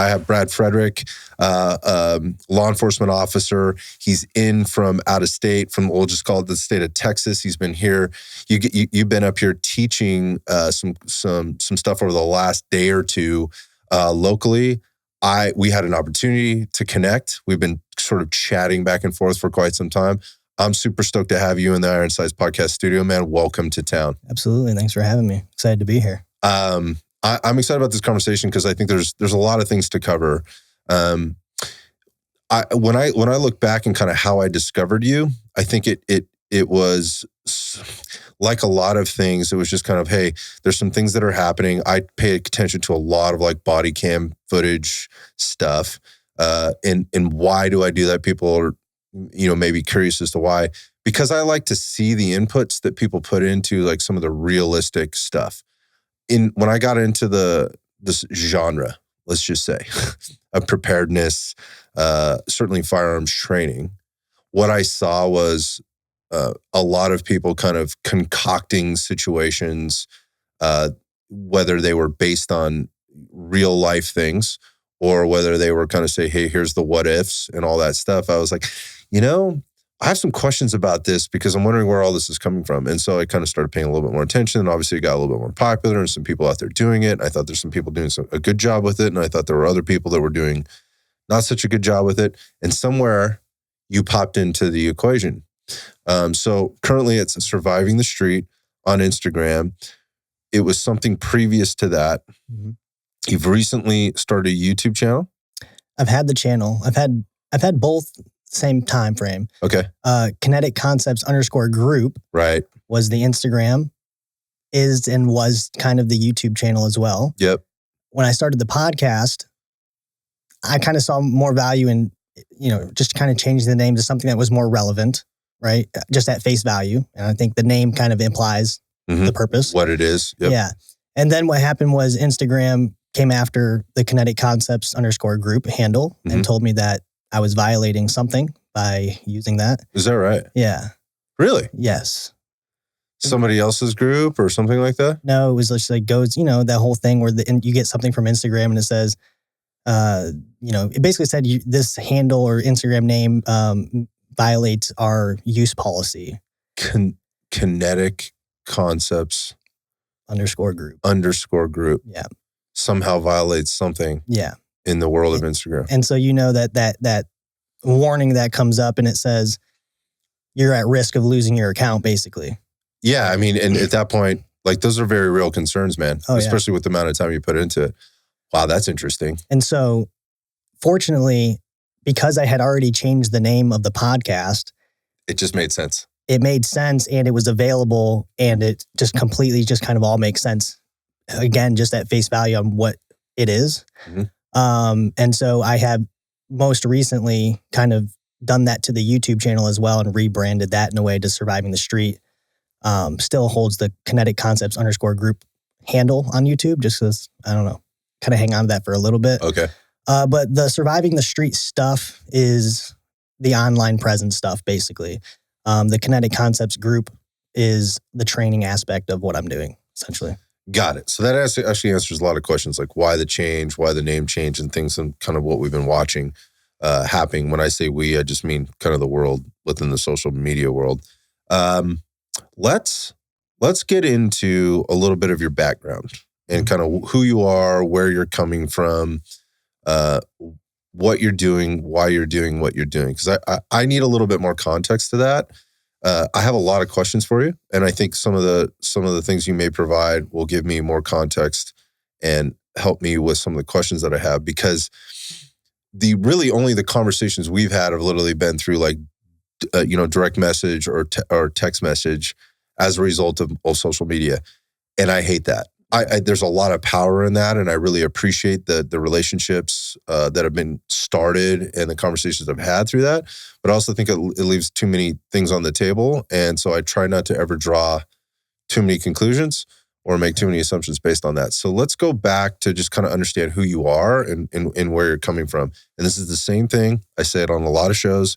I have Brad Frederick, law enforcement officer. He's in from out of state, we'll just call it the state of Texas. He's been here. You've been up here teaching some stuff over the last day or two locally. We had an opportunity to connect. We've been sort of chatting back and forth for quite some time. I'm super stoked to have you in the Iron Size Podcast studio, man. Welcome to town. Absolutely. Thanks for having me. Excited to be here. I'm excited about this conversation because I think there's a lot of things to cover. When I look back and kind of how I discovered you, I think it was like a lot of things. It was just kind of, hey, there's some things that are happening. I pay attention to a lot of like body cam footage stuff. And why do I do that? People are, maybe curious as to why. Because I like to see the inputs that people put into like some of the realistic stuff. When I got into this genre, let's just say, of preparedness, certainly firearms training, what I saw was a lot of people kind of concocting situations, whether they were based on real life things or whether they were kind of say, hey, here's the what ifs and all that stuff. I was like, I have some questions about this because I'm wondering where all this is coming from. And so I kind of started paying a little bit more attention. And obviously it got a little bit more popular and some people out there doing it. I thought there's some people doing a good job with it. And I thought there were other people that were doing not such a good job with it. And somewhere you popped into the equation. So currently it's Surviving the Street on Instagram. It was something previous to that. Mm-hmm. You've recently started a YouTube channel? I've had the channel. I've had both same time frame. Okay. Kinetic Concepts _group. Right. Was the Instagram, is and was kind of the YouTube channel as well. Yep. When I started the podcast, I kind of saw more value in, just kind of changing the name to something that was more relevant, right? Just at face value. And I think the name kind of implies the purpose. What it is. Yep. Yeah. And then what happened was Instagram came after the Kinetic Concepts _group handle and told me that I was violating something by using that. Is that right? Yeah. Really? Yes. Somebody else's group or something like that? No, it was just like that whole thing where you get something from Instagram and it says, it basically said this handle or Instagram name violates our use policy. Kinetic Concepts _group. Yeah. Somehow violates something. Yeah. In the world of Instagram. And so that warning that comes up and it says you're at risk of losing your account, basically. Yeah, I mean, and at that point, like those are very real concerns, man. Oh, especially with the amount of time you put into it. Wow, that's interesting. And so, fortunately, because I had already changed the name of the podcast, it just made sense. It made sense, and it was available, and it just completely just kind of all makes sense. Again, just at face value on what it is. Mm-hmm. And so I have most recently kind of done that to the YouTube channel as well and rebranded that in a way to Surviving the Street. Still holds the Kinetic Concepts _group handle on YouTube just because, I don't know, kind of hang on to that for a little bit. Okay. But the Surviving the Street stuff is the online presence stuff, basically. The Kinetic Concepts group is the training aspect of what I'm doing, essentially. Got it. So that actually answers a lot of questions like why the change, why the name change, and things and kind of what we've been watching happening. When I say we, I just mean kind of the world within the social media world. Let's get into a little bit of your background and kind of who you are, where you're coming from, what you're doing, why you're doing what you're doing. Because I need a little bit more context to that. I have a lot of questions for you, and I think some of the things you may provide will give me more context and help me with some of the questions that I have. Because only the conversations we've had have literally been through like, direct message or text message as a result of social media, and I hate that. There's a lot of power in that, and I really appreciate the relationships that have been started and the conversations I've had through that. But I also think it leaves too many things on the table, and so I try not to ever draw too many conclusions or make too many assumptions based on that. So let's go back to just kind of understand who you are and where you're coming from. And this is the same thing. I say it on a lot of shows.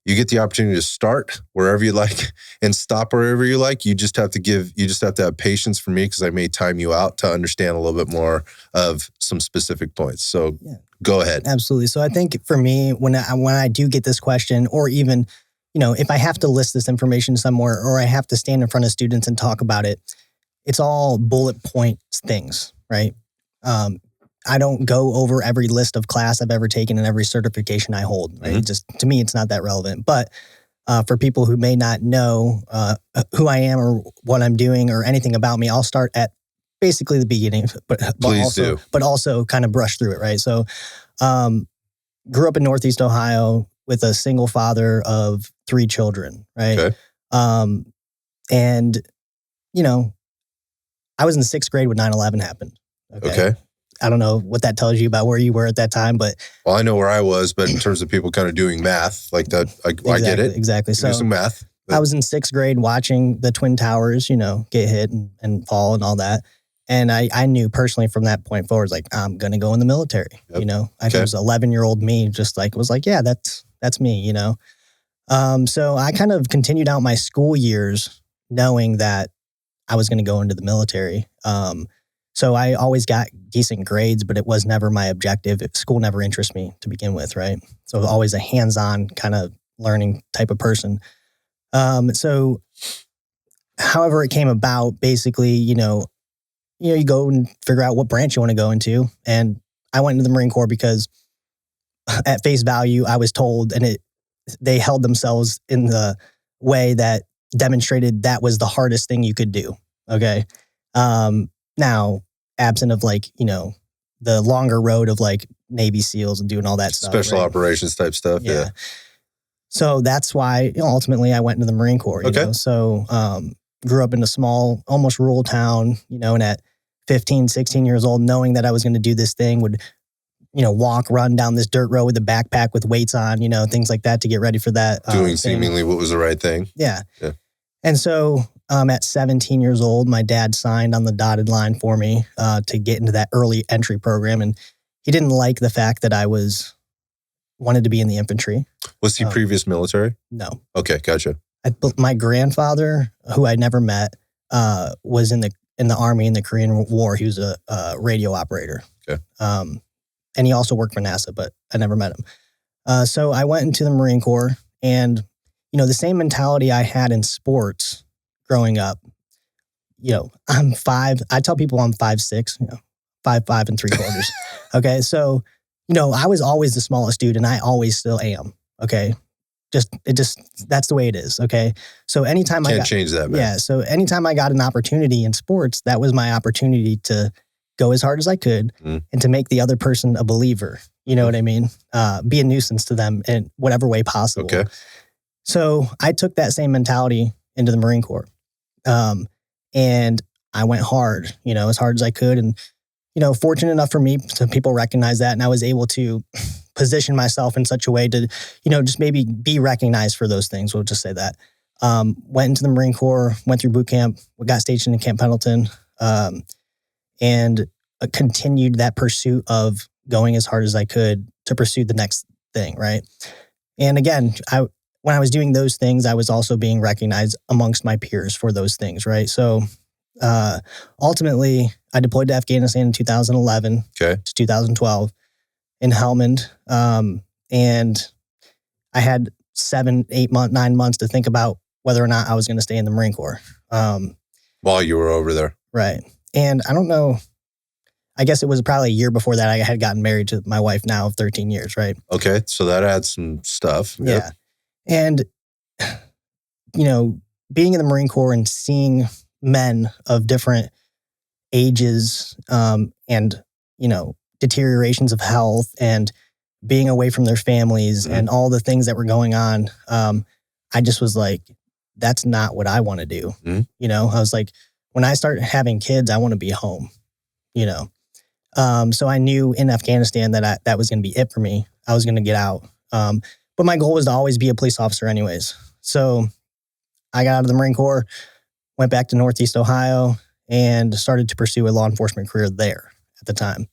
You get the opportunity to start wherever you like and stop wherever you like. You just have to have patience for me because I may time you out to understand a little bit more of some specific points. So go ahead. Absolutely. So I think for me, when I do get this question, or even, if I have to list this information somewhere, or I have to stand in front of students and talk about it, it's all bullet point things, right? I don't go over every list of class I've ever taken and every certification I hold. Right? Just to me, it's not that relevant. But for people who may not know who I am or what I'm doing or anything about me, I'll start at basically the beginning, but also kind of brush through it, right? So, grew up in Northeast Ohio with a single father of 3 children, right? Okay. And I was in 6th grade when 9/11 happened. Okay. I don't know what that tells you about where you were at that time, but... Well, I know where I was, but in terms of people kind of doing math like that, I get it. Exactly. So do some math. I was in 6th grade watching the Twin Towers, get hit and fall and all that. And I knew personally from that point forward, like, I'm going to go in the military. Yep. I think it was 11-year-old me was like, yeah, that's me, So I kind of continued out my school years knowing that I was going to go into the military. So I always got decent grades, but it was never my objective. School never interested me to begin with, right? So always a hands-on kind of learning type of person. So however it came about, basically, you go and figure out what branch you want to go into. And I went into the Marine Corps because at face value, I was told, and they held themselves in the way that demonstrated that was the hardest thing you could do. Okay. Now, absent of the longer road of Navy SEALs and doing all that stuff. Special operations type stuff. Yeah. So that's why ultimately I went into the Marine Corps. You know? So grew up in a small, almost rural town, and at 15, 16 years old, knowing that I was going to do this thing, would, walk, run down this dirt road with a backpack with weights on, things like that to get ready for that. Doing seemingly what was the right thing. Yeah. And so at 17 years old, my dad signed on the dotted line for me to get into that early entry program. And he didn't like the fact that I wanted to be in the infantry. Was he previous military? No. Okay, gotcha. My grandfather, who I never met, was in the Army in the Korean War. He was a radio operator. Okay. And he also worked for NASA, but I never met him. So I went into the Marine Corps, and the same mentality I had in sports growing up. I'm 5. I tell people I'm 5'6", 5'5" and 3/4. Okay, so I was always the smallest dude, and I always still am. Okay, that's the way it is. Okay, so anytime can't change that, man. Yeah, so anytime I got an opportunity in sports, that was my opportunity to go as hard as I could and to make the other person a believer. You know what I mean? Be a nuisance to them in whatever way possible. Okay. So I took that same mentality into the Marine Corps. And I went hard, as hard as I could. And, fortunate enough for me, some people recognize that. And I was able to position myself in such a way to, just maybe be recognized for those things. We'll just say that. Went into the Marine Corps, went through boot camp, got stationed in Camp Pendleton, and continued that pursuit of going as hard as I could to pursue the next thing, right? And again, when I was doing those things, I was also being recognized amongst my peers for those things, right? So ultimately, I deployed to Afghanistan in 2011 to 2012 in Helmand. And I had 9 months to think about whether or not I was going to stay in the Marine Corps. While you were over there. Right. And I don't know, I guess it was probably a year before that I had gotten married to my wife now of 13 years, right? Okay, so that adds some stuff. Yep. Yeah. And, being in the Marine Corps and seeing men of different ages and, deteriorations of health and being away from their families and all the things that were going on, I just was like, that's not what I want to do. I was like, when I start having kids, I want to be home, So I knew in Afghanistan that that was going to be it for me. I was going to get out. But my goal was to always be a police officer anyways. So I got out of the Marine Corps, went back to Northeast Ohio, and started to pursue a law enforcement career there at the time.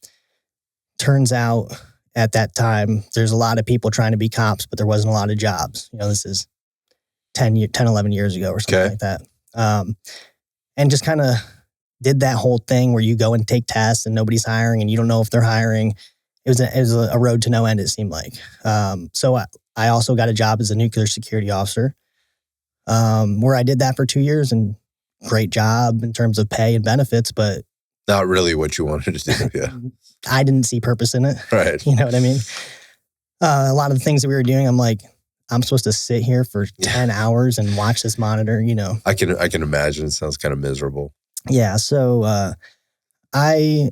Turns out at that time, there's a lot of people trying to be cops, but there wasn't a lot of jobs. This is 11 years ago or something like that. And just kind of did that whole thing where you go and take tests and nobody's hiring and you don't know if they're hiring. It was a road to no end, it seemed like. So I also got a job as a nuclear security officer, where I did that for 2 years, and great job in terms of pay and benefits, but not really what you wanted to do. Yeah. I didn't see purpose in it. Right. You know what I mean? A lot of the things that we were doing, I'm like, I'm supposed to sit here for 10 hours and watch this monitor, I can imagine. It sounds kind of miserable. Yeah. So I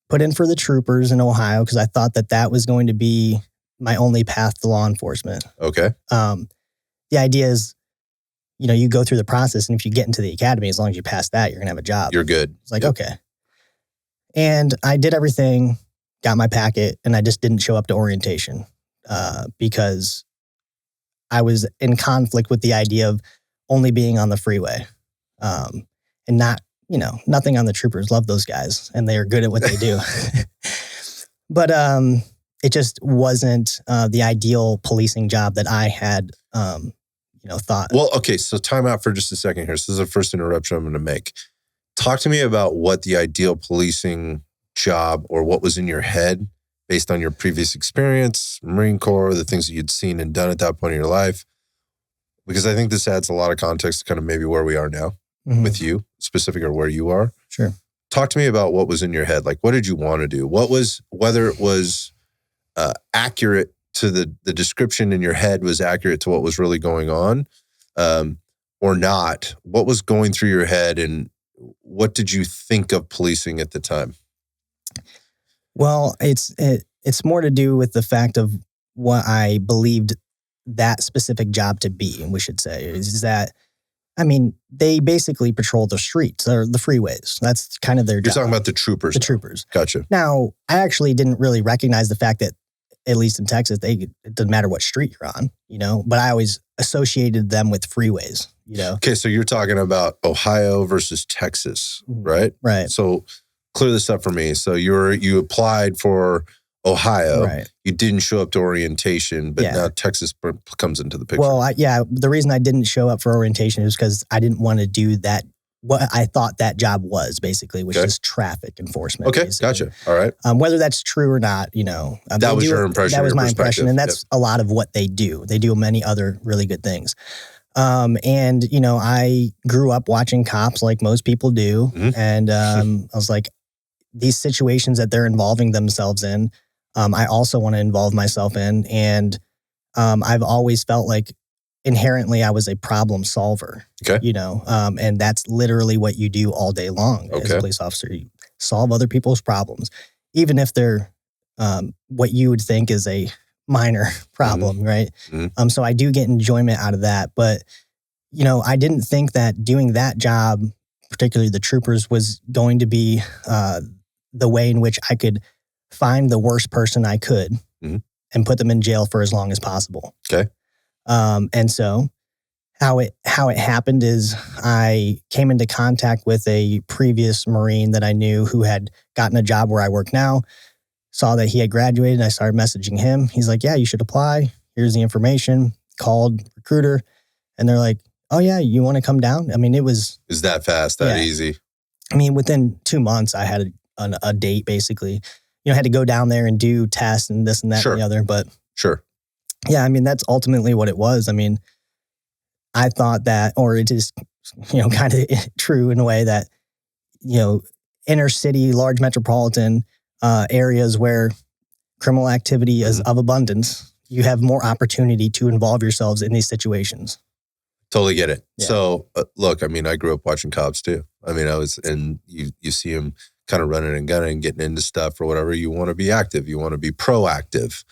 put in for the troopers in Ohio because I thought that was going to be my only path to law enforcement. Okay. The idea is, you go through the process, and if you get into the academy, as long as you pass that, you're going to have a job. You're good. It's like, okay. And I did everything, got my packet, and I just didn't show up to orientation because I was in conflict with the idea of only being on the freeway and not, nothing on the troopers. Love those guys, and they are good at what they do. But it just wasn't the ideal policing job that I had, thought. Well, okay, so time out for just a second here. So this is the first interruption I'm going to make. Talk to me about what the ideal policing job, or what was in your head based on your previous experience, Marine Corps, the things that you'd seen and done at that point in your life. Because I think this adds a lot of context to kind of maybe where we are now with you, specific, or where you are. Sure. Talk to me about what was in your head. Like, what did you want to do? Whether it was accurate to the description in your head was accurate to what was really going on, or not. What was going through your head, and what did you think of policing at the time? Well, it's more to do with the fact of what I believed that specific job to be, we should say, is that, they basically patrol the streets or the freeways. That's kind of their job. You're talking about the troopers. The troopers. Gotcha. Now, I actually didn't really recognize the fact that, at least in Texas, it doesn't matter what street you're on, but I always associated them with freeways, Okay, so you're talking about Ohio versus Texas, right? Right. So clear this up for me. So you applied for Ohio. Right. You didn't show up to orientation, but now Texas comes into the picture. Well, the reason I didn't show up for orientation is because I didn't want to do that, what I thought that job was, basically, which is traffic enforcement. Okay, basically. gotcha. All right. Whether that's true or not, that was your impression. That was my impression, and that's a lot of what they do. They do many other really good things. And I grew up watching cops like most people do, and I was like, these situations that they're involving themselves in, I also want to involve myself in, and I've always felt like inherently I was a problem solver. Okay. And that's literally what you do all day long as a police officer. You solve other people's problems, even if they're what you would think is a minor problem, right? So I do get enjoyment out of that. But, I didn't think that doing that job, particularly the troopers, was going to be the way in which I could find the worst person I could and put them in jail for as long as possible. Okay. And so how it happened is I came into contact with a previous Marine that I knew who had gotten a job where I work now, saw that he had graduated. I started messaging him. He's like, yeah, you should apply. Here's the information. Called recruiter, and they're like, oh yeah, you want to come down? It was... Is that fast, that easy? Within 2 months, I had a date, basically. I had to go down there and do tests and this and that and the other, but... Sure. Yeah, that's ultimately what it was. I thought that, or it is, kind of true in a way that, inner city, large metropolitan areas where criminal activity is of abundance, you have more opportunity to involve yourselves in these situations. Totally get it. Yeah. So, look, I grew up watching cops too. I was, and you see them kind of running and gunning, getting into stuff or whatever. You want to be active. You want to be proactive.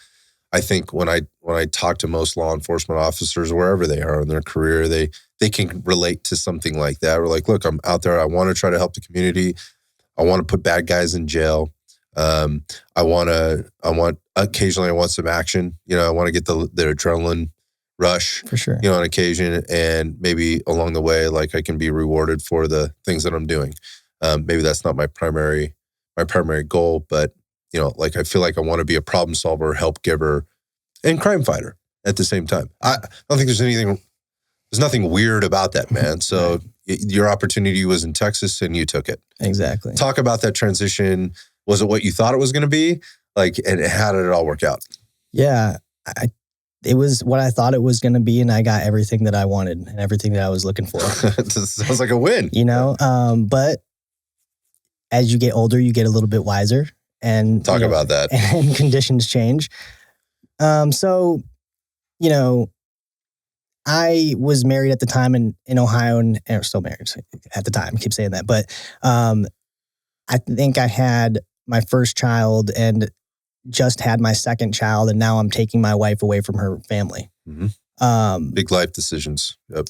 I think when I talk to most law enforcement officers, wherever they are in their career, they can relate to something like that. We're like, look, I'm out there. I want to try to help the community. I want to put bad guys in jail. Occasionally I want some action. I want to get the adrenaline rush for sure. On occasion, and maybe along the way, like I can be rewarded for the things that I'm doing. Maybe that's not my primary goal, but like I feel like I want to be a problem solver, help giver, and crime fighter at the same time. I don't think there's nothing weird about that, man. So your opportunity was in Texas and you took it. Exactly. Talk about that transition. Was it what you thought it was going to be? Like, and how did it all work out? Yeah, it was what I thought it was going to be, and I got everything that I wanted and everything that I was looking for. Sounds like a win. But as you get older, you get a little bit wiser. And talk about that. And conditions change. So, I was married at the time in Ohio and still married at the time. I keep saying that. But I think I had my first child and just had my second child, and now I'm taking my wife away from her family. Mm-hmm. Big life decisions. Yep.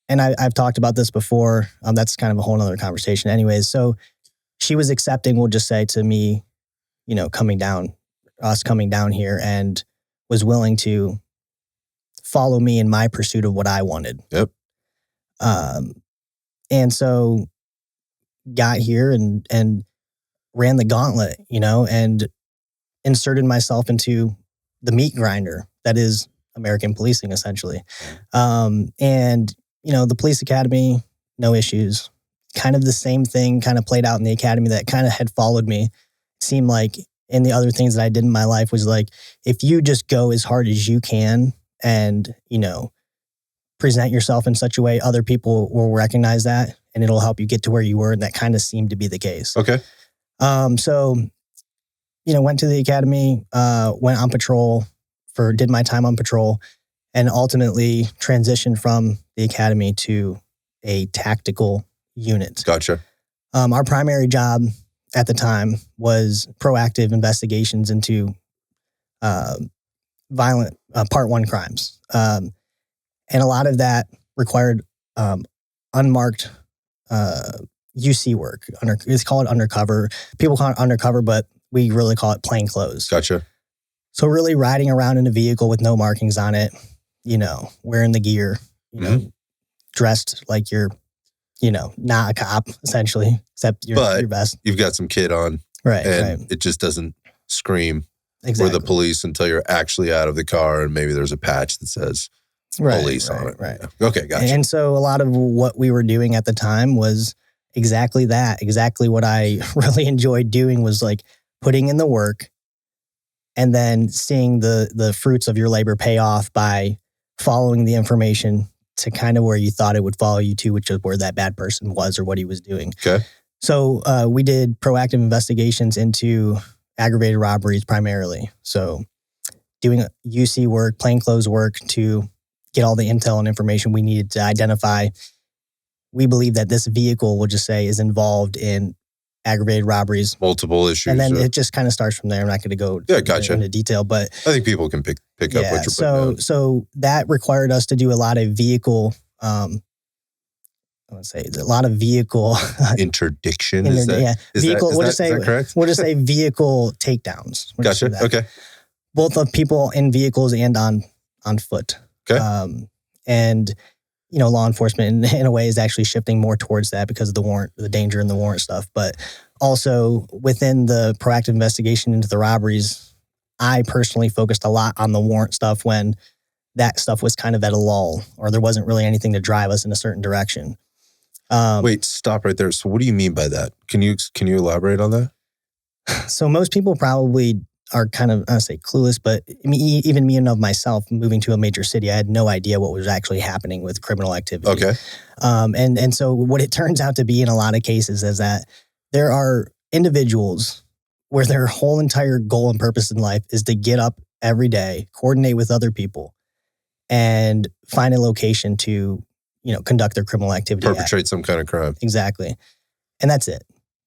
And I've talked about this before. That's kind of a whole nother conversation anyways. So she was accepting, we'll just say, to me, coming down here, and was willing to follow me in my pursuit of what I wanted. Yep. And so got here and ran the gauntlet, and inserted myself into the meat grinder that is American policing, essentially. And, the police academy, no issues. Kind of the same thing kind of played out in the academy that kind of had followed me. Seemed like in the other things that I did in my life was like, if you just go as hard as you can and, present yourself in such a way, other people will recognize that and it'll help you get to where you were. And that kind of seemed to be the case. Okay. So, went to the academy, went on patrol did my time on patrol, and ultimately transitioned from the academy to a tactical unit. Gotcha. Our primary job at the time was proactive investigations into violent Part 1 crimes. And a lot of that required unmarked UC work. It's called undercover. People call it undercover, but we really call it plain clothes. Gotcha. So really riding around in a vehicle with no markings on it, wearing the gear, dressed like you're, not a cop, essentially, except your best. You've got some kit on. Right. And it just doesn't scream exactly. for the police until you're actually out of the car and maybe there's a patch that says police on it. Right. Okay, gotcha. And so a lot of what we were doing at the time was exactly that. Exactly what I really enjoyed doing was like putting in the work and then seeing the fruits of your labor pay off by following the information to kind of where you thought it would follow you to, which is where that bad person was or what he was doing. Okay. So we did proactive investigations into aggravated robberies primarily. So doing UC work, plainclothes work to get all the intel and information we needed to identify. We believe that this vehicle, we'll just say, is involved in aggravated robberies. Multiple issues. And then it just kind of starts from there. I'm not going to go into detail, but I think people can pick up what you're putting down. So that required us to do a lot of vehicle, I would say a lot of vehicle interdiction. Is that correct? We'll just say vehicle takedowns. Gotcha. Okay. Both of people in vehicles and on foot. Okay. And law enforcement in a way is actually shifting more towards that because of the danger in the warrant stuff. But also within the proactive investigation into the robberies, I personally focused a lot on the warrant stuff when that stuff was kind of at a lull or there wasn't really anything to drive us in a certain direction. Wait, stop right there. So what do you mean by that? Can you elaborate on that? So most people probably are kind of, I don't say clueless, but even me and of myself moving to a major city, I had no idea what was actually happening with criminal activity. Okay. And so what it turns out to be in a lot of cases is that there are individuals where their whole entire goal and purpose in life is to get up every day, coordinate with other people, and find a location to, conduct their criminal activity. Perpetrate some kind of crime. Exactly. And that's it,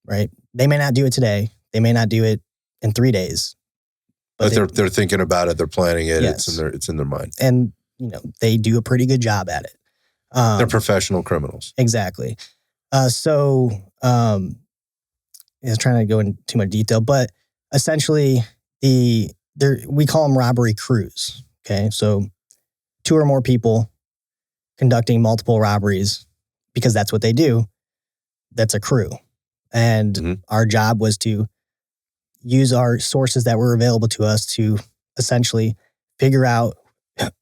right? They may not do it today. They may not do it in 3 days. But they're thinking about it. They're planning it. Yes. It's in their mind. And, they do a pretty good job at it. They're professional criminals. Exactly. I was trying to go into too much detail, but essentially we call them robbery crews. Okay. So 2 or more people conducting multiple robberies because that's what they do. That's a crew. And our job was to use our sources that were available to us to essentially figure out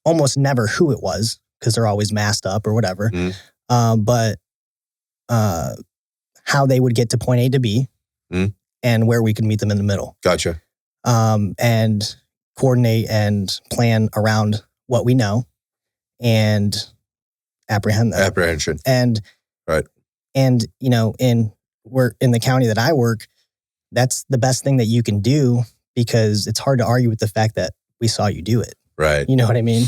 almost never who it was, because they're always masked up or whatever. But how they would get to point A to B and where we could meet them in the middle. Gotcha. And coordinate and plan around what we know and apprehend that. Apprehension. And, right. And, you know, in the county that I work, that's the best thing that you can do, because it's hard to argue with the fact that we saw you do it. Right. You know what I mean?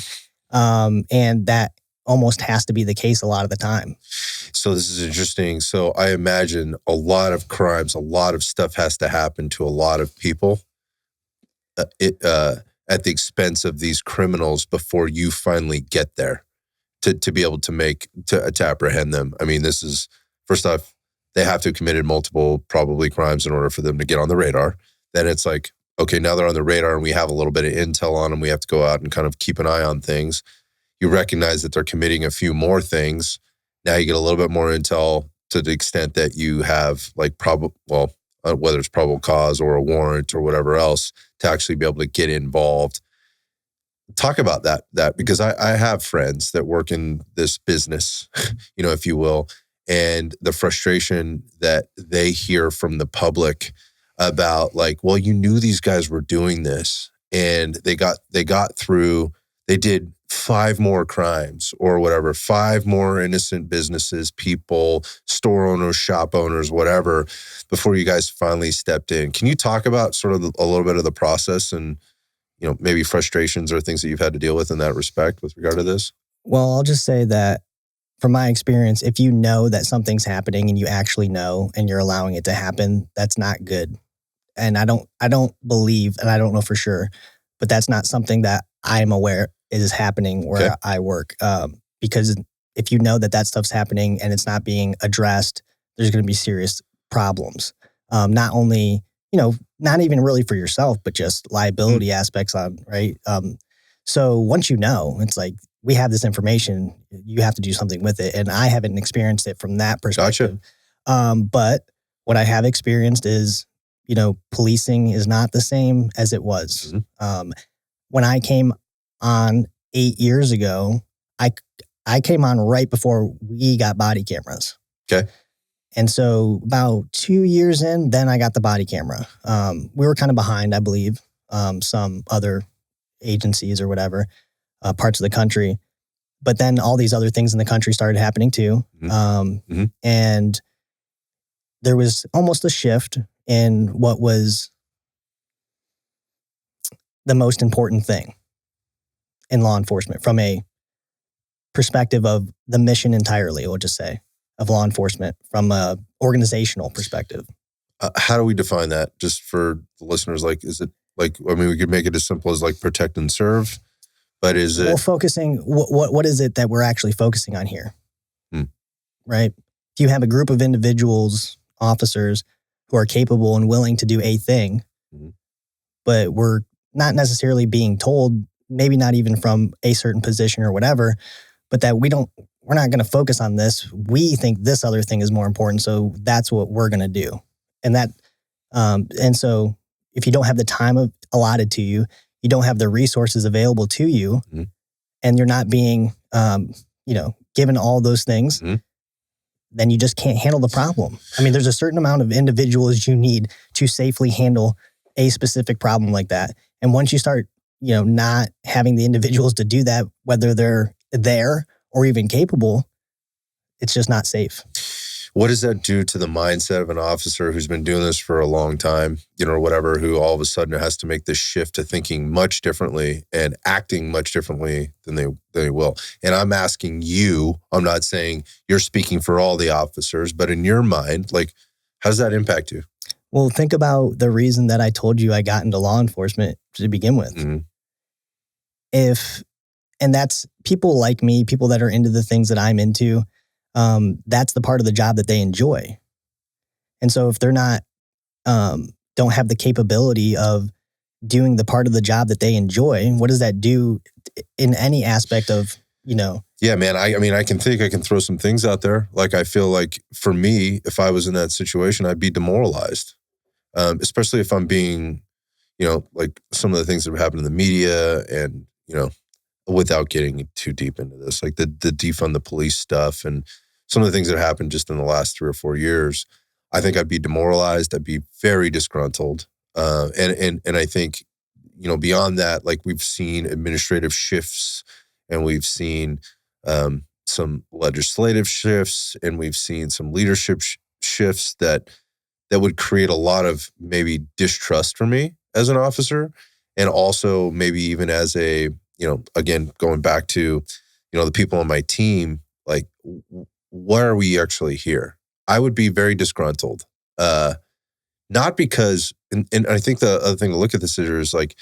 And that almost has to be the case a lot of the time. So this is interesting. So I imagine a lot of crimes, a lot of stuff has to happen to a lot of people at the expense of these criminals before you finally get there to be able to apprehend them. I mean, this is, first off, they have to have committed multiple probably crimes in order for them to get on the radar. Then it's like, okay, now they're on the radar and we have a little bit of intel on them. We have to go out and kind of keep an eye on things. You recognize that they're committing a few more things. Now you get a little bit more intel to the extent that you have like whether it's probable cause or a warrant or whatever else to actually be able to get involved. Talk about that because I have friends that work in this business, you know, if you will, and the frustration that they hear from the public about like, well, you knew these guys were doing this and they got through, they did 5 more crimes or whatever, 5 more innocent businesses, people, store owners, shop owners, whatever, before you guys finally stepped in. Can you talk about sort of a little bit of the process and, you know, maybe frustrations or things that you've had to deal with in that respect with regard to this? Well, I'll just say that from my experience, if you know that something's happening and you actually know and you're allowing it to happen, that's not good. And I don't believe, and I don't know for sure, but that's not something that I'm aware is happening where I work. Because if you know that stuff's happening and it's not being addressed, there's going to be serious problems. Not only, you know, not even really for yourself, but just liability aspects on, right? So once you know, it's like, we have this information, you have to do something with it. And I haven't experienced it from that perspective. Gotcha. But what I have experienced is, you know, policing is not the same as it was. When I came on 8 years ago, I came on right before we got body cameras. Okay. And so about 2 years in, then I got the body camera. We were kind of behind, I believe, some other agencies or whatever, parts of the country. But then all these other things in the country started happening too. And there was almost a shift in what was the most important thing in law enforcement from a perspective of the mission entirely, we'll just say, of law enforcement from a organizational perspective. How do we define that just for the listeners? Like, is it like, I mean, we could make it as simple as like protect and serve, but is it... Well, focusing, what is it that we're actually focusing on here? Right? If you have a group of individuals, officers, who are capable and willing to do a thing, but we're not necessarily being told, maybe not even from a certain position or whatever, but that we're not going to focus on this. We think this other thing is more important. So that's what we're going to do. And that, and so if you don't have the time allotted to you, you don't have the resources available to you, and you're not being, given all those things, then you just can't handle the problem. I mean, there's a certain amount of individuals you need to safely handle a specific problem like that. And once you start, not having the individuals to do that, whether they're there or even capable, it's just not safe. What does that do to the mindset of an officer who's been doing this for a long time, or whatever, who all of a sudden has to make this shift to thinking much differently and acting much differently than they will? And I'm asking you, I'm not saying you're speaking for all the officers, but in your mind, like, how does that impact you? Well, think about the reason that I told you I got into law enforcement to begin with. And that's people like me, people that are into the things that I'm into. That's the part of the job that they enjoy. And so if they're not, don't have the capability of doing the part of the job that they enjoy, what does that do in any aspect of, Yeah, man. I mean, I can throw some things out there. Like, I feel like for me, if I was in that situation, I'd be demoralized. especially if I'm being, like some of the things that have happened in the media and, without getting too deep into this, like the defund the police stuff and some of the things that happened just in the last 3 or 4 years, I think I'd be demoralized. I'd be very disgruntled. And I think, beyond that, like we've seen administrative shifts and we've seen some legislative shifts and we've seen some leadership shifts that would create a lot of maybe distrust for me as an officer. And also maybe even as a, again, going back to, the people on my team, like, why are we actually here? I would be very disgruntled. Not because, and I think the other thing to look at this is like,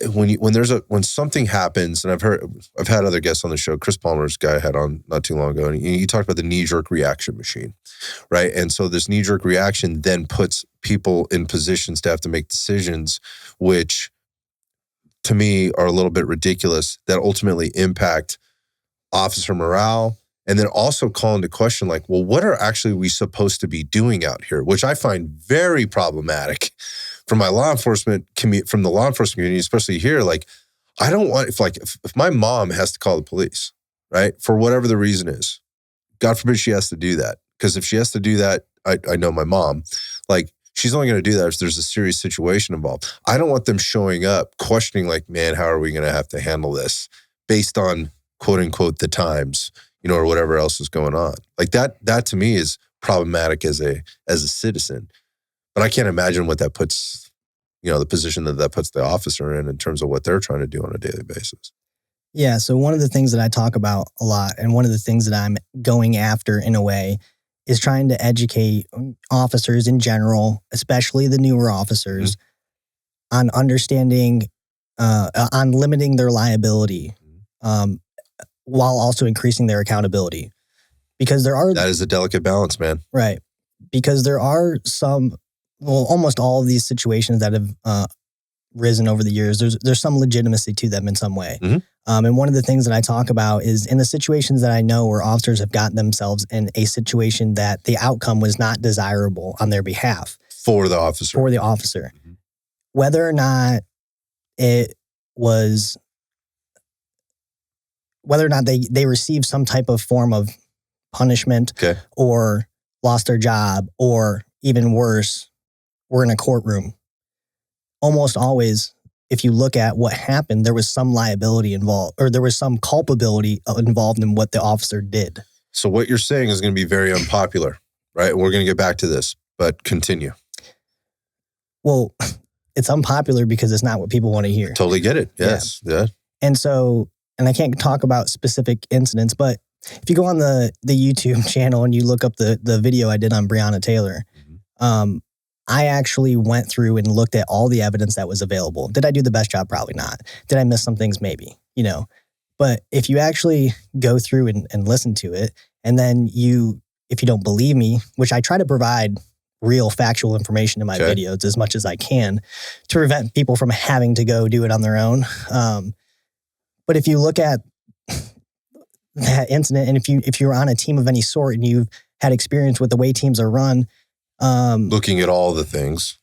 when something happens, and I've had other guests on the show, Chris Palmer's guy I had on not too long ago, and he talked about the knee-jerk reaction machine, right? And so this knee-jerk reaction then puts people in positions to have to make decisions, which to me are a little bit ridiculous, that ultimately impact officer morale, and then also call into question, like, well, what are actually we supposed to be doing out here? Which I find very problematic from my law enforcement from the law enforcement community, especially here. Like, I don't want, if my mom has to call the police, right, for whatever the reason is, God forbid she has to do that. Because if she has to do that, I know my mom, like, she's only going to do that if there's a serious situation involved. I don't want them showing up questioning, like, man, how are we going to have to handle this based on quote unquote the times, or whatever else is going on. Like that to me is problematic as a citizen. But I can't imagine what that puts, the position that puts the officer in terms of what they're trying to do on a daily basis. Yeah. So one of the things that I talk about a lot, and one of the things that I'm going after in a way, is trying to educate officers in general, especially the newer officers, on understanding, on limiting their liability, while also increasing their accountability. Because that is a delicate balance, man. Right. Because there are almost all of these situations that have risen over the years, there's some legitimacy to them in some way. And one of the things that I talk about is in the situations that I know where officers have gotten themselves in a situation that the outcome was not desirable on their behalf. For the officer. Whether or not they received some type of form of punishment, or lost their job, or even worse, were in a courtroom. Almost always, if you look at what happened, there was some liability involved, or there was some culpability involved in what the officer did. So what you're saying is going to be very unpopular, right? We're going to get back to this, but continue. Well, it's unpopular because it's not what people want to hear. Totally get it. Yes. Yeah. And so, and I can't talk about specific incidents, but if you go on the YouTube channel and you look up the video I did on Breonna Taylor, I actually went through and looked at all the evidence that was available. Did I do the best job? Probably not. Did I miss some things? Maybe, But if you actually go through and listen to it, and then if you don't believe me, which I try to provide real factual information in my videos as much as I can to prevent people from having to go do it on their own. But if you look at that incident, and if you're on a team of any sort and you've had experience with the way teams are run, looking at all the things,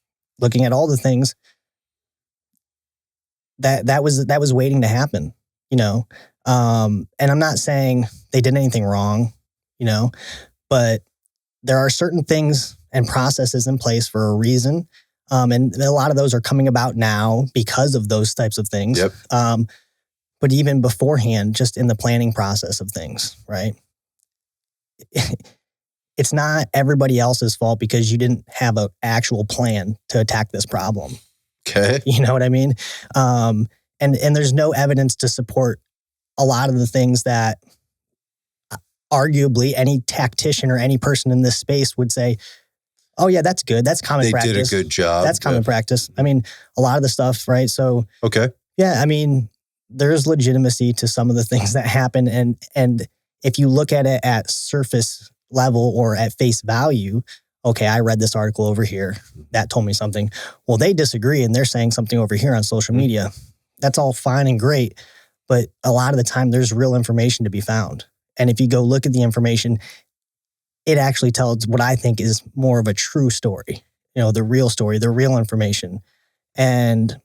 that was waiting to happen, and I'm not saying they did anything wrong, but there are certain things and processes in place for a reason. And a lot of those are coming about now because of those types of things. Yep. But even beforehand, just in the planning process of things, right? It's not everybody else's fault because you didn't have an actual plan to attack this problem. Okay. You know what I mean? And there's no evidence to support a lot of the things that arguably any tactician or any person in this space would say, oh yeah, that's good. That's common practice. They did a good job. That's common practice. I mean, a lot of the stuff, right? So, yeah, I mean, there's legitimacy to some of the things that happen. And if you look at it at surface level or at face value, okay, I read this article over here. That told me something. Well, they disagree and they're saying something over here on social media. That's all fine and great. But a lot of the time there's real information to be found. And if you go look at the information, it actually tells what I think is more of a true story. the real story, the real information. And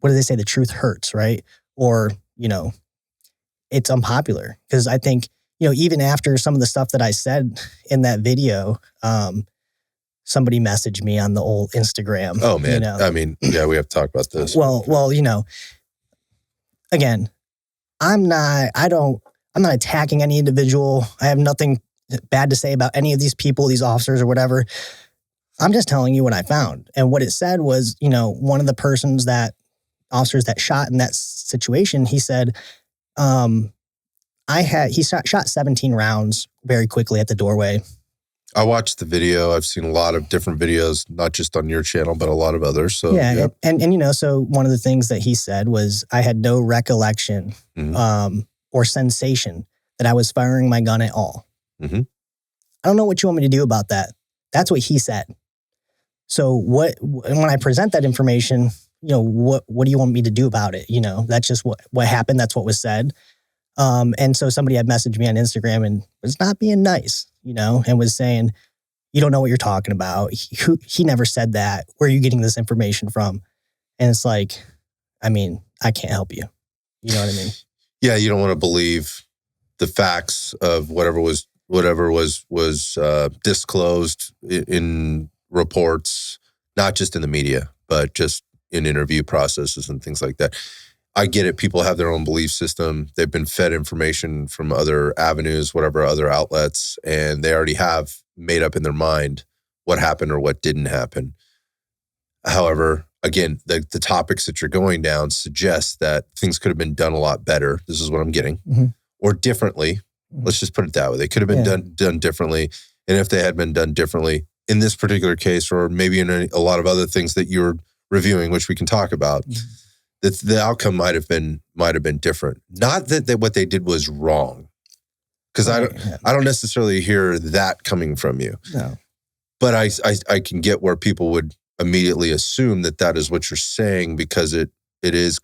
what do they say? The truth hurts, right? Or, it's unpopular. Because I think, even after some of the stuff that I said in that video, somebody messaged me on the old Instagram. Oh man. I mean, yeah, we have to talk about this. Well, again, I'm not attacking any individual. I have nothing bad to say about any of these people, these officers or whatever. I'm just telling you what I found. And what it said was, one of the officers that shot in that situation, he said, he shot 17 rounds very quickly at the doorway. I watched the video. I've seen a lot of different videos, not just on your channel, but a lot of others. So yeah. Yep. And so one of the things that he said was, I had no recollection or sensation that I was firing my gun at all. Mm-hmm. I don't know what you want me to do about that. That's what he said. So when I present that information, what do you want me to do about it? That's just what happened. That's what was said. And so somebody had messaged me on Instagram and was not being nice, and was saying, you don't know what you're talking about. He never said that. Where are you getting this information from? And it's like, I mean, I can't help you. You know what I mean? Yeah, you don't want to believe the facts of whatever was disclosed in reports, not just in the media, but just in interview processes and things like that. I get it. People have their own belief system. They've been fed information from other avenues, whatever other outlets, and they already have made up in their mind what happened or what didn't happen. However, again, the topics that you're going down suggest that things could have been done a lot better. This is what I'm getting. Mm-hmm. Or differently. Let's just put it that way. They could have been done differently. And if they had been done differently in this particular case, or maybe in a lot of other things that you're reviewing, which we can talk about, the outcome might have been different. Not that what they did was wrong, because I don't necessarily hear that coming from you. No, but I can get where people would immediately assume that is what you're saying, because it is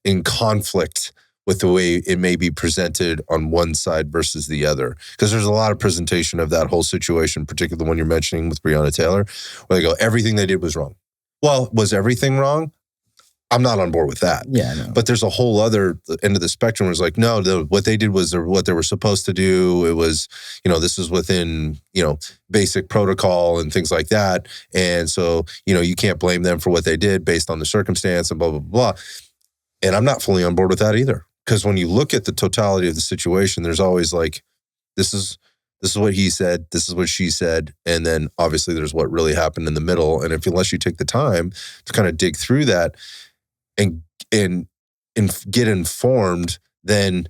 in conflict with the way it may be presented on one side versus the other. Because there's a lot of presentation of that whole situation, particularly the one you're mentioning with Breonna Taylor, where they go, everything they did was wrong. Well, was everything wrong? I'm not on board with that. Yeah, no. But there's a whole other end of the spectrum where it's like, no, what they did was what they were supposed to do. It was, this is within, basic protocol and things like that. And so, you can't blame them for what they did based on the circumstance and blah, blah, blah. And I'm not fully on board with that either. Because when you look at the totality of the situation, there's always like, this is what he said, this is what she said, and then obviously there's what really happened in the middle. And unless you take the time to kind of dig through that and get informed, then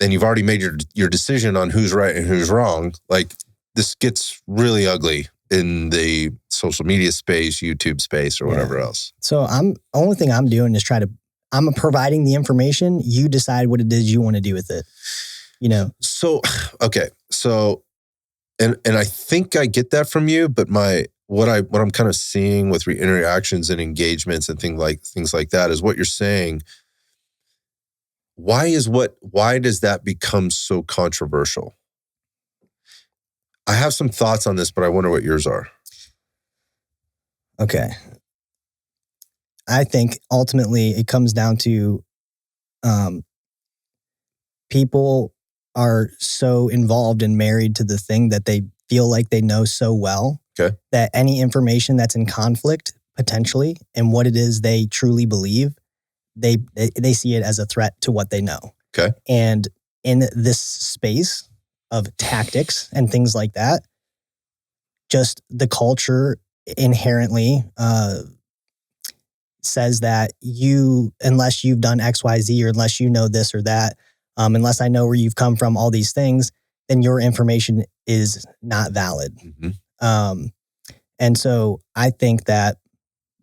you've already made your decision on who's right and who's wrong. Like, this gets really ugly in the social media space, YouTube space, or whatever else. So only thing I'm doing is I'm providing the information. You decide what it is you want to do with it. So, okay. So, and I think I get that from you, but what I'm kind of seeing with interactions and engagements and things like that is what you're saying. Why does that become so controversial? I have some thoughts on this, but I wonder what yours are. Okay. I think ultimately it comes down to people are so involved and married to the thing that they feel like they know so well, that any information that's in conflict potentially and what it is they truly believe, they see it as a threat to what they know. Okay. And in this space of tactics and things like that, just the culture inherently says that unless you've done X, Y, Z, or unless you know this or that, unless I know where you've come from, all these things, then your information is not valid. Mm-hmm. And so I think that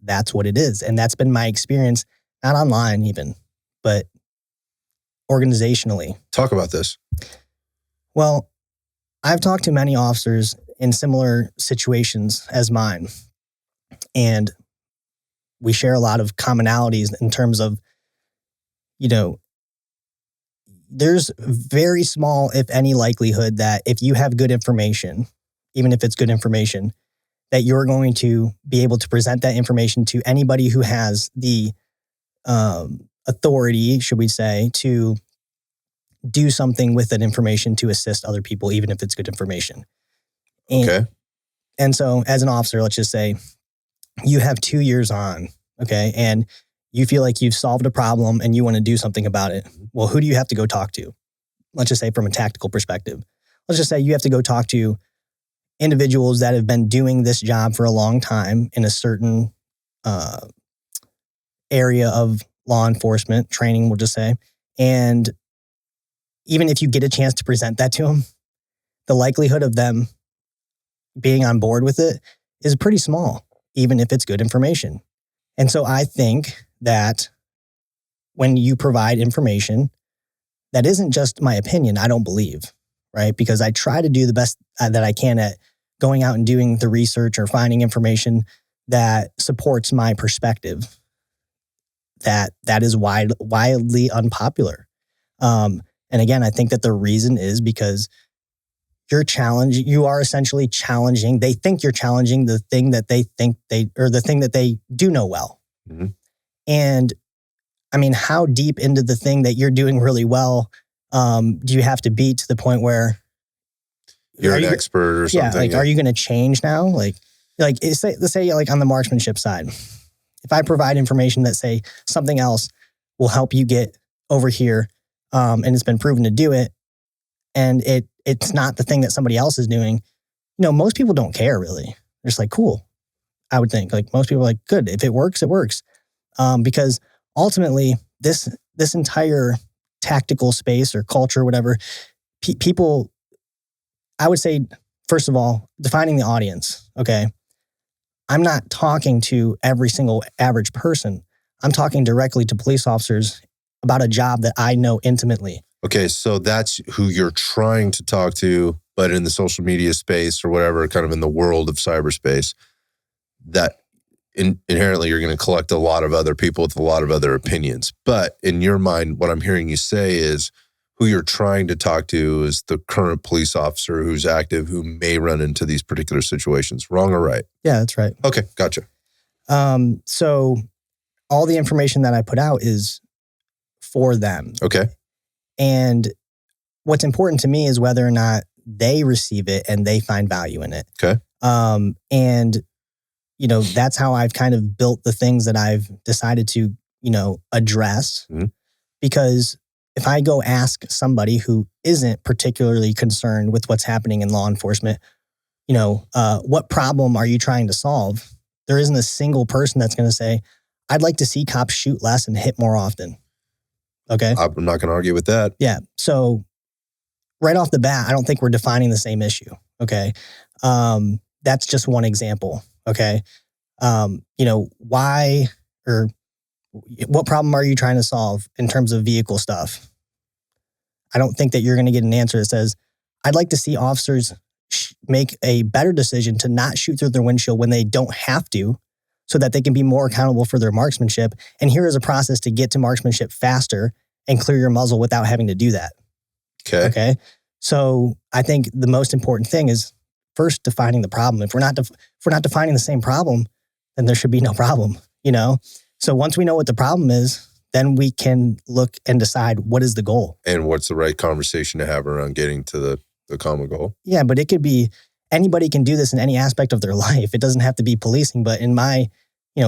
that's what it is. And that's been my experience, not online even, but organizationally. Talk about this. Well, I've talked to many officers in similar situations as mine, and we share a lot of commonalities in terms of, there's very small, if any, likelihood that if you have good information, even if it's good information, that you're going to be able to present that information to anybody who has the authority, should we say, to do something with that information to assist other people, even if it's good information. Okay. And so as an officer, let's just say you have 2 years on, okay, and you feel like you've solved a problem and you want to do something about it. Well, who do you have to go talk to? Let's just say from a tactical perspective. Let's just say you have to go talk to individuals that have been doing this job for a long time in a certain area of law enforcement training, we'll just say. And even if you get a chance to present that to them, the likelihood of them being on board with it is pretty small, even if it's good information. And so I think that when you provide information, that isn't just my opinion, I don't believe, right? Because I try to do the best that I can at going out and doing the research or finding information that supports my perspective. That is wildly unpopular. And again, I think that the reason is because you are essentially challenging, they think you're challenging the thing that they think the thing that they do know well. Mm-hmm. And I mean, how deep into the thing that you're doing really well do you have to be to the point where you're an expert or something? Yeah, are you going to change now? Like let's say like on the marksmanship side, if I provide information that say something else will help you get over here, and it's been proven to do it, and it's not the thing that somebody else is doing, most people don't care really. They're just like, cool. I would think like most people are like, good. If it works, it works. Because ultimately this entire tactical space or culture, whatever, people, I would say, first of all, defining the audience. Okay. I'm not talking to every single average person. I'm talking directly to police officers about a job that I know intimately. Okay, so that's who you're trying to talk to, but in the social media space or whatever, kind of in the world of cyberspace, that inherently you're going to collect a lot of other people with a lot of other opinions. But in your mind, what I'm hearing you say is who you're trying to talk to is the current police officer who's active, who may run into these particular situations. Wrong or right? Yeah, that's right. Okay, gotcha. So all the information that I put out is for them. Okay. And what's important to me is whether or not they receive it and they find value in it. Okay. And, that's how I've kind of built the things that I've decided to, address. Mm-hmm. Because if I go ask somebody who isn't particularly concerned with what's happening in law enforcement, what problem are you trying to solve? There isn't a single person that's going to say, I'd like to see cops shoot less and hit more often. Okay. I'm not going to argue with that. Yeah. So right off the bat, I don't think we're defining the same issue. Okay. That's just one example. Okay. Why or what problem are you trying to solve in terms of vehicle stuff? I don't think that you're going to get an answer that says, I'd like to see officers make a better decision to not shoot through their windshield when they don't have to, so that they can be more accountable for their marksmanship. And here is a process to get to marksmanship faster and clear your muzzle without having to do that. Okay. So I think the most important thing is first defining the problem. If we're not defining the same problem, then there should be no problem, So once we know what the problem is, then we can look and decide what is the goal. And what's the right conversation to have around getting to the common goal. Yeah, but it could be, anybody can do this in any aspect of their life. It doesn't have to be policing, but in my,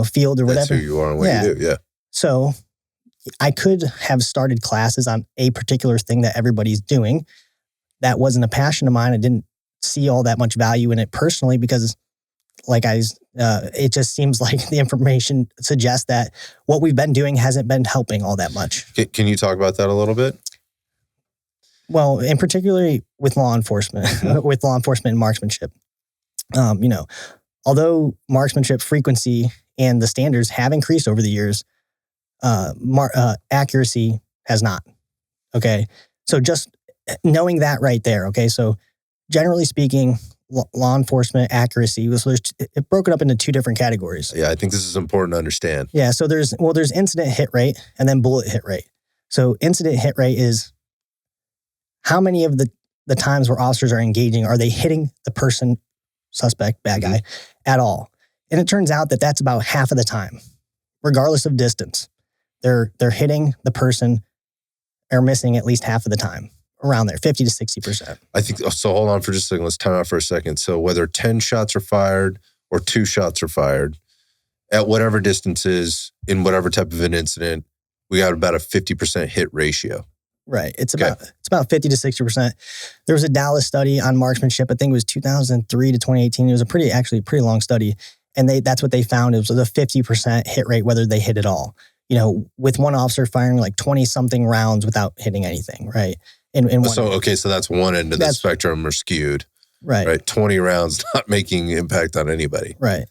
field or whatever. That's who you are and what you do, yeah. So I could have started classes on a particular thing that everybody's doing. That wasn't a passion of mine. I didn't see all that much value in it personally because it just seems like the information suggests that what we've been doing hasn't been helping all that much. Can you talk about that a little bit? Well, in particularly with law enforcement, and marksmanship, although marksmanship frequency and the standards have increased over the years, accuracy has not. Okay. So just knowing that right there. Okay. So generally speaking, law enforcement accuracy it broke it up into two different categories. Yeah. I think this is important to understand. Yeah. So there's incident hit rate and then bullet hit rate. So incident hit rate is how many of the times where officers are engaging, are they hitting the person suspect, bad guy, at all. And it turns out that that's about half of the time, regardless of distance. They're hitting the person or missing at least half of the time, around there, 50 to 60%. I think, so hold on for just a second. Let's time out for a second. So whether 10 shots are fired or 2 shots are fired, at whatever distances, in whatever type of an incident, we got about a 50% hit ratio. Right. It's about 50 to 60%. There was a Dallas study on marksmanship. I think it was 2003 to 2018. It was a pretty long study. And that's what they found. It was a 50% hit rate, whether they hit at all. You know, with one officer firing like 20 something rounds without hitting anything, right? So that's one end of the spectrum are skewed. Right. 20 rounds not making impact on anybody. Right.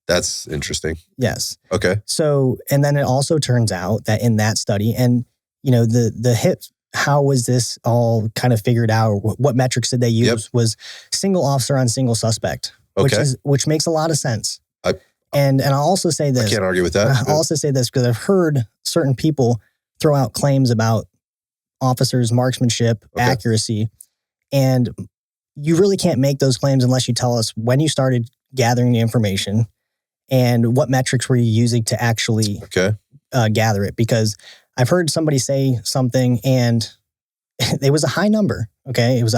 That's interesting. Yes. Okay. So, and then it also turns out that in that study, and you know, the hit, how was this all kind of figured out? Or what metrics did they use? Was single officer on single suspect, which makes a lot of sense. And I'll also say this. I can't argue with that. I'll also say this because I've heard certain people throw out claims about officers' marksmanship, accuracy, and you really can't make those claims unless you tell us when you started gathering the information and what metrics were you using to actually gather it. Because I've heard somebody say something and it was a high number. Okay, it was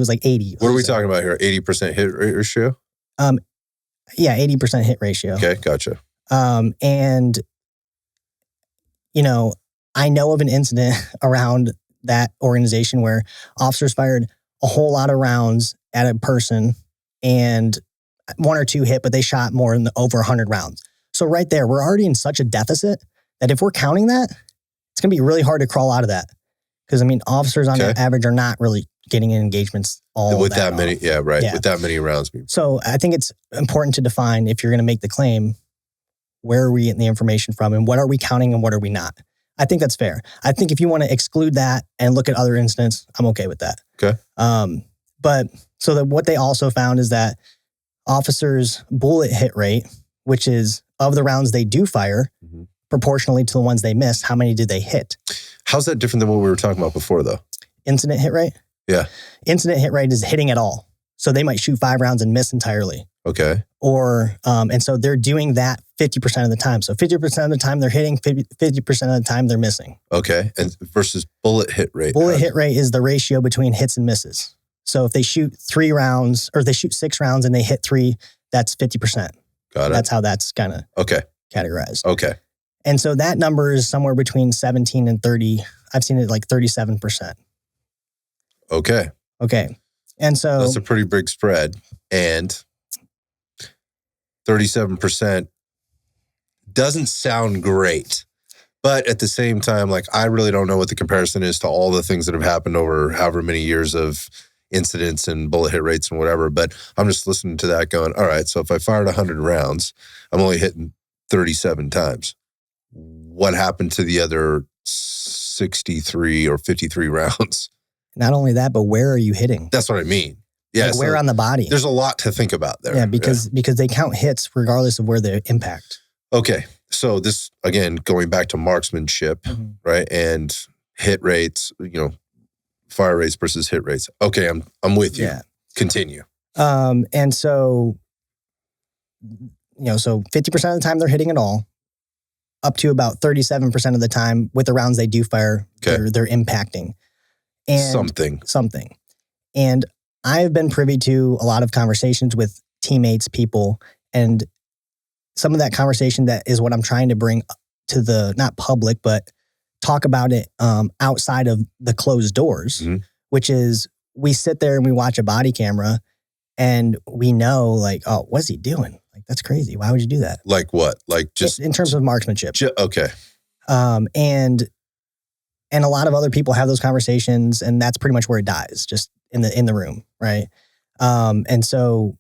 like 80. What are we talking about here? 80% hit ratio? Yeah, 80% hit ratio. Okay, gotcha. And, you know, I know of an incident around that organization where officers fired a whole lot of rounds at a person and 1 or 2 hit, but they shot more than over 100 rounds. So right there, we're already in such a deficit that if we're counting that, it's going to be really hard to crawl out of that. Because, I mean, officers on average are not really getting in engagements with that many. Yeah, right. Yeah. With that many rounds. So I think it's important to define, if you're going to make the claim, where are we getting the information from and what are we counting and what are we not? I think that's fair. I think if you want to exclude that and look at other incidents, I'm okay with that. Okay. But so that what they also found is that officers' bullet hit rate, which is of the rounds they do fire, proportionally to the ones they miss, how many did they hit? How's that different than what we were talking about before, though? Incident hit rate? Yeah. Incident hit rate is hitting at all. So they might shoot 5 rounds and miss entirely. Okay. Or, and so they're doing that 50% of the time. So 50% of the time they're hitting, 50% of the time they're missing. Okay. And versus bullet hit rate. Bullet hit rate is the ratio between hits and misses. So if they shoot 3 rounds or they shoot 6 rounds and they hit 3, that's 50%. Got it. That's how that's kind of categorized. Okay. And so that number is somewhere between 17 and 30. I've seen it like 37%. Okay. And so that's a pretty big spread. And 37% doesn't sound great. But at the same time, like, I really don't know what the comparison is to all the things that have happened over however many years of incidents and bullet hit rates and whatever. But I'm just listening to that going, all right, so if I fired 100 rounds, I'm only hitting 37 times. What happened to the other 63 or 53 rounds? Not only that, but where are you hitting? That's what I mean. Yeah. Like where on the body? There's a lot to think about there. Yeah, because they count hits regardless of where they impact. Okay. So this, again, going back to marksmanship, right? And hit rates, you know, fire rates versus hit rates. Okay, I'm with you. Yeah. Continue. And so, you know, so 50% of the time they're hitting it all, up to about 37% of the time with the rounds they do fire, they're impacting. And something. And I've been privy to a lot of conversations with teammates, people, and some of that conversation that is what I'm trying to bring to the, not public, but talk about it outside of the closed doors, which is we sit there and we watch a body camera and we know like, oh, what's he doing? Like, that's crazy. Why would you do that? Like what? Like just in terms of marksmanship. Okay. And a lot of other people have those conversations and that's pretty much where it dies, just in the room. Right. And so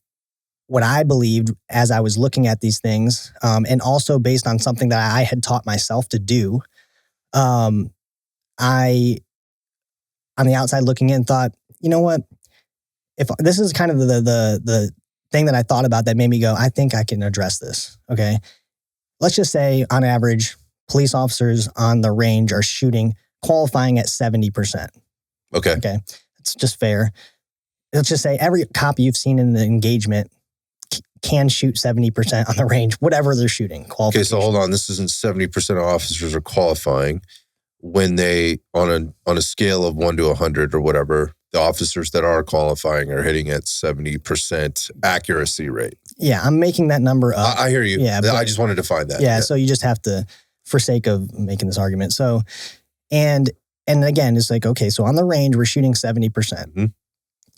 what I believed as I was looking at these things, and also based on something that I had taught myself to do, I, on the outside looking in, thought, you know what? If this is kind of the thing that I thought about that made me go, I think I can address this. Okay. Let's just say on average, police officers on the range are qualifying at 70%. Okay. It's just fair. Let's just say every cop you've seen in the engagement can shoot 70% on the range, whatever they're shooting. Okay, so hold on. This isn't 70% of officers are qualifying. When they, on a scale of 1 to 100 or whatever, the officers that are qualifying are hitting at 70% accuracy rate. Yeah, I'm making that number up. I hear you. Yeah, I just wanted to find that. Yeah, so you just have to, for sake of making this argument. So, and again, it's like, okay, so on the range, we're shooting 70%. Mm-hmm.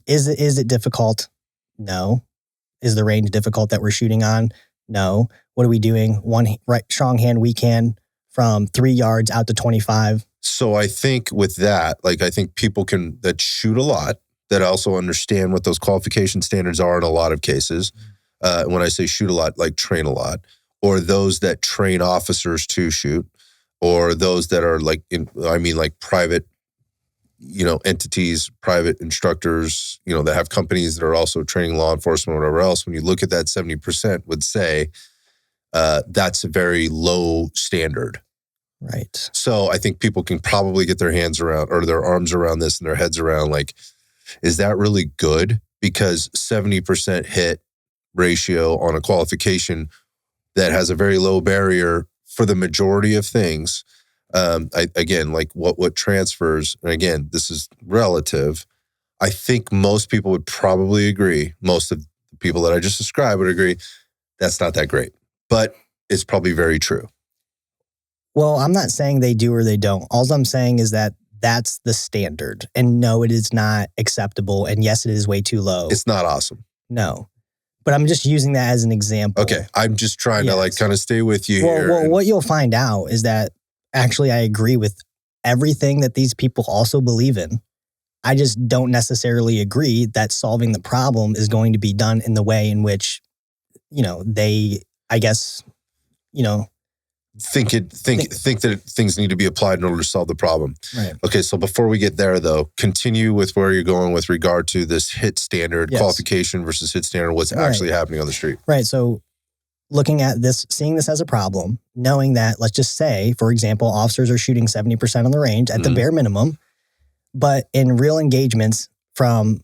Is it difficult? No. Is the range difficult that we're shooting on? No. What are we doing? One right, strong hand, weak hand from 3 yards out to 25. So I think with that, like I think people that shoot a lot, that also understand what those qualification standards are in a lot of cases. When I say shoot a lot, like train a lot, or those that train officers to shoot, or those that are like private, entities, private instructors, that have companies that are also training law enforcement or whatever else. When you look at that 70%, would say that's a very low standard. Right. So I think people can probably get their hands around or their arms around this and their heads around, like, is that really good? Because 70% hit ratio on a qualification that has a very low barrier for the majority of things. Again, like what transfers, and again, this is relative. I think most people would probably agree, most of the people that I just described would agree, that's not that great. But it's probably very true. Well, I'm not saying they do or they don't. All I'm saying is that that's the standard. And no, it is not acceptable. And yes, it is way too low. It's not awesome. No. But I'm just using that as an example. Okay. I'm just trying to kind of stay with you here. Well, what you'll find out is that actually I agree with everything that these people also believe in. I just don't necessarily agree that solving the problem is going to be done in the way in which, they, I guess, think that things need to be applied in order to solve the problem. Right. Okay, so before we get there, though, continue with where you're going with regard to this hit standard qualification versus hit standard, what's actually happening on the street. Right, so looking at this, seeing this as a problem, knowing that, let's just say, for example, officers are shooting 70% on the range at the bare minimum, but in real engagements from,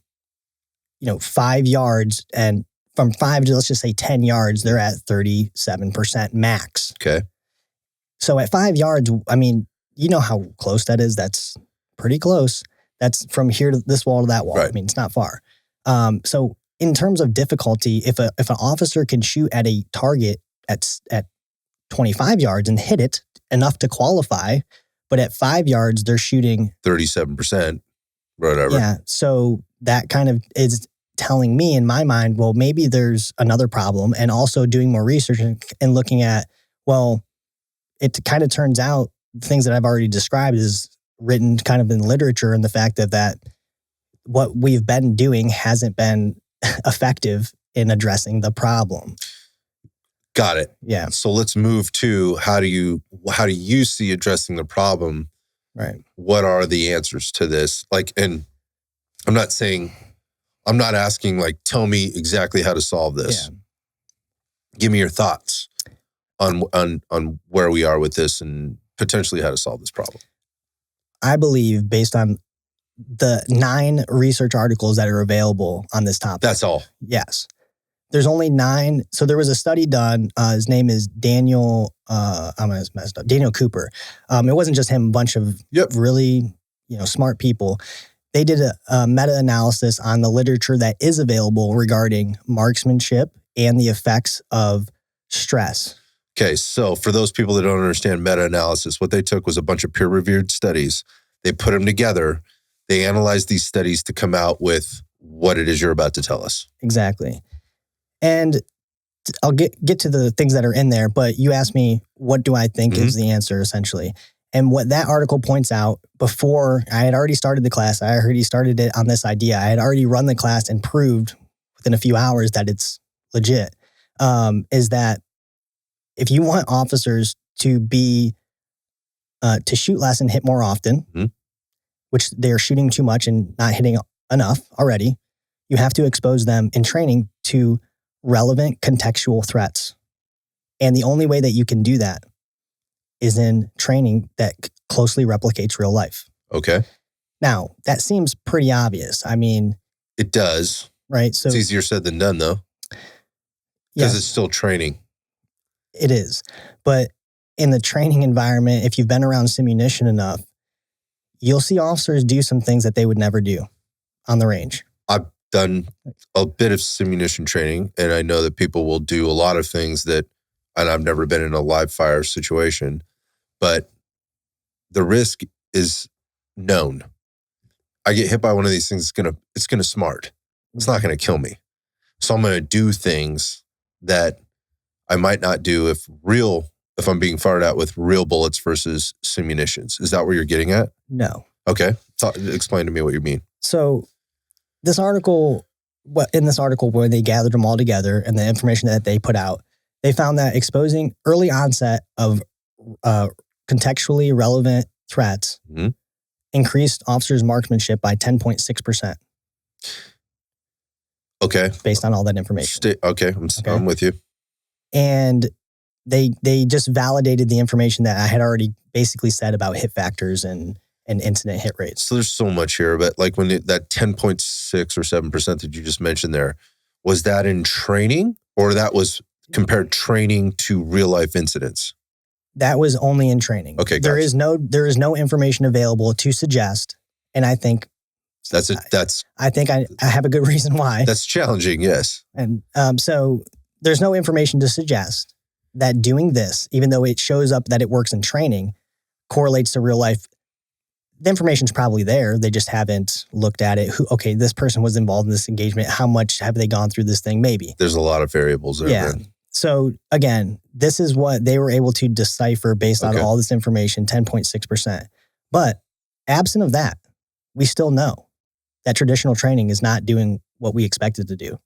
5 yards and from 5 to, let's just say 10 yards, they're at 37% max. Okay. So at 5 yards, I mean, you know how close that is. That's pretty close. That's from here to this wall to that wall. Right. I mean, it's not far. So in terms of difficulty, if an officer can shoot at a target at 25 yards and hit it enough to qualify, but at 5 yards, they're shooting 37%, whatever. Yeah. So that kind of is telling me in my mind, well, maybe there's another problem, and also doing more research and looking at, well, it kind of turns out things that I've already described is written kind of in literature, and the fact that what we've been doing hasn't been effective in addressing the problem. Got it. Yeah. So let's move to how do you see addressing the problem? Right. What are the answers to this? Like, and I'm not asking like, tell me exactly how to solve this. Yeah. Give me your thoughts on where we are with this and potentially how to solve this problem. I believe, based on the 9 research articles that are available on this topic. That's all? Yes. There's only 9. So there was a study done. His name is Daniel, I'm going to mess up, Daniel Cooper. It wasn't just him, a bunch of really smart people. They did a meta-analysis on the literature that is available regarding marksmanship and the effects of stress. Okay, so for those people that don't understand meta-analysis, what they took was a bunch of peer-reviewed studies. They put them together. They analyzed these studies to come out with what it is you're about to tell us. Exactly. And I'll get to the things that are in there, but you asked me, what do I think is the answer, essentially? And what that article points out, before I had already started the class, I already started it on this idea. I had already run the class and proved within a few hours that it's legit, is that if you want officers to shoot less and hit more often, which they're shooting too much and not hitting enough already, you have to expose them in training to relevant contextual threats. And the only way that you can do that is in training that closely replicates real life. Okay. Now, that seems pretty obvious. I mean... It does. Right? So it's easier said than done, though. Because it's still training. It is. But in the training environment, if you've been around simunition enough, you'll see officers do some things that they would never do on the range. I've done a bit of simunition training, and I know that people will do a lot of things that, and I've never been in a live fire situation, but the risk is known. I get hit by one of these things, it's gonna smart. It's not gonna kill me. So I'm gonna do things that I might not do if I'm being fired at with real bullets versus simunitions. Is that where you're getting at? No. Okay. Explain to me what you mean. So in this article, where they gathered them all together and the information that they put out, they found that exposing early onset of contextually relevant threats increased officers' marksmanship by 10.6%. Okay. Based on all that information. I'm with you. And they just validated the information that I had already basically said about hit factors and incident hit rates. So there's so much here, but like when that 10.6 or 7% that you just mentioned there, was that in training or that was compared training to real life incidents? That was only in training. Okay, gotcha. There is no information available to suggest, and I think I think I have a good reason why. That's challenging, yes. And so there's no information to suggest that doing this, even though it shows up that it works in training, correlates to real life. The information's probably there. They just haven't looked at it. Okay, this person was involved in this engagement. How much have they gone through this thing? Maybe. There's a lot of variables there. Yeah. Man. So again, this is what they were able to decipher based on all this information, 10.6%. But absent of that, we still know that traditional training is not doing what we expected to do.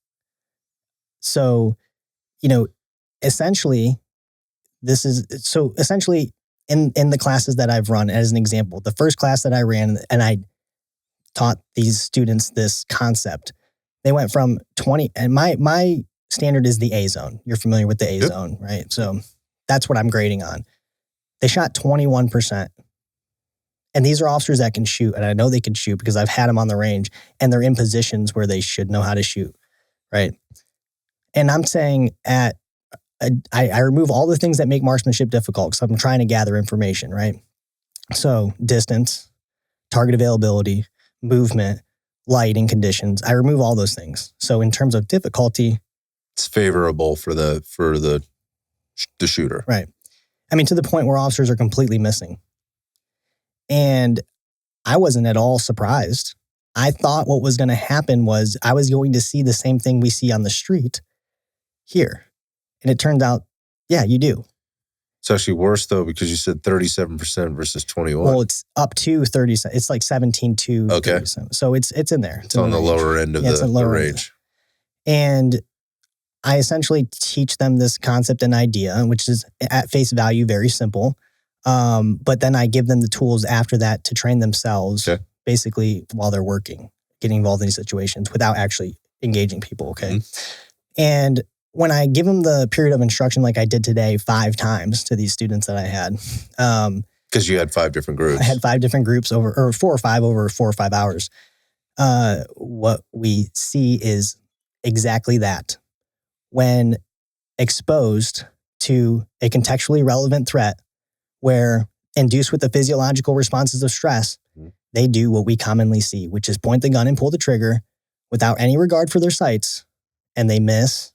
So, essentially in the classes that I've run, as an example, the first class that I ran and I taught these students this concept, they went from 20, and my standard is the A zone. You're familiar with the A zone, right? So that's what I'm grading on. They shot 21%. And these are officers that can shoot, and I know they can shoot because I've had them on the range, and they're in positions where they should know how to shoot, right? And I'm saying I remove all the things that make marksmanship difficult because I'm trying to gather information, right? So distance, target availability, movement, light and conditions. I remove all those things. So in terms of difficulty, it's favorable for the shooter. Right. I mean, to the point where officers are completely missing. And I wasn't at all surprised. I thought what was going to happen was I was going to see the same thing we see on the street here. And it turns out, yeah, you do. It's actually worse, though, because you said 37% versus 21%. Well, it's up to 30. It's like 17 to 37. So it's in there. It's on the lower end of the range. And I essentially teach them this concept and idea, which is at face value very simple. But then I give them the tools after that to train themselves, basically while they're working, getting involved in these situations without actually engaging people, okay? And when I give them the period of instruction like I did today 5 times to these students that I had. Because you had 5 different groups. I had 5 different groups or 4 or 5 over 4 or 5 hours. What we see is exactly that. When exposed to a contextually relevant threat where induced with the physiological responses of stress, they do what we commonly see, which is point the gun and pull the trigger without any regard for their sights, and they miss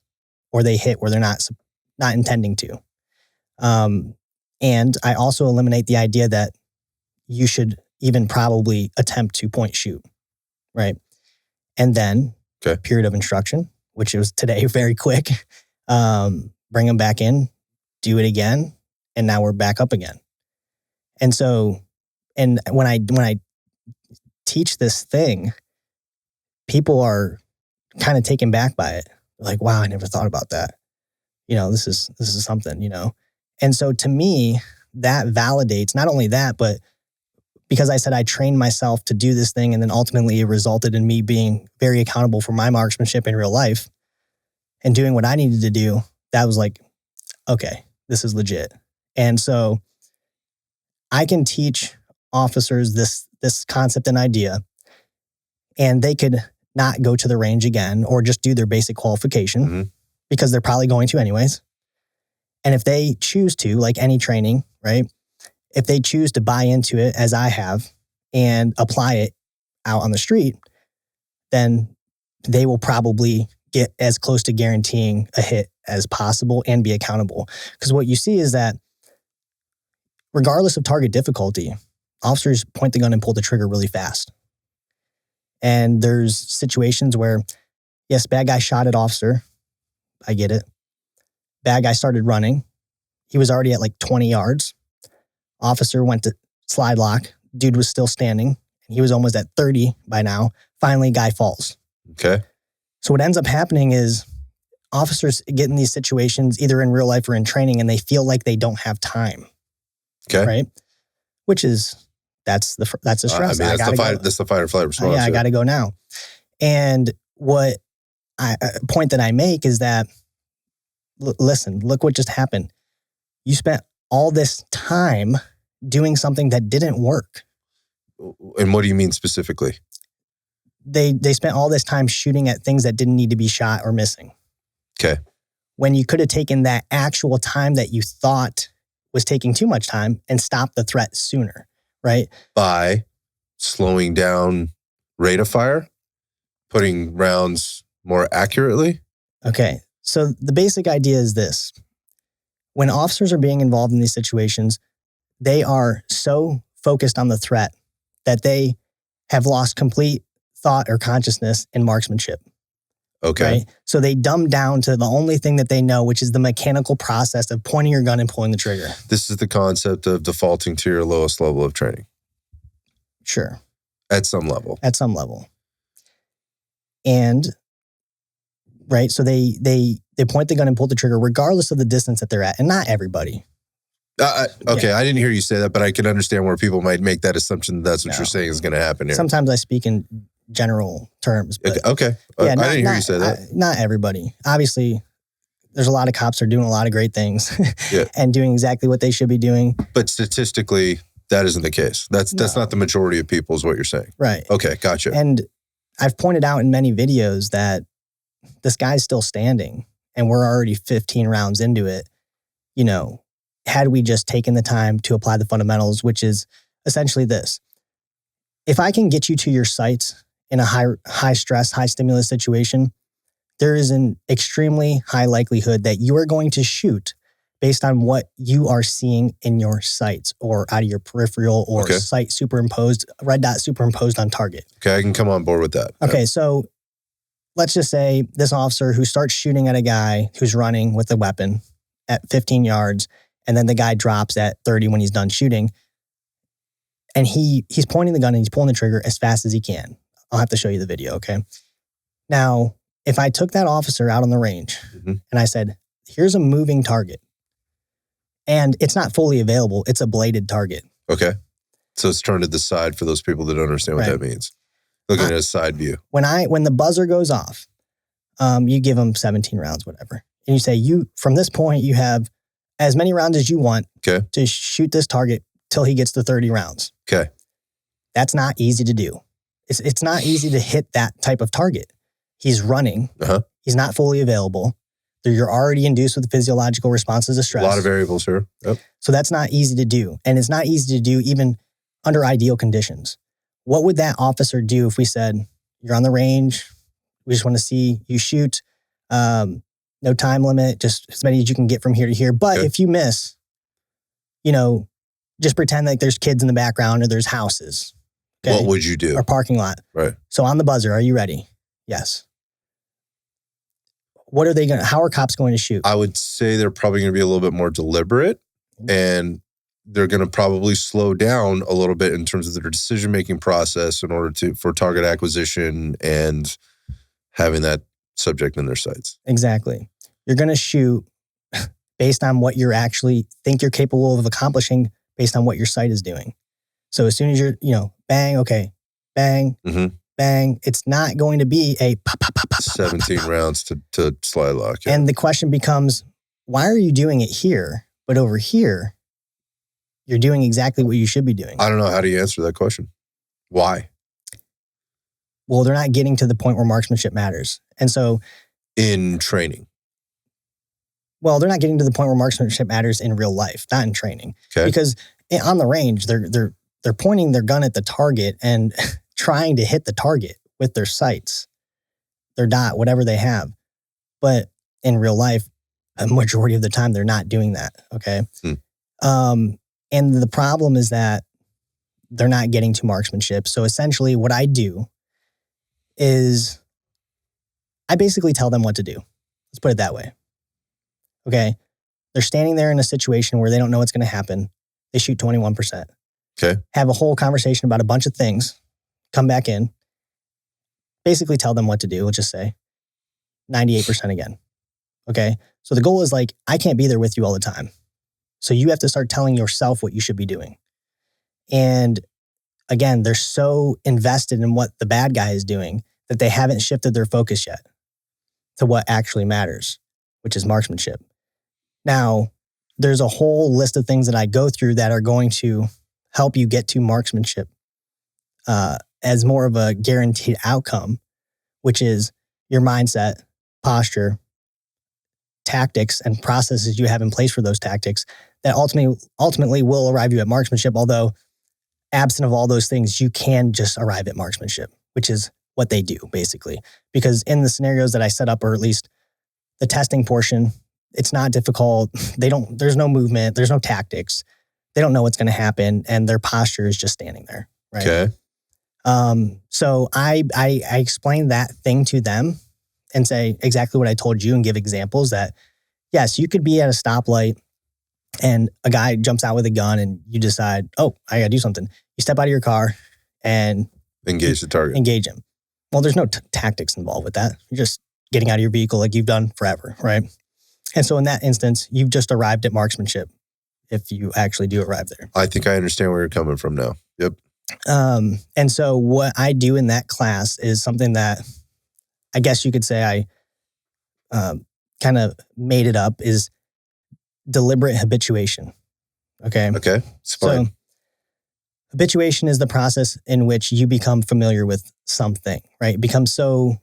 or they hit where they're not intending to. And I also eliminate the idea that you should even probably attempt to point shoot, right? And then period of instruction, which was today very quick, bring them back in, do it again, and now we're back up again. And so, and when I teach this thing, people are kind of taken back by it. They're like, wow, I never thought about that. This is something, And so to me, that validates not only that, but because I said I trained myself to do this thing, and then ultimately it resulted in me being very accountable for my marksmanship in real life and doing what I needed to do, that was like, okay, this is legit. And so I can teach officers this concept and idea, and they could not go to the range again or just do their basic qualification. because they're probably going to anyways. And if they choose to, like any training, right? If they choose to buy into it as I have and apply it out on the street, then they will probably get as close to guaranteeing a hit as possible and be accountable. Because what you see is that regardless of target difficulty, officers point the gun and pull the trigger really fast. And there's situations where, yes, bad guy shot at officer. I get it. Bad guy started running. He was already at like 20 yards. Officer went to slide lock. Dude was still standing. He was almost at 30 by now. Finally, guy falls. Okay. So what ends up happening is officers get in these situations either in real life or in training, and they feel like they don't have time. Okay. Right? Which is, that's the stress. That's the fight or flight response. I got to go now. And what point that I make is that, listen, look what just happened. You spent all this time doing something that didn't work. And what do you mean specifically? They spent all this time shooting at things that didn't need to be shot or missing. Okay. When you could have taken that actual time that you thought was taking too much time and stopped the threat sooner, right? By slowing down rate of fire, putting rounds more accurately. Okay. So the basic idea is this. When officers are being involved in these situations, they are so focused on the threat that they have lost complete thought or consciousness in marksmanship. Okay. Right? So they dumb down to the only thing that they know, which is the mechanical process of pointing your gun and pulling the trigger. This is the concept of defaulting to your lowest level of training. Sure. At some level. At some level. And, right, so they point the gun and pull the trigger regardless of the distance that they're at. And not everybody. Okay, yeah. I didn't hear you say that, but I can understand where people might make that assumption that's what you're saying is going to happen here. Sometimes I speak in general terms. But okay. Yeah, I didn't hear you say that. Not everybody. Obviously, there's a lot of cops that are doing a lot of great things and doing exactly what they should be doing. But statistically, that isn't the case. That's not the majority of people is what you're saying. Right. Okay, gotcha. And I've pointed out in many videos that this guy's still standing and we're already 15 rounds into it. You know, had we just taken the time to apply the fundamentals, which is essentially this. If I can get you to your sights in a high stress, high stimulus situation, there is an extremely high likelihood that you are going to shoot based on what you are seeing in your sights or out of your peripheral or sight superimposed, red dot superimposed on target. Okay, I can come on board with that. Okay, so let's just say this officer who starts shooting at a guy who's running with a weapon at 15 yards, and then the guy drops at 30 when he's done shooting. And he's pointing the gun and he's pulling the trigger as fast as he can. I'll have to show you the video, okay? Now, if I took that officer out on the range and I said, here's a moving target, and it's not fully available, it's a bladed target. Okay. So it's turned to the side for those people that don't understand what that means. Looking at a side view. When the buzzer goes off, you give them 17 rounds, whatever. And you say, from this point, you have as many rounds as you want to shoot this target till he gets to 30 rounds. Okay. That's not easy to do. It's not easy to hit that type of target. He's running. He's not fully available. You're already induced with physiological responses to stress. A lot of variables here. Yep. So that's not easy to do. And it's not easy to do even under ideal conditions. What would that officer do if we said, you're on the range, we just want to see you shoot, no time limit, just as many as you can get from here to here. But if you miss, just pretend like there's kids in the background or there's houses. Okay? What would you do? Or parking lot. Right. So on the buzzer, are you ready? Yes. How are cops going to shoot? I would say they're probably going to be a little bit more deliberate, and they're going to probably slow down a little bit in terms of their decision-making process in order for target acquisition and having that subject in their sights. Exactly. You're going to shoot based on what you actually think you're capable of accomplishing based on what your sight is doing. So as soon as you're, bang, okay, bang, bang, it's not going to be a pop, pop, pop, pop, 17 rounds to slide lock. Yeah. And the question becomes, why are you doing it here, but over here, you're doing exactly what you should be doing? I don't know. How do you answer that question? Why? Well, they're not getting to the point where marksmanship matters. And so in training. Well, they're not getting to the point where marksmanship matters in real life, not in training. Okay. Because on the range, they're pointing their gun at the target and trying to hit the target with their sights, their dot, whatever they have. But in real life, a majority of the time, they're not doing that. Okay. And the problem is that they're not getting to marksmanship. So essentially what I do is I basically tell them what to do. Let's put it that way. Okay. They're standing there in a situation where they don't know what's going to happen. They shoot 21%. Okay. Have a whole conversation about a bunch of things. Come back in. Basically tell them what to do. Let's just say 98% again. Okay. So the goal is like, I can't be there with you all the time. So you have to start telling yourself what you should be doing. And again, they're so invested in what the bad guy is doing that they haven't shifted their focus yet to what actually matters, which is marksmanship. Now, there's a whole list of things that I go through that are going to help you get to marksmanship as more of a guaranteed outcome, which is your mindset, posture, tactics, and processes you have in place for those tactics that ultimately will arrive you at marksmanship. Although, absent of all those things, you can just arrive at marksmanship, which is what they do basically. Because in the scenarios that I set up, or at least the testing portion, it's not difficult. There's no movement, there's no tactics. They don't know what's going to happen, and their posture is just standing there. Right. Okay. So I explain that thing to them and say exactly what I told you and give examples that, yes, you could be at a stoplight and a guy jumps out with a gun and you decide, oh, I got to do something. You step out of your car and engage the target. Engage him. Well, there's no tactics involved with that. You're just getting out of your vehicle like you've done forever, right? And so in that instance, you've just arrived at marksmanship if you actually do arrive there. I think I understand where you're coming from now. Yep. And so what I do in that class is something that I guess you could say I kind of made it up, is deliberate habituation. Okay. Okay. It's fine. So habituation is the process in which you become familiar with something, right? It becomes so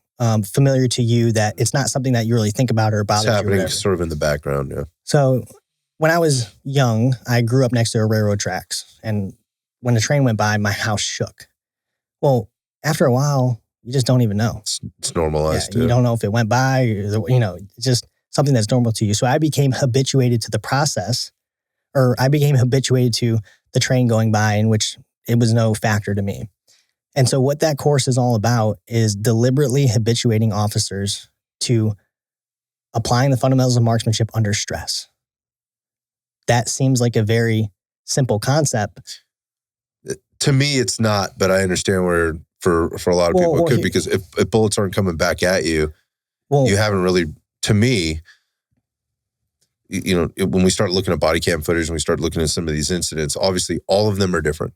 familiar to you that it's not something that you really think about or bothers you. It's happening sort of in the background, yeah. So when I was young, I grew up next to a railroad tracks, and when the train went by, my house shook. Well, after a while, you just don't even know. It's normalized. Yeah, you don't know if it went by, or, it's just something that's normal to you. So I became habituated to the process, or I became habituated to the train going by, in which it was no factor to me. And so what that course is all about is deliberately habituating officers to applying the fundamentals of marksmanship under stress. That seems like a very simple concept. To me, it's not, but I understand where for a lot of people it could, because if bullets aren't coming back at you, you haven't really, to me, when we start looking at body cam footage and we start looking at some of these incidents, obviously all of them are different.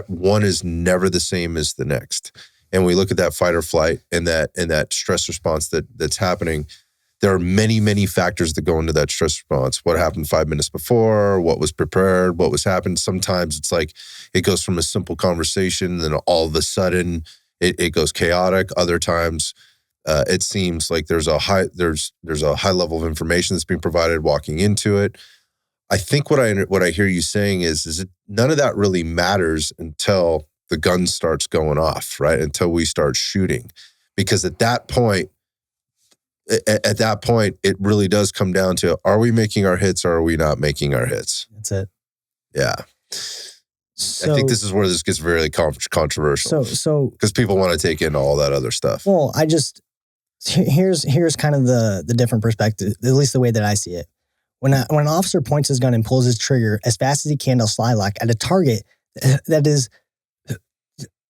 One is never the same as the next. And we look at that fight or flight and that stress response that's happening. There are many, many factors that go into that stress response. What happened 5 minutes before, what was prepared, what was happened. Sometimes it's like it goes from a simple conversation, then all of a sudden it goes chaotic. Other times it seems like there's a high level of information that's being provided walking into it. I think what I hear you saying is none of that really matters until the gun starts going off, right? Until we start shooting, because at that point, it really does come down to, are we making our hits or are we not making our hits? That's it. Yeah. So, I think this is where this gets very controversial. So because people want to take in all that other stuff. Well, here's kind of the different perspective, at least the way that I see it. When an officer points his gun and pulls his trigger as fast as he can to slide lock at a target that is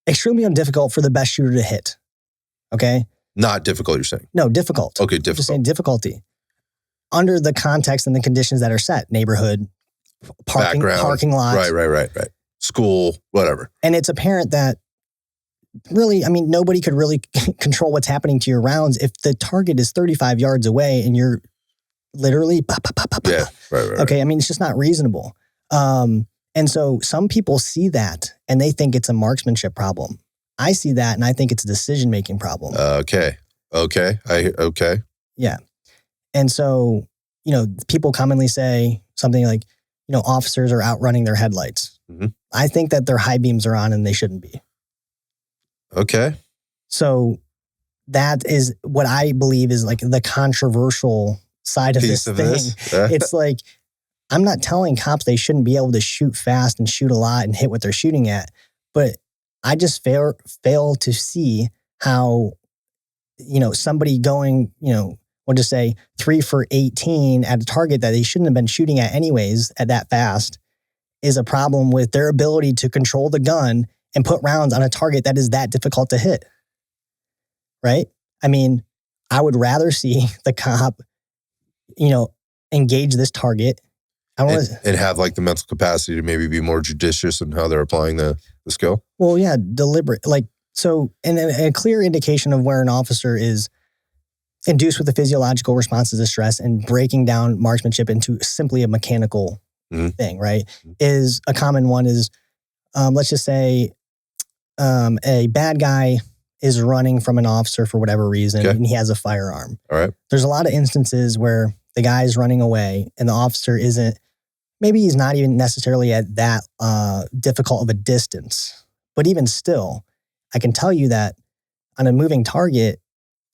extremely difficult for the best shooter to hit. Okay? Not difficult, you're saying? No, difficult. Okay, difficult. I'm just saying difficulty. Under the context and the conditions that are set. Neighborhood, parking lot. Right. School, whatever. And it's apparent that really, nobody could really control what's happening to your rounds if the target is 35 yards away and you're literally Yeah, right. Okay, it's just not reasonable. And so some people see that and they think it's a marksmanship problem. I see that and I think it's a decision-making problem. Okay. Yeah. And so, people commonly say something like, officers are outrunning their headlights. Mm-hmm. I think that their high beams are on and they shouldn't be. Okay. So that is what I believe is like the controversial side of this thing. It's like, I'm not telling cops they shouldn't be able to shoot fast and shoot a lot and hit what they're shooting at, but I just fail to see how, somebody going, we'll just say 3 for 18 at a target that they shouldn't have been shooting at anyways at that fast is a problem with their ability to control the gun and put rounds on a target that is that difficult to hit. Right? I mean, I would rather see the cop, engage this target. And have like the mental capacity to maybe be more judicious in how they're applying the skill. Well, yeah, deliberate. And a clear indication of where an officer is induced with the physiological responses to stress and breaking down marksmanship into simply a mechanical thing, right? Is a common one is, let's just say, a bad guy is running from an officer for whatever reason, and he has a firearm. All right. There's a lot of instances where the guy is running away and the officer isn't, maybe he's not even necessarily at that difficult of a distance. But even still, I can tell you that on a moving target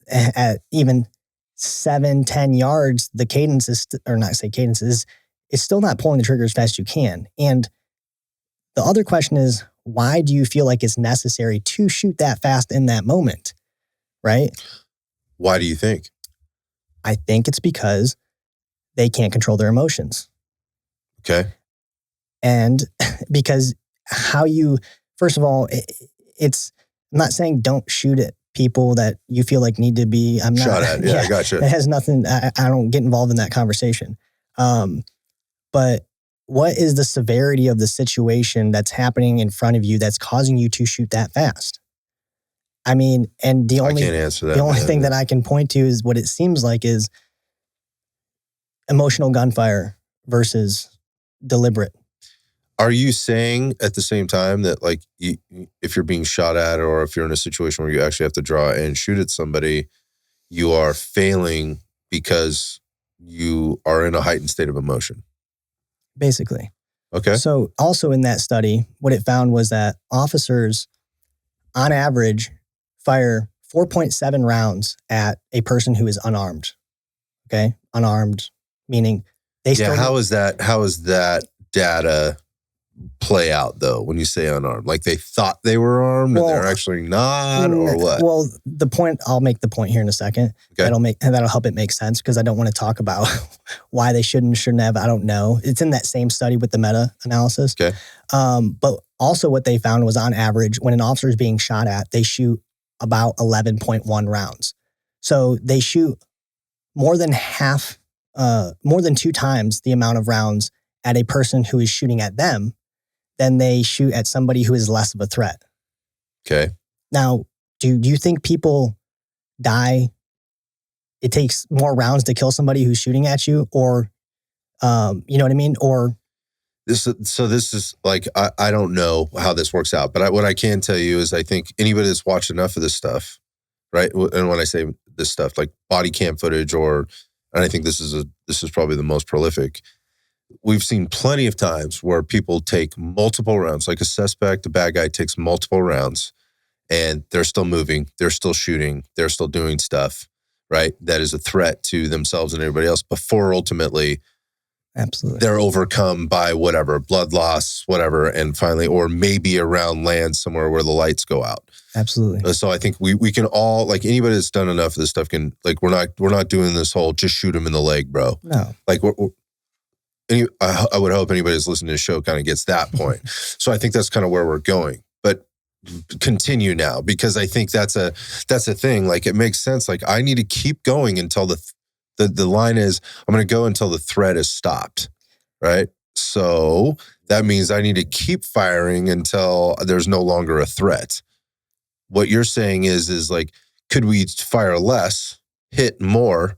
at even 7-10 yards, the cadence is, it's still not pulling the trigger as fast as you can. And the other question is, why do you feel like it's necessary to shoot that fast in that moment? Right? Why do you think? I think it's because they can't control their emotions. Okay. And because first of all, I'm not saying don't shoot at people that you feel like need to be, shot at. Yeah, I gotcha. It has nothing, I don't get involved in that conversation. But what is the severity of the situation that's happening in front of you that's causing you to shoot that fast? I mean, and I can't answer that. The only thing that I can point to is what it seems like is emotional gunfire versus deliberate. Are you saying at the same time that like if you're being shot at or if you're in a situation where you actually have to draw and shoot at somebody, you are failing because you are in a heightened state of emotion? Basically. Okay. So also in that study, what it found was that officers on average fire 4.7 rounds at a person who is unarmed. Okay? Unarmed, meaning they still... How is that data play out though when you say unarmed? Like they thought they were armed and they're actually not, or what? Well, I'll make the point here in a second. Okay. That'll help it make sense because I don't want to talk about why they shouldn't have. I don't know. It's in that same study with the meta-analysis. Okay. But also what they found was on average, when an officer is being shot at, they shoot about 11.1 rounds. So they shoot more than 2 times the amount of rounds at a person who is shooting at them than they shoot at somebody who is less of a threat. Okay. Now, do you think people die? It takes more rounds to kill somebody who's shooting at you, or, you know what I mean? Or this is like, I don't know how this works out, but what I can tell you is I think anybody that's watched enough of this stuff, right? And when I say this stuff, like body cam footage, and I think this is probably the most prolific. We've seen plenty of times where people take multiple rounds, like a bad guy takes multiple rounds and they're still moving, they're still shooting, they're still doing stuff, right? That is a threat to themselves and everybody else before ultimately they're overcome by whatever, blood loss, whatever, and finally, or maybe a round lands somewhere where the lights go out. Absolutely. So I think we can all, like anybody that's done enough of this stuff can, like, we're not doing this whole just shoot him in the leg, bro. No. Like I would hope anybody that's listening to the show kind of gets that point. So I think that's kind of where we're going. But continue now, because I think that's a thing. Like it makes sense. Like I need to keep going until the line is I'm going to go until the threat is stopped, right? So that means I need to keep firing until there's no longer a threat. What you're saying is like, could we fire less, hit more,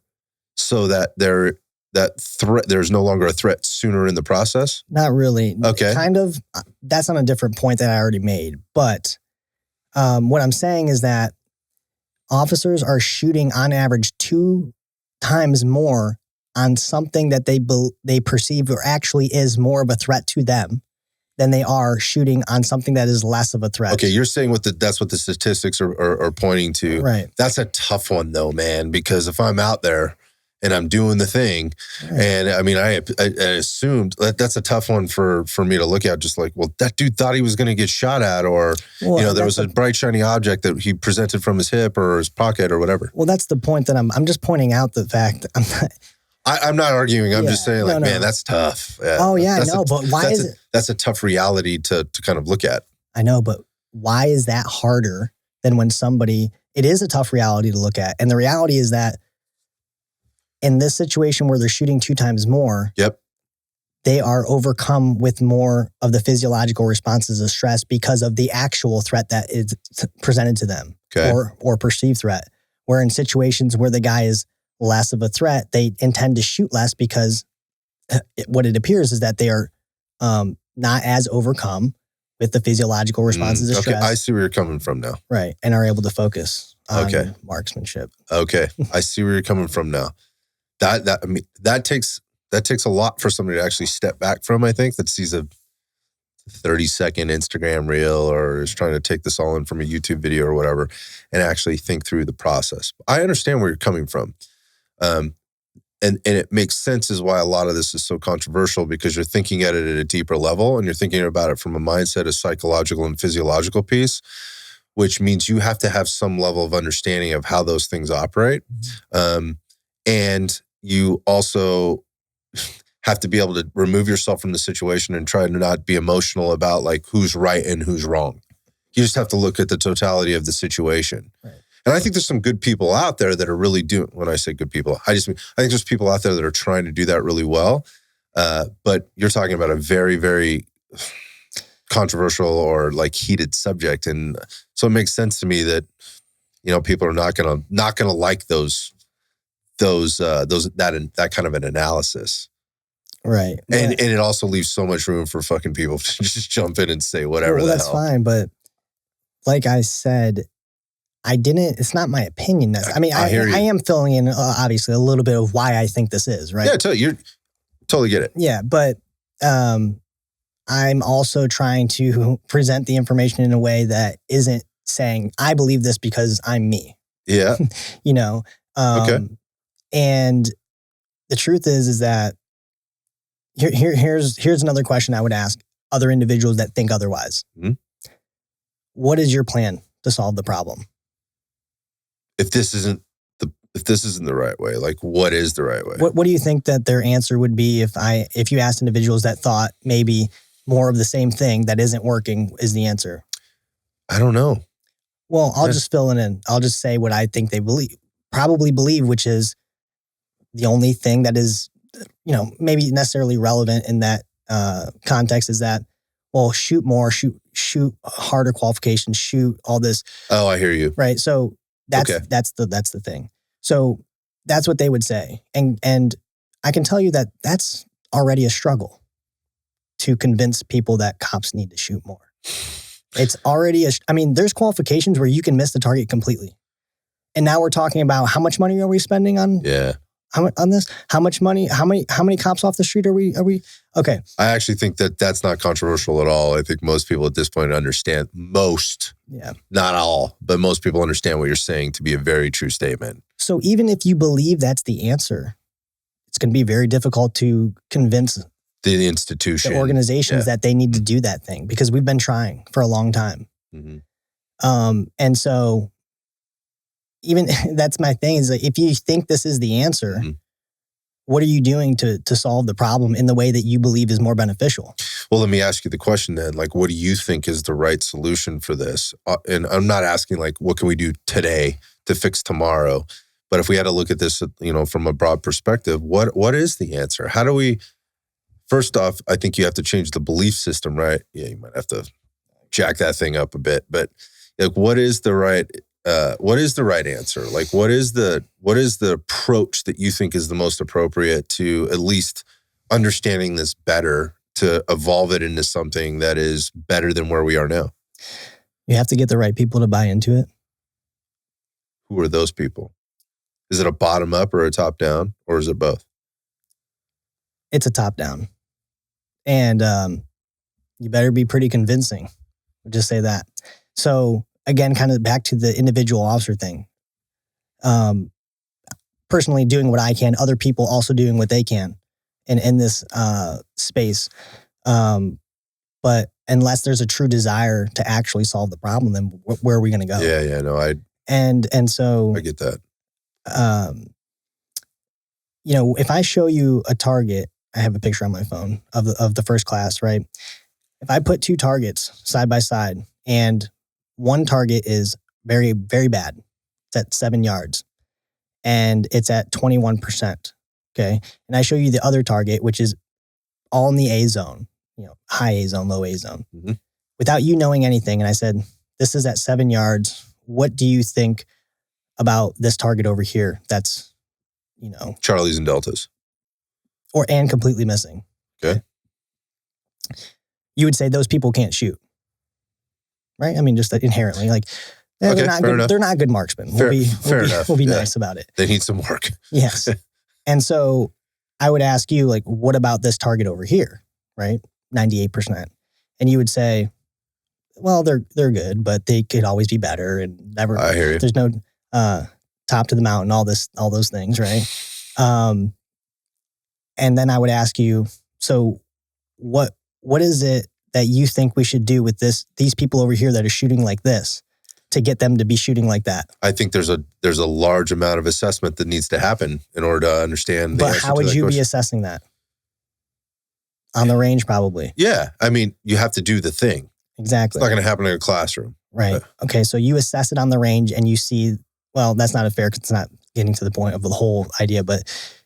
so that there's no longer a threat sooner in the process? Not really. Okay. Kind of. That's on a different point that I already made. But what I'm saying is that officers are shooting on average 2 times more on something that they perceive or actually is more of a threat to them than they are shooting on something that is less of a threat. Okay, you're saying that's what the statistics are pointing to. Right. That's a tough one though, man, because if I'm out there and I'm doing the thing, right. And I mean, I assumed that's a tough one for me to look at, just like, well, that dude thought he was going to get shot at, or, there was a bright, shiny object that he presented from his hip or his pocket or whatever. Well, that's the point that I'm just pointing out the fact that I'm not arguing. I'm just saying, like, man, that's tough. Yeah. Oh, yeah, I know. But why is it? That's a tough reality to kind of look at. I know, but why is that harder than when it is a tough reality to look at. And the reality is that in this situation where they're shooting 2 times more, yep, they are overcome with more of the physiological responses of stress because of the actual threat that is presented to them, okay, or perceived threat. Where in situations where the guy is less of a threat, they intend to shoot less because what it appears is that they are not as overcome with the physiological responses of stress. Okay, I see where you're coming from now. Right, and are able to focus on marksmanship. Okay, I see where you're coming from now. That takes a lot for somebody to actually step back from, I think, that sees a 30-second Instagram reel or is trying to take this all in from a YouTube video or whatever and actually think through the process. I understand where you're coming from. And it makes sense is why a lot of this is so controversial, because you're thinking at it at a deeper level and you're thinking about it from a mindset, a psychological and physiological piece, which means you have to have some level of understanding of how those things operate. And you also have to be able to remove yourself from the situation and try to not be emotional about like who's right and who's wrong. You just have to look at the totality of the situation. Right. And I think there's some good people out there that are really doing, when I say good people, I think there's people out there that are trying to do that really well. But you're talking about a very, very controversial or like heated subject. And so it makes sense to me that, people are not gonna like that kind of an analysis. Right. And it also leaves so much room for fucking people to just jump in and say whatever the hell. That's fine. But like I said, it's not my opinion. I am filling in, obviously, a little bit of why I think this is, right? Yeah, you totally get it. Yeah, but I'm also trying to present the information in a way that isn't saying, I believe this because I'm me. Yeah. Okay. And the truth is that here's another question I would ask other individuals that think otherwise. Mm-hmm. What is your plan to solve the problem? If this isn't the right way, like what is the right way? What do you think that their answer would be if you asked individuals that thought maybe more of the same thing that isn't working is the answer? I don't know. Well, I'll just fill it in. I'll just say what I think they probably believe, which is the only thing that is, maybe necessarily relevant in that context is that, well, shoot more, shoot harder qualifications, shoot all this. Oh, I hear you. Right. So that's the thing. So that's what they would say. And I can tell you that that's already a struggle to convince people that cops need to shoot more. It's already there's qualifications where you can miss the target completely. And now we're talking about how much money are we spending on? Yeah. On this? How much money? How many cops off the street are we? Okay. I actually think that's not controversial at all. I think most people at this point understand not all, but most people understand what you're saying to be a very true statement. So even if you believe that's the answer, it's going to be very difficult to convince the institution, the organizations that they need to do that thing, because we've been trying for a long time. Mm-hmm. And so even that's my thing is that if you think this is the answer, mm-hmm. what are you doing to solve the problem in the way that you believe is more beneficial? Well, let me ask you the question then. Like, what do you think is the right solution for this? And I'm not asking like, what can we do today to fix tomorrow? But if we had to look at this, from a broad perspective, what is the answer? How do we? First off, I think you have to change the belief system, right? Yeah, you might have to jack that thing up a bit. But like, what is the right answer? Like, what is the approach that you think is the most appropriate to at least understanding this better, to evolve it into something that is better than where we are now? You have to get the right people to buy into it. Who are those people? Is it a bottom up or a top down, or is it both? It's a top down. And you better be pretty convincing. I'll just say that. So again, kind of back to the individual officer thing. Personally doing what I can, other people also doing what they can in this space. But unless there's a true desire to actually solve the problem, then where are we going to go? Yeah, no, I get that. If I show you a target, I have a picture on my phone of the first class, right? If I put two targets side by side and one target is very, very bad, it's at 7 yards and it's at 21%, okay? And I show you the other target, which is all in the A zone, high A zone, low A zone, without you knowing anything. And I said, this is at 7 yards. What do you think about this target over here? That's, Charlies and Deltas. And completely missing. Okay. You would say those people can't shoot, right? I mean, just that inherently, like they're not good. They're not good marksmen. We'll be nice about it. They need some work. Yes. And so I would ask you, like, what about this target over here, right? 98%. And you would say, well, they're good, but they could always be better, and never. I hear you. There's no top to the mountain, all those things, right? And then I would ask you, so what is it that you think we should do with these people over here that are shooting like this to get them to be shooting like that? I think there's a large amount of assessment that needs to happen in order to understand the answer to that question. But how would you be assessing that? On the range, probably. Yeah. I mean, you have to do the thing. Exactly. It's not going to happen in a classroom. Right. Okay. So you assess it on the range and you see, well, that's not fair because it's not getting to the point of the whole idea, but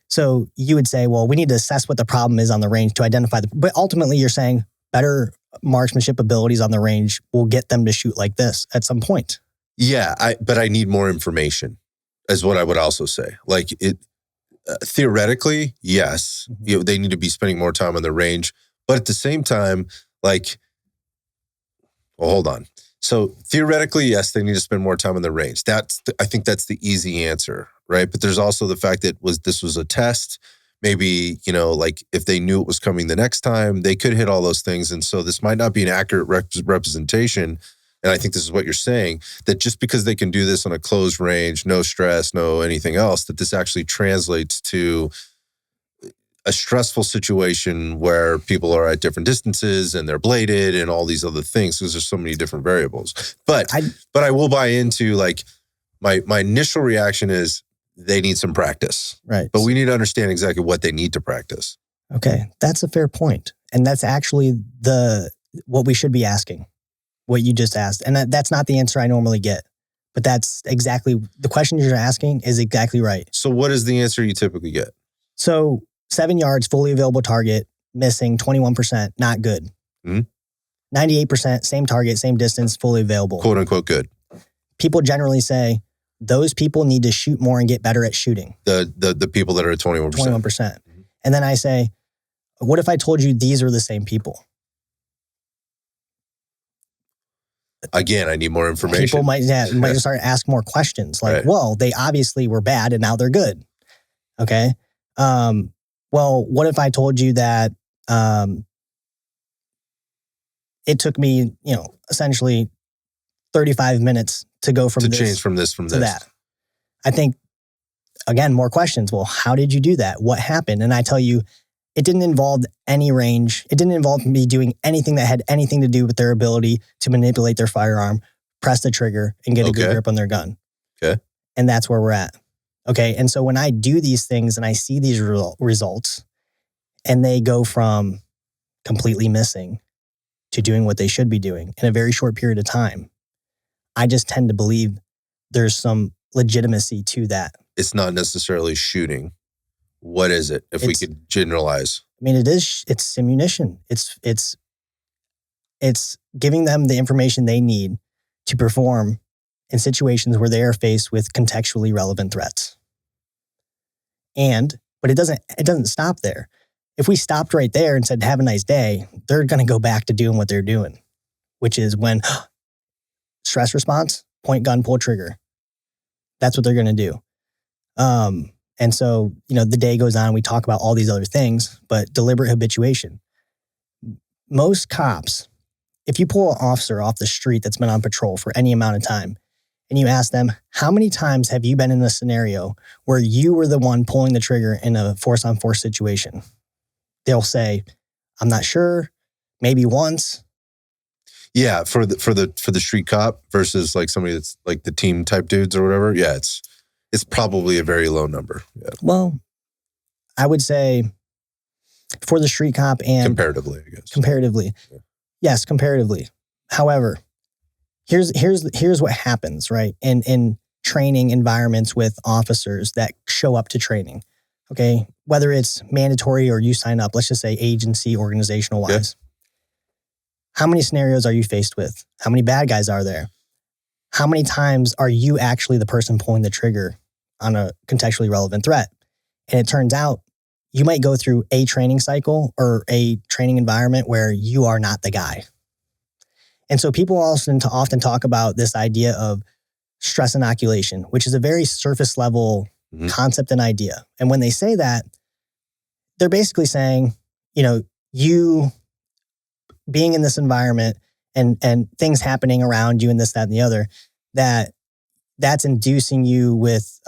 so you would say, well, we need to assess what the problem is on the range to identify but ultimately you're saying better marksmanship abilities on the range will get them to shoot like this at some point. Yeah, but I need more information is what I would also say. Like theoretically, yes, they need to be spending more time on the range, but at the same time, like, well, hold on. So theoretically, yes, they need to spend more time on the range. I think that's the easy answer, right? But there's also the fact that this was a test. Maybe, like if they knew it was coming the next time, they could hit all those things. And so this might not be an accurate representation. And I think this is what you're saying, that just because they can do this on a closed range, no stress, no anything else, that this actually translates to a stressful situation where people are at different distances and they're bladed and all these other things because there's so many different variables. But I will buy into, like, my initial reaction is they need some practice. Right. But we need to understand exactly what they need to practice. Okay. That's a fair point. And that's actually what we should be asking, what you just asked. And that's not the answer I normally get, but that's exactly the question you're asking is exactly right. So what is the answer you typically get? So 7 yards, fully available target, missing 21%, not good. 98%, same target, same distance, fully available. Quote unquote good. People generally say those people need to shoot more and get better at shooting. The people that are at 21%. 21%. And then I say, what if I told you these are the same people? Again, I need more information. People might start to ask more questions. Like, well, they obviously were bad and now they're good. Okay. Well, what if I told you that it took me, essentially 35 minutes to go from change from this to that? I think, again, more questions. Well, how did you do that? What happened? And I tell you, it didn't involve any range. It didn't involve me doing anything that had anything to do with their ability to manipulate their firearm, press the trigger, and get a good grip on their gun. Okay. And that's where we're at. Okay. And so when I do these things and I see these results and they go from completely missing to doing what they should be doing in a very short period of time, I just tend to believe there's some legitimacy to that. It's not necessarily shooting. What is it? If we could generalize. I mean, it's ammunition. It's giving them the information they need to perform in situations where they are faced with contextually relevant threats. But it doesn't stop there. If we stopped right there and said, have a nice day, they're going to go back to doing what they're doing, which is when stress response, point gun, pull trigger. That's what they're going to do. And so, the day goes on, we talk about all these other things, but deliberate habituation. Most cops, if you pull an officer off the street that's been on patrol for any amount of time, and you ask them, how many times have you been in a scenario where you were the one pulling the trigger in a force-on-force situation? They'll say, I'm not sure, maybe once. Yeah, for the street cop versus like somebody that's like the team type dudes or whatever. Yeah, it's probably a very low number. Yeah. Well, I would say for the street cop and comparatively, I guess. Comparatively. Yeah. Yes, comparatively. However, here's what happens, right? In training environments with officers that show up to training. Okay. Whether it's mandatory or you sign up, let's just say agency, organizational wise. Yeah. How many scenarios are you faced with? How many bad guys are there? How many times are you actually the person pulling the trigger on a contextually relevant threat? And it turns out you might go through a training cycle or a training environment where you are not the guy. And so people often talk about this idea of stress inoculation, which is a very surface level concept and idea. And when they say that, they're basically saying, you being in this environment and things happening around you and this, that, and the other, that's inducing you with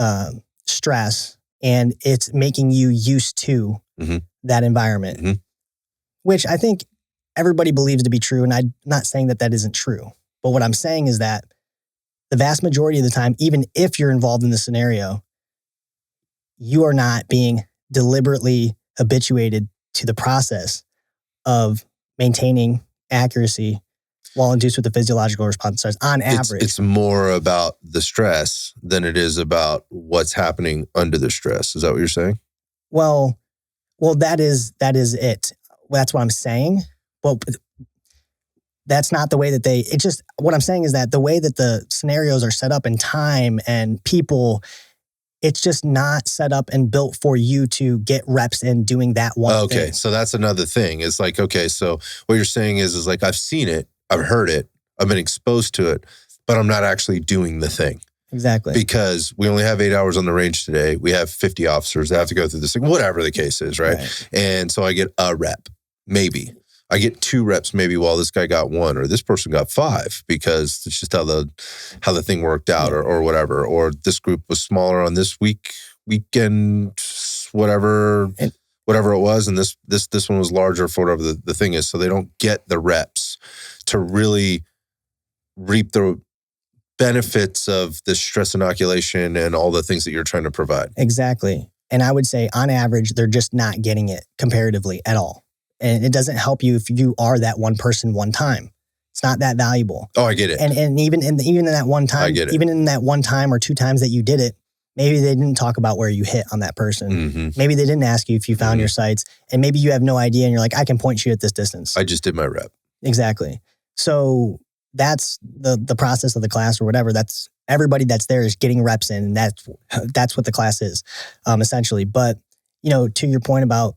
stress and it's making you used to that environment, which I think everybody believes to be true. And I'm not saying that isn't true. But what I'm saying is that the vast majority of the time, even if you're involved in the scenario, you are not being deliberately habituated to the process of maintaining accuracy while induced with the physiological response on average. It's more about the stress than it is about what's happening under the stress. Is that what you're saying? Well, that is it. Well, that's what I'm saying. Well, that's not the way that what I'm saying is that the way that the scenarios are set up in time and people, it's just not set up and built for you to get reps in doing that one thing. Okay, so that's another thing. It's like, okay, so what you're saying is like, I've seen it, I've heard it, I've been exposed to it, but I'm not actually doing the thing. Exactly. Because we only have 8 hours on the range today. We have 50 officers that have to go through this thing, whatever the case is, right? And so I get a rep, maybe. I get 2 reps maybe while this guy got 1 or this person got 5 because it's just how the thing worked out or whatever. Or this group was smaller on this weekend, whatever it was. And this one was larger for whatever the thing is. So they don't get the reps to really reap the benefits of the stress inoculation and all the things that you're trying to provide. Exactly. And I would say on average, they're just not getting it comparatively at all. And it doesn't help you if you are that one person one time. It's not that valuable. Oh, I get it. And even in that one time, I get it. Even in that one time or 2 times that you did it, maybe they didn't talk about where you hit on that person. Maybe they didn't ask you if you found your sights, and maybe you have no idea and you're like, I can point you at this distance. I just did my rep. Exactly. So that's the process of the class or whatever. That's everybody that's there is getting reps in, and that's what the class is, essentially. But, to your point about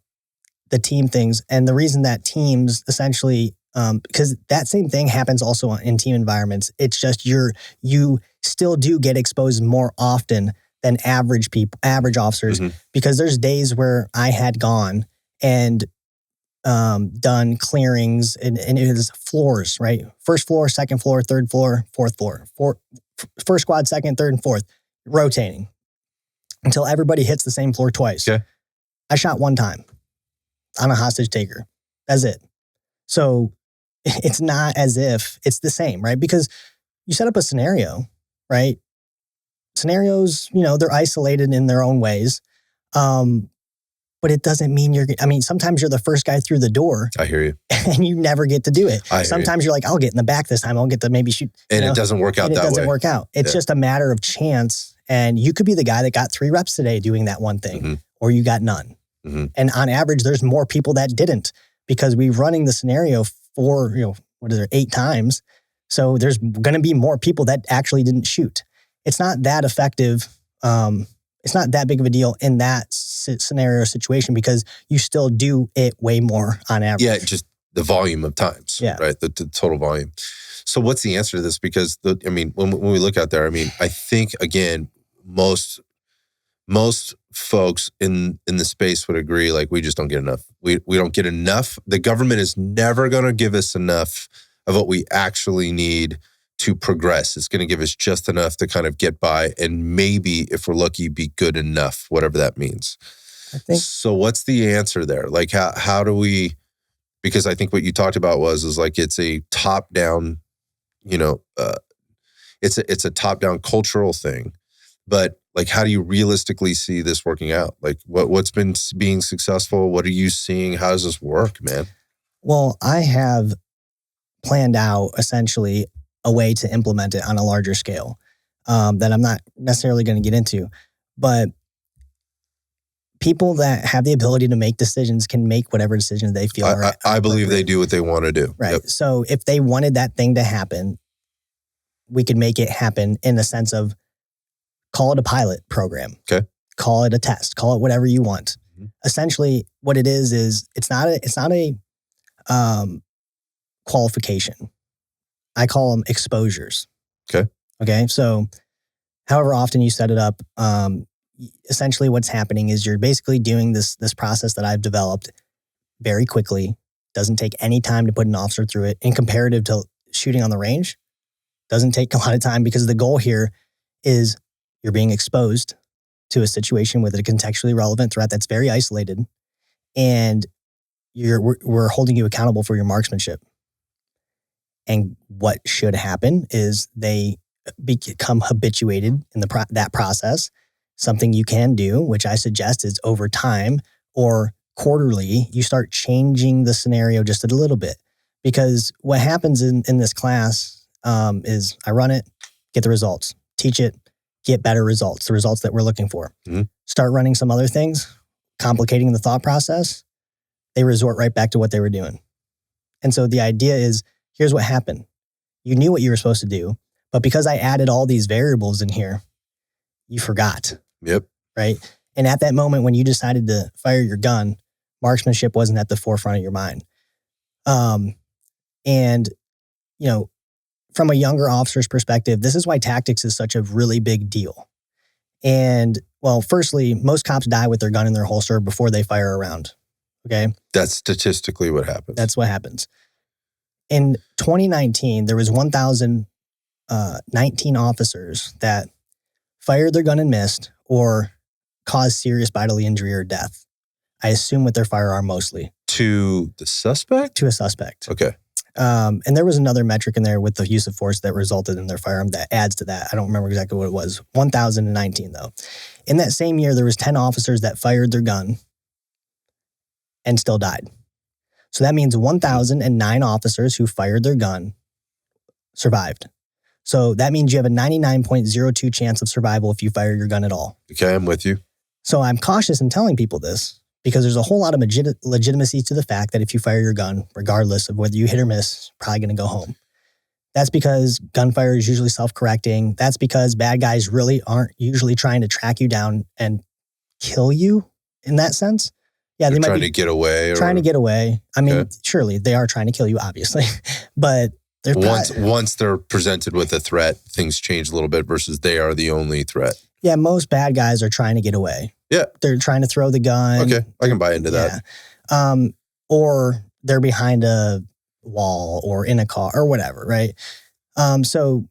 the team things, and the reason that teams essentially, because that same thing happens also in team environments. It's just you still do get exposed more often than average officers, because there's days where I had gone and done clearings and it was floors, right? First floor, second floor, third floor, fourth floor, first squad, second, third, and fourth, rotating until everybody hits the same floor twice. Okay. I shot 1 time on a hostage taker. That's it. So it's not as if it's the same, right? Because you set up a scenario, right? Scenarios, they're isolated in their own ways. But it doesn't mean sometimes you're the first guy through the door. I hear you. And you never get to do it. Sometimes you're like, I'll get in the back this time. I'll get to maybe shoot. And it doesn't work out that way. It doesn't work out. It's just a matter of chance. And you could be the guy that got 3 reps today doing that one thing, or you got none. And on average, there's more people that didn't, because we're running the scenario for, 8 times. So there's going to be more people that actually didn't shoot. It's not that effective. It's not that big of a deal in that scenario situation, because you still do it way more on average. Yeah, just the volume of times, right? The total volume. So what's the answer to this? Because when we look out there, I think, again, most most folks in the space would agree, like, we just don't get enough. We don't get enough. The government is never going to give us enough of what we actually need to progress. It's going to give us just enough to kind of get by, and maybe, if we're lucky, be good enough, whatever that means. I think So what's the answer there? Like, how do we, because I think what you talked about is like, it's a top-down, it's a top-down cultural thing, but like, how do you realistically see this working out? Like, what's been being successful? What are you seeing? How does this work, man? Well, I have planned out essentially a way to implement it on a larger scale that I'm not necessarily going to get into, but people that have the ability to make decisions can make whatever decisions they feel are I believe they do what they want to do. Right. Yep. So if they wanted that thing to happen, we could make it happen in the sense of, call it a pilot program. Okay. Call it a test. Call it whatever you want. Mm-hmm. Essentially, what it is it's not a qualification. I call them exposures. Okay. Okay. So, however often you set it up, essentially what's happening is you're basically doing this process that I've developed very quickly. Doesn't take any time to put an officer through it. In comparative to shooting on the range, doesn't take a lot of time, because the goal here is you're being exposed to a situation with a contextually relevant threat that's very isolated, and we're holding you accountable for your marksmanship. And what should happen is they become habituated in that process. Something you can do, which I suggest, is over time or quarterly, you start changing the scenario just a little bit. Because what happens in this class is I run it, get the results, teach it, get better results, the results that we're looking for. Mm-hmm. Start running some other things, complicating the thought process, they resort right back to what they were doing. And so the idea is, here's what happened. You knew what you were supposed to do, but because I added all these variables in here, you forgot. Yep. Right? And at that moment when you decided to fire your gun, marksmanship wasn't at the forefront of your mind. And, from a younger officer's perspective, this is why tactics is such a really big deal. And, well, firstly, most cops die with their gun in their holster before they fire a round. Okay? That's statistically what happens. That's what happens. In 2019, there was 1,019 officers that fired their gun and missed, or caused serious bodily injury or death. I assume with their firearm mostly. To the suspect? To a suspect. Okay. And there was another metric in there with the use of force that resulted in their firearm that adds to that. I don't remember exactly what it was. 1,019 though. In that same year, there was 10 officers that fired their gun and still died. So that means 1,009 officers who fired their gun survived. So that means you have a 99.02 chance of survival if you fire your gun at all. Okay, I'm with you. So I'm cautious in telling people this, because there's a whole lot of legitimacy to the fact that if you fire your gun, regardless of whether you hit or miss, probably going to go home. That's because gunfire is usually self-correcting. That's because bad guys really aren't usually trying to track you down and kill you in that sense. Yeah, they might trying be to get away. Trying to get away. I mean, surely they are trying to kill you, obviously, but they're once they're presented with a threat, things change a little bit versus they are the only threat. Yeah, most bad guys are trying to get away. Yeah. They're trying to throw the gun. Okay, I can buy into that. Or they're behind a wall or in a car or whatever, right? So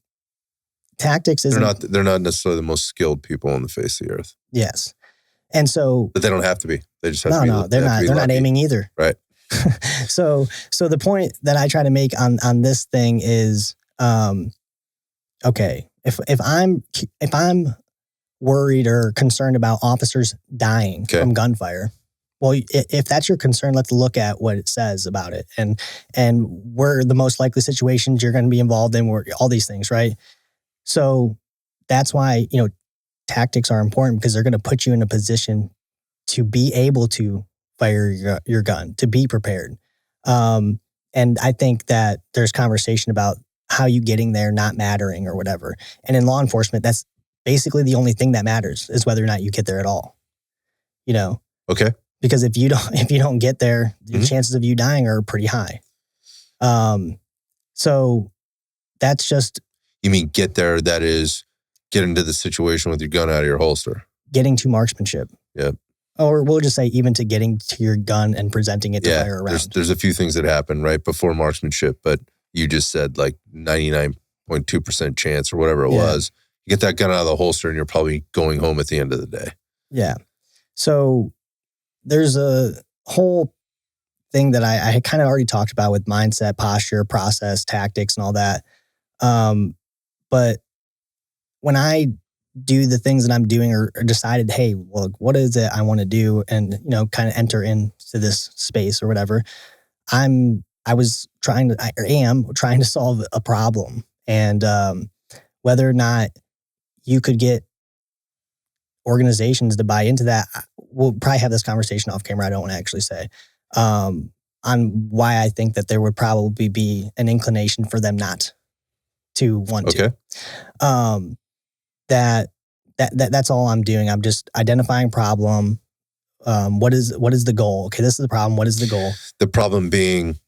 tactics is they're not necessarily the most skilled people on the face of the earth. Yes. And so, but they don't have to be. They just have to be. No, they're not aiming either. Right. So the point that I try to make on this thing is, okay, if I'm worried or concerned about officers dying from gunfire, well, if that's your concern, let's look at what it says about it, and where the most likely situations you're going to be involved in, were all these things, right? So that's why tactics are important, because they're going to put you in a position to be able to fire your gun, to be prepared. And I think that there's conversation about how you getting there not mattering or whatever. And in law enforcement, that's basically the only thing that matters, is whether or not you get there at all. Okay. Because if you don't get there, the chances of you dying are pretty high. So that's just. You mean get there? That is, get into the situation with your gun out of your holster. getting to marksmanship. Yep. Or we'll just say even to getting to your gun and presenting it to fire around. There's a few things that happen right before marksmanship, but you just said like 99.2% chance or whatever it was. You get that gun out of the holster and you're probably going home at the end of the day. Yeah. So there's a whole thing that I had kind of already talked about with mindset, posture, process, tactics, and all that. But when I do the things that I'm doing or decided, hey, well, what is it I want to do and, kind of enter into this space or whatever, I am trying to solve a problem. And whether or not you could get organizations to buy into that, we'll probably have this conversation off camera. I don't want to actually say on why I think that there would probably be an inclination for them not to want to. That's all I'm doing. I'm just identifying problem. What is the goal? Okay, this is the problem. What is the goal? The problem being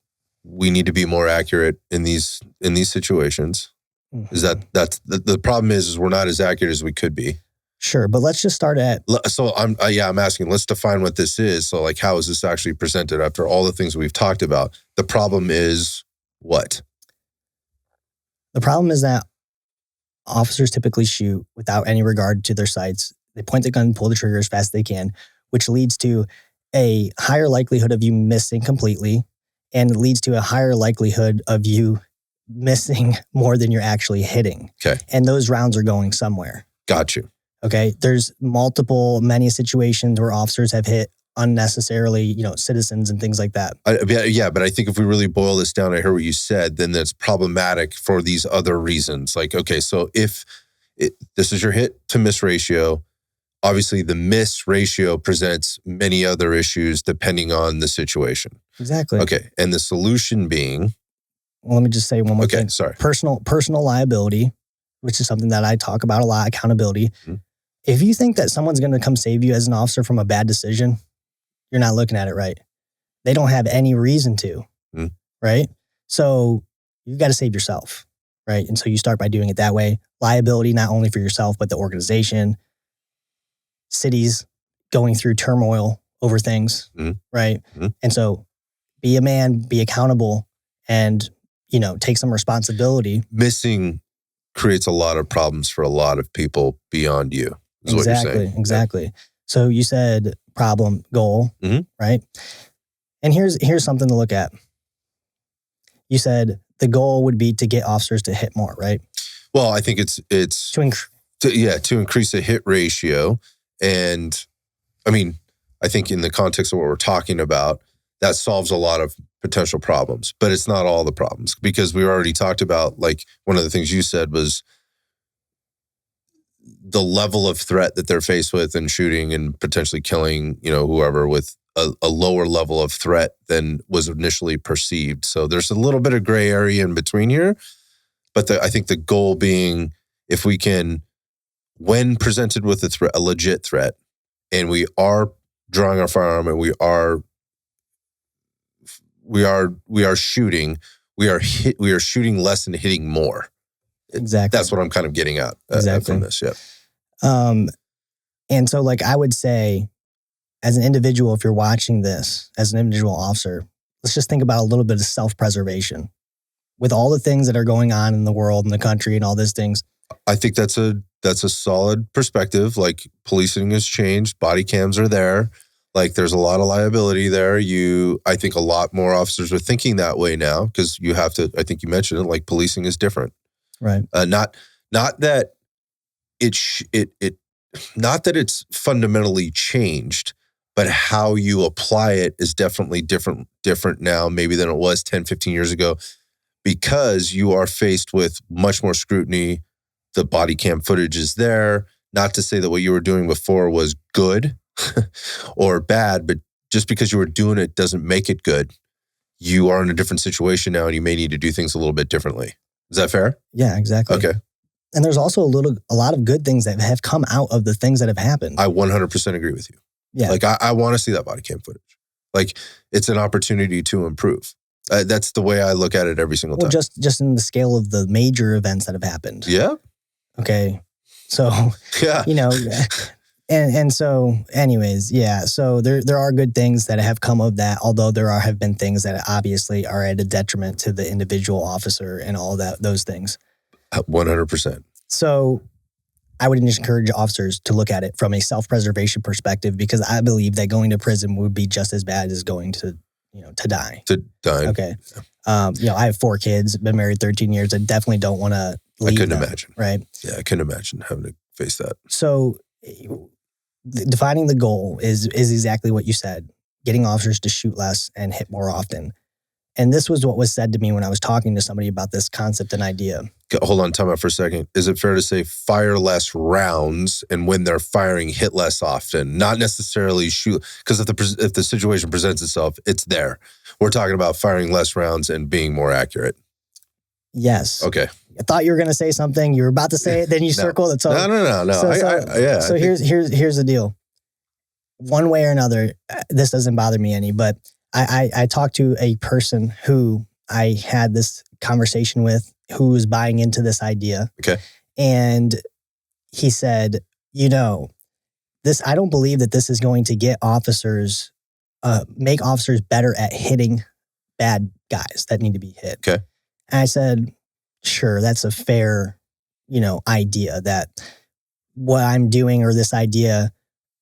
we need to be more accurate in these situations. Mm-hmm. Is that's the problem is we're not as accurate as we could be. Sure, but let's just start at. So I'm asking. Let's define what this is. So like, how is this actually presented after all the things we've talked about? The problem is what? The problem is that officers typically shoot without any regard to their sights. They point the gun, pull the trigger as fast as they can, which leads to a higher likelihood of you missing completely, and it leads to a higher likelihood of you missing more than you're actually hitting. Okay, and those rounds are going somewhere. Got you. Okay, there's many situations where officers have hit unnecessarily, citizens and things like that. But I think if we really boil this down, I hear what you said, then that's problematic for these other reasons. Like, okay, so if this is your hit to miss ratio, obviously the miss ratio presents many other issues depending on the situation. Exactly. Okay, and the solution being? Well, let me just say one more thing. Okay, sorry. Personal liability, which is something that I talk about a lot, accountability. Mm-hmm. If you think that someone's going to come save you as an officer from a bad decision, you're not looking at it right. They don't have any reason to, right? So you got to save yourself, right? And so you start by doing it that way. Liability, not only for yourself, but the organization, cities going through turmoil over things, right? Mm-hmm. And so be a man, be accountable, and, take some responsibility. Missing creates a lot of problems for a lot of people beyond you. Is what you're saying. Exactly. Yeah. So you said problem, goal, right? And here's something to look at. You said the goal would be to get officers to hit more, right? Well, I think it's to increase the hit ratio. And I mean, I think in the context of what we're talking about, that solves a lot of potential problems, but it's not all the problems, because we already talked about, like, one of the things you said was the level of threat that they're faced with and shooting and potentially killing, whoever with a lower level of threat than was initially perceived. So there's a little bit of gray area in between here, but I think the goal being, if we can, when presented with a legit threat, and we are drawing our firearm and we are shooting, we are shooting less and hitting more. Exactly. That's what I'm kind of getting at from this. Yeah. And so, like, I would say, as an individual, if you're watching this as an individual officer, let's just think about a little bit of self-preservation with all the things that are going on in the world and the country and all these things. I think that's a solid perspective. Like, policing has changed. Body cams are there. Like, there's a lot of liability there. I think a lot more officers are thinking that way now, because you have to, I think you mentioned it, like, policing is different. Right. Not that not that it's fundamentally changed, but how you apply it is definitely different now, maybe than it was 10, 15 years ago, because you are faced with much more scrutiny. The body cam footage is there. Not to say that what you were doing before was good or bad, but just because you were doing it doesn't make it good. You are in a different situation now, and you may need to do things a little bit differently. Is that fair? Yeah, exactly. Okay. And there's also a lot of good things that have come out of the things that have happened. I 100% agree with you. Yeah. Like, I want to see that body cam footage. Like, it's an opportunity to improve. That's the way I look at it every single time. Well, just in the scale of the major events that have happened. Yeah. Okay. So, yeah. And so anyways, yeah. So there are good things that have come of that, although have been things that obviously are at a detriment to the individual officer and all those things. 100%. So I would just encourage officers to look at it from a self-preservation perspective, because I believe that going to prison would be just as bad as going to die. To die. Okay. I have 4 kids, been married 13 years. I definitely don't want to leave them. Imagine. Right. Yeah, I couldn't imagine having to face that. So defining the goal is exactly what you said, getting officers to shoot less and hit more often. And this was what was said to me when I was talking to somebody about this concept and idea. Hold on, time out for a second. Is it fair to say fire less rounds, and when they're firing, hit less often? Not necessarily shoot, because if the situation presents itself, it's there. We're talking about firing less rounds and being more accurate. Yes. Okay. I thought you were going to say something. You were about to say it, then you circled it. So, no. So here's the deal. One way or another, this doesn't bother me any, but I talked to a person who I had this conversation with, who was buying into this idea. Okay. And he said, I don't believe that this is going to get officers, make officers better at hitting bad guys that need to be hit. Okay. And I said, sure, that's a fair, idea that what I'm doing or this idea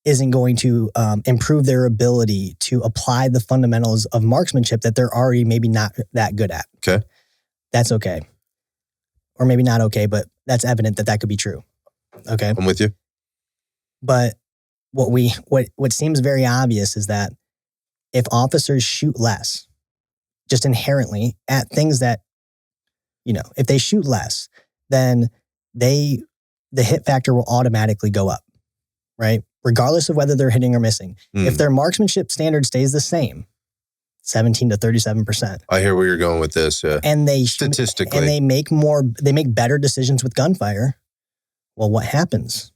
isn't going to improve their ability to apply the fundamentals of marksmanship that they're already maybe not that good at. Okay. That's okay. Or maybe not okay, but that's evident that could be true. Okay. I'm with you. But what seems very obvious is that if officers shoot less, just inherently at things that, if they shoot less, then the hit factor will automatically go up, right? Regardless of whether they're hitting or missing. If their marksmanship standard stays the same, 17 to 37%. I hear where you're going with this, yeah. And statistically, and they make better decisions with gunfire. Well, what happens?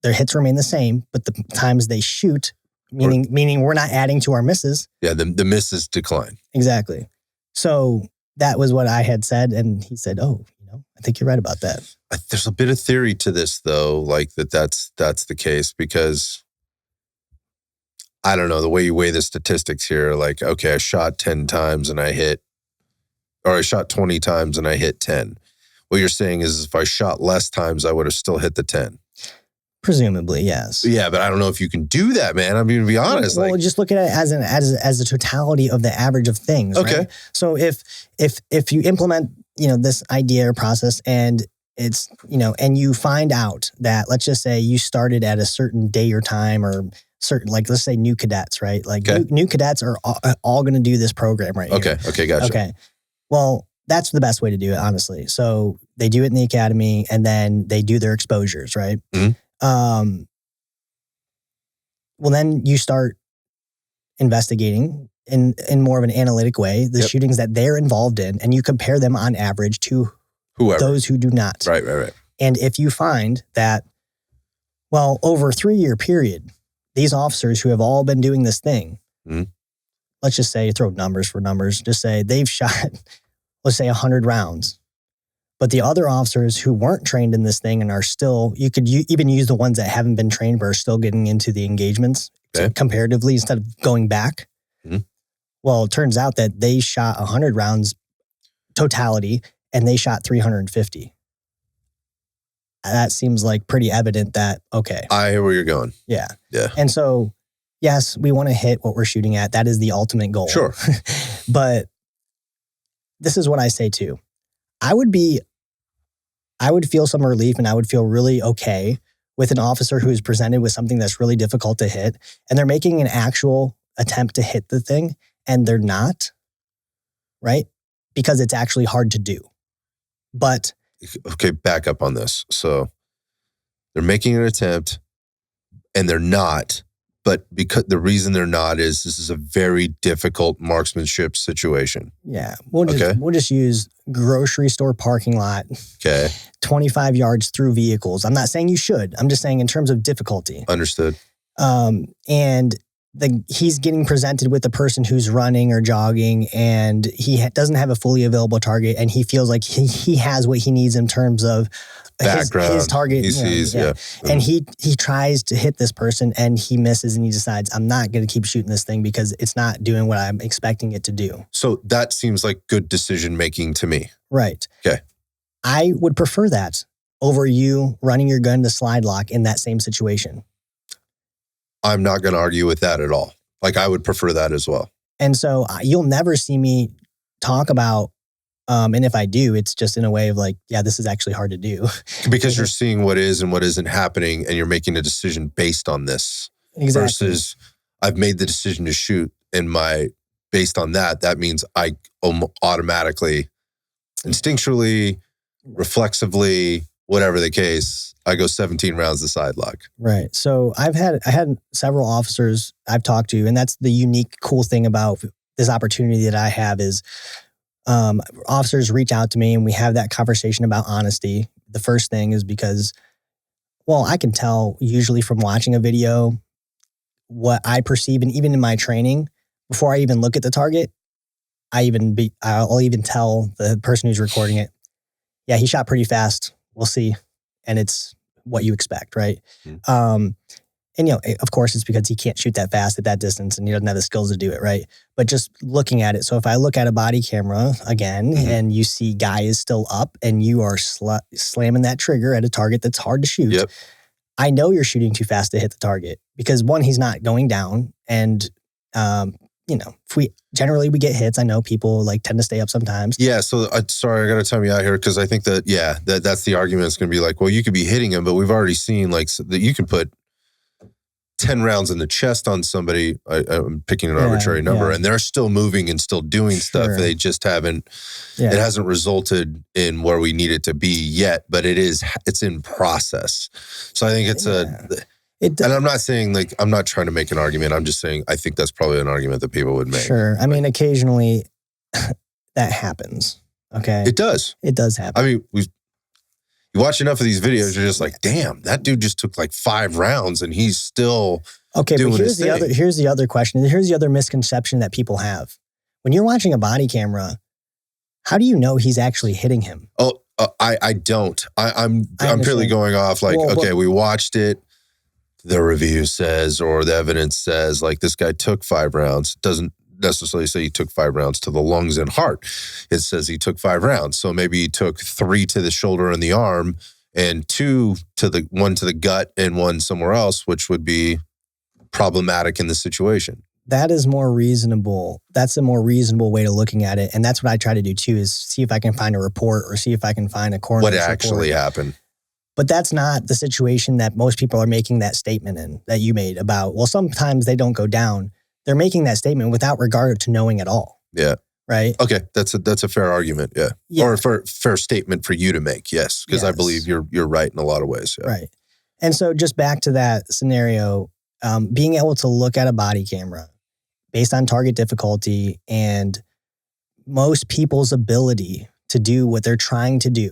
Their hits remain the same, but the times they shoot, meaning we're not adding to our misses. Yeah, the misses decline. Exactly. So that was what I had said, and he said, "Oh, I think you're right about that." There's a bit of theory to this, though, like that's the case, because I don't know, the way you weigh the statistics here, like, okay, I shot 10 times and I hit, or I shot 20 times and I hit 10. What you're saying is if I shot less times, I would have still hit the 10. Presumably, yes. Yeah, but I don't know if you can do that, man. I mean, to be honest. Well, just look at it as a totality of the average of things. Okay. Right? So if you implement, this idea or process, and it's, and you find out that, let's just say you started at a certain day or time, or certain, like, let's say new cadets, right? Like new cadets are all going to do this program right here. Okay, gotcha. Okay. Well, that's the best way to do it, honestly. So they do it in the academy, and then they do their exposures, right? Mm-hmm. Well, then you start investigating in more of an analytic way the shootings that they're involved in, and you compare them on average to whoever, those who do not. Right. And if you find that, well, over a 3-year period, these officers who have all been doing this thing, let's just say, throw numbers for numbers, just say they've shot, let's say 100 rounds. But the other officers who weren't trained in this thing and are still, you could even use the ones that haven't been trained but are still getting into the engagements comparatively instead of going back. Mm-hmm. Well, it turns out that they shot 100 rounds totality and they shot 350. That seems like pretty evident that, okay. I hear where you're going. Yeah. Yeah. And so, yes, we want to hit what we're shooting at. That is the ultimate goal. Sure. But this is what I say too. I would feel some relief, and I would feel really okay with an officer who is presented with something that's really difficult to hit, and they're making an actual attempt to hit the thing, and they're not, right? Because it's actually hard to do. But okay, back up on this. So they're making an attempt, and they're not. But because the reason they're not is this is a very difficult marksmanship situation. Yeah. We'll just use grocery store parking lot. Okay. 25 yards through vehicles. I'm not saying you should. I'm just saying in terms of difficulty. Understood. And he's getting presented with the person who's running or jogging, and he doesn't have a fully available target, and he feels like he has what he needs in terms of his target. He sees, And he tries to hit this person, and he misses, and he decides, I'm not going to keep shooting this thing because it's not doing what I'm expecting it to do. So that seems like good decision making to me. Right. Okay. I would prefer that over you running your gun to slide lock in that same situation. I'm not going to argue with that at all. Like, I would prefer that as well. And so you'll never see me talk about, and if I do, it's just in a way of like, yeah, this is actually hard to do. Because you're seeing what is and what isn't happening, and you're making a decision based on this. Exactly. Versus I've made the decision to shoot, and based on that means I automatically, instinctually, reflexively, whatever the case, I go 17 rounds to side lock. Right. So I had several officers I've talked to, and that's the unique, cool thing about this opportunity that I have is officers reach out to me and we have that conversation about honesty. The first thing is because, well, I can tell usually from watching a video what I perceive, and even in my training, before I even look at the target, I'll even tell the person who's recording it, yeah, he shot pretty fast. We'll see. And it's what you expect, right? Mm-hmm. And, of course, it's because he can't shoot that fast at that distance and he doesn't have the skills to do it, right? But just looking at it, so if I look at a body camera again, mm-hmm. and you see guy is still up and you are slamming that trigger at a target that's hard to shoot, yep. I know you're shooting too fast to hit the target because one, he's not going down, and if we get hits. I know people tend to stay up sometimes. Yeah. So sorry, I got to time you out here because I think that's the argument. It's going to be like, well, you could be hitting him, but we've already seen that you can put 10 rounds in the chest on somebody. I'm picking an arbitrary number, and they're still moving and still doing stuff. They just haven't. Yeah. It hasn't resulted in where we need it to be yet, but it's in process. So I think it's and I'm not saying I'm not trying to make an argument. I'm just saying I think that's probably an argument that people would make. Sure. I mean, occasionally that happens. Okay. It does. It does happen. I mean, you watch enough of these videos, you're just like, damn, that dude just took 5 rounds and he's still doing but his thing. Here's the other question. Here's the other misconception that people have. When you're watching a body camera, how do you know he's actually hitting him? Oh, I don't. I'm purely going off we watched it. The review says, or the evidence says, this guy took 5 rounds. It doesn't necessarily say he took 5 rounds to the lungs and heart. It says he took 5 rounds. So maybe he took 3 to the shoulder and the arm, and 2 to one to the gut and 1 somewhere else, which would be problematic in the situation. That is more reasonable. That's a more reasonable way of looking at it. And that's what I try to do too, is see if I can find a report or see if I can find a coroner's report. What actually happened. But that's not the situation that most people are making that statement in, that you made about, well, sometimes they don't go down. They're making that statement without regard to knowing at all. Yeah. Right? Okay. That's a fair argument. Yeah. Or a fair statement for you to make. Yes. Because I believe you're right in a lot of ways. Yeah. Right. And so just back to that scenario, being able to look at a body camera based on target difficulty and most people's ability to do what they're trying to do.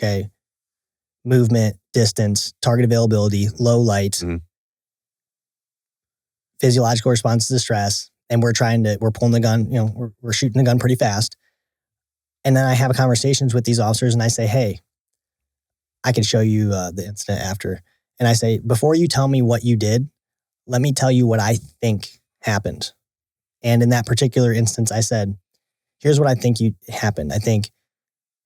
Okay. Movement, distance, target availability, low light, mm-hmm. physiological responses to stress, and we're pulling the gun, we're shooting the gun pretty fast. And then I have conversations with these officers and I say, hey, I can show you the incident after. And I say, before you tell me what you did, let me tell you what I think happened. And in that particular instance, I said, here's what I think happened. I think,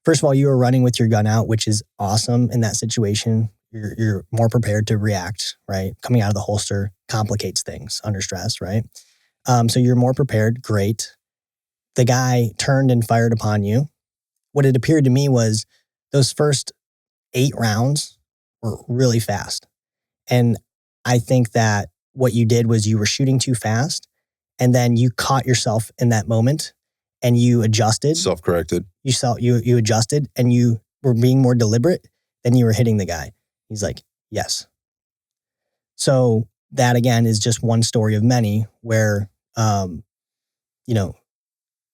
first of all, you were running with your gun out, which is awesome in that situation. You're more prepared to react, right? Coming out of the holster complicates things under stress, right? So you're more prepared. Great. The guy turned and fired upon you. What it appeared to me was those first 8 rounds were really fast. And I think that what you did was you were shooting too fast, and then you caught yourself in that moment and you adjusted. Self-corrected. You adjusted and you were being more deliberate, then you were hitting the guy. He's like, yes. So that again is just one story of many where,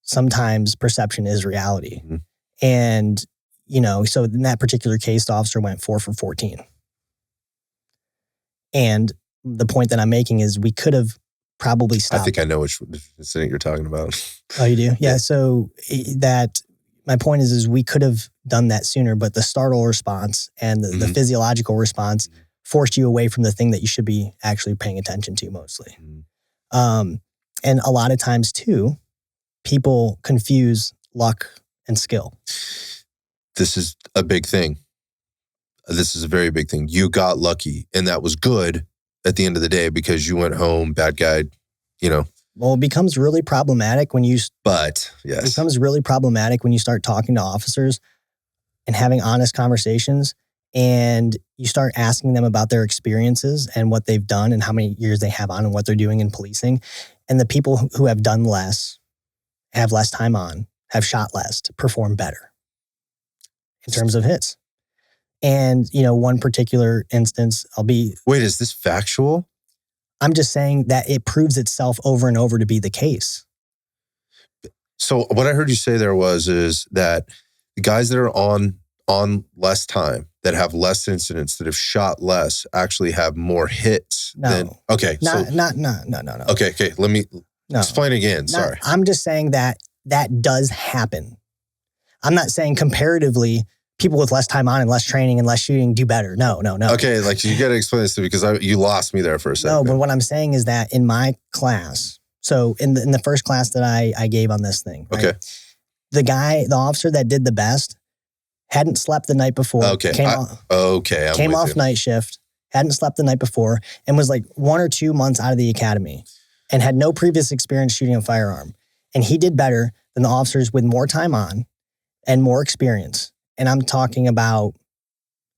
sometimes perception is reality. Mm-hmm. And, so in that particular case, the officer went 4 for 14. And the point that I'm making is we could have probably stop. I think I know which incident you're talking about. Oh, you do? Yeah. So that my point is we could have done that sooner, but the startle response and the physiological response forced you away from the thing that you should be actually paying attention to mostly. And a lot of times too, people confuse luck and skill. This is a big thing. This is a very big thing. You got lucky, and that was good at the end of the day because you went home, bad guy, you know. Well, it becomes really problematic when you... But, yes. It becomes really problematic when you start talking to officers and having honest conversations, and you start asking them about their experiences and what they've done and how many years they have on and what they're doing in policing. And the people who have done less, have less time on, have shot less, perform better in terms of hits. And, you know, one particular instance, Wait, is this factual? I'm just saying that it proves itself over and over to be the case. So what I heard you say there is that the guys that are on less time, that have less incidents, that have shot less, actually have more hits than... Okay. No. Okay. Let me explain again. Sorry. I'm just saying that does happen. I'm not saying comparatively, people with less time on and less training and less shooting do better. No. Okay, like you got to explain this to me because you lost me there for a second. No, but what I'm saying is that in my class, so in the first class that I gave on this thing, right, okay, the officer that did the best hadn't slept the night before. Okay, came off night shift, hadn't slept the night before, and was like 1 or 2 months out of the academy and had no previous experience shooting a firearm. And he did better than the officers with more time on and more experience. And I'm talking about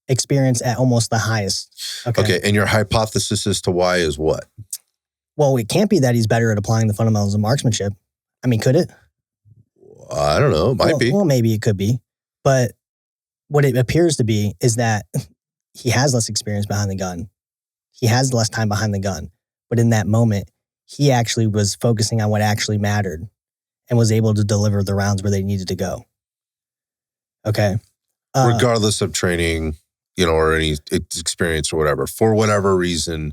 experience at almost the highest. Okay. And your hypothesis as to why is what? Well, it can't be that he's better at applying the fundamentals of marksmanship. I mean, could it? I don't know. It might be. Well, maybe it could be. But what it appears to be is that he has less experience behind the gun. He has less time behind the gun. But in that moment, he actually was focusing on what actually mattered and was able to deliver the rounds where they needed to go. Okay. Regardless of training, you know, or any experience or whatever, for whatever reason,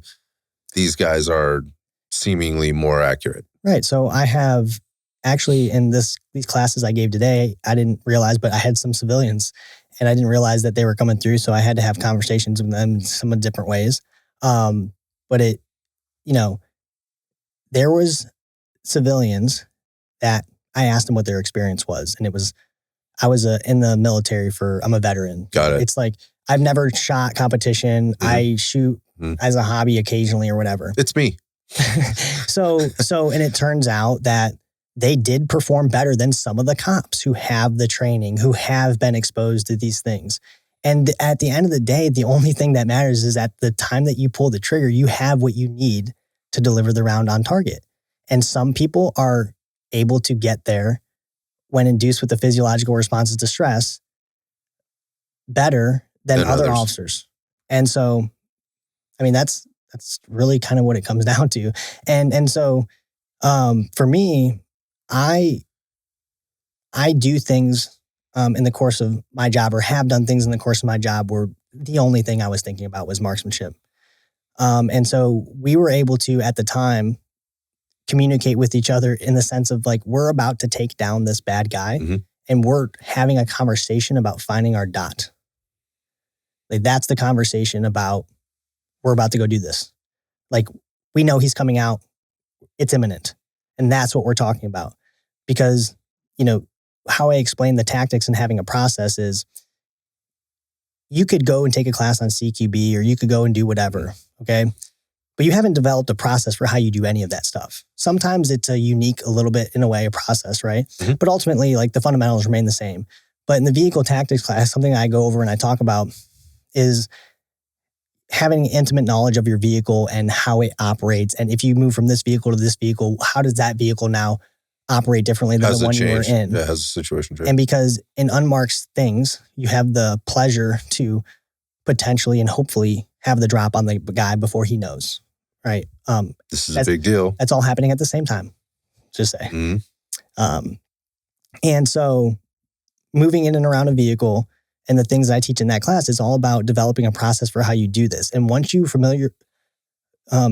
these guys are seemingly more accurate. Right. So I have actually in these classes I gave today, I didn't realize, but I had some civilians and I didn't realize that they were coming through. So I had to have conversations with them in some different ways. But it, you know, there was civilians that I asked them what their experience was. And I was in the military I'm a veteran. Got it. It's like, I've never shot competition. I shoot as a hobby occasionally or whatever. It's me. So, and it turns out that they did perform better than some of the cops who have the training, who have been exposed to these things. And at the end of the day, the only thing that matters is at the time that you pull the trigger, you have what you need to deliver the round on target. And some people are able to get there when induced with the physiological responses to stress better than other officers. And so, I mean, that's really kind of what it comes down to. And so, for me, I do things in the course of my job, or have done things in the course of my job where the only thing I was thinking about was marksmanship. And so we were able to, at the time, communicate with each other in the sense of like, we're about to take down this bad guy and we're having a conversation about finding our dot. Like, that's the conversation about, we're about to go do this. Like, we know he's coming out. It's imminent. And that's what we're talking about. Because, you know, how I explain the tactics and having a process is, you could go and take a class on CQB, or you could go and do whatever. Okay. But you haven't developed a process for how you do any of that stuff. Sometimes it's a unique, a little bit in a way, a process, right? But ultimately, like, the fundamentals remain the same. But in the vehicle tactics class, something I go over and I talk about is having intimate knowledge of your vehicle and how it operates. And if you move from this vehicle to this vehicle, how does that vehicle now operate differently than the one you were in? Yeah, has a situation change. And because in unmarked things, you have the pleasure to potentially and hopefully have the drop on the guy before he knows. Right. This is a big deal. That's all happening at the same time, just say. And so moving in and around a vehicle and the things I teach in that class is all about developing a process for how you do this. And once you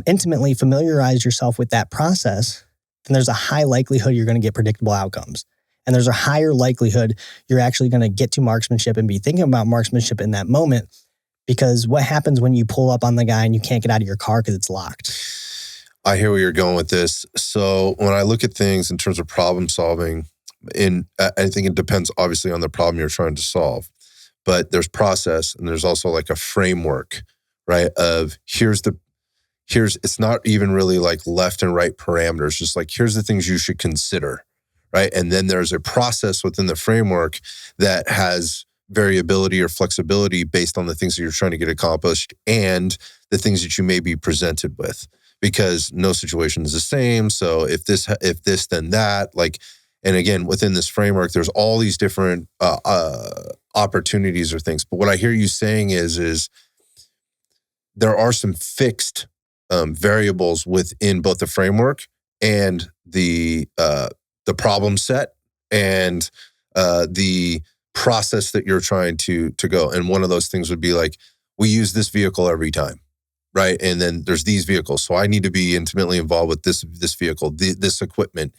intimately familiarize yourself with that process, then there's a high likelihood you're going to get predictable outcomes. And there's a higher likelihood you're actually going to get to marksmanship and be thinking about marksmanship in that moment. Because what happens when you pull up on the guy and you can't get out of your car because it's locked? I hear where you're going with this. So when I look at things in terms of problem solving, I think it depends obviously on the problem you're trying to solve. But there's process and there's also like a framework, right? Of it's not even really like left and right parameters, just like here's the things you should consider, right? And then there's a process within the framework that has variability or flexibility based on the things that you're trying to get accomplished and the things that you may be presented with, because no situation is the same. So if this, then that, like, and again, within this framework, there's all these different opportunities or things. But what I hear you saying is there are some fixed variables within both the framework and the problem set and the process that you're trying to go. And one of those things would be like, we use this vehicle every time, right? And then there's these vehicles. So I need to be intimately involved with this vehicle, this equipment,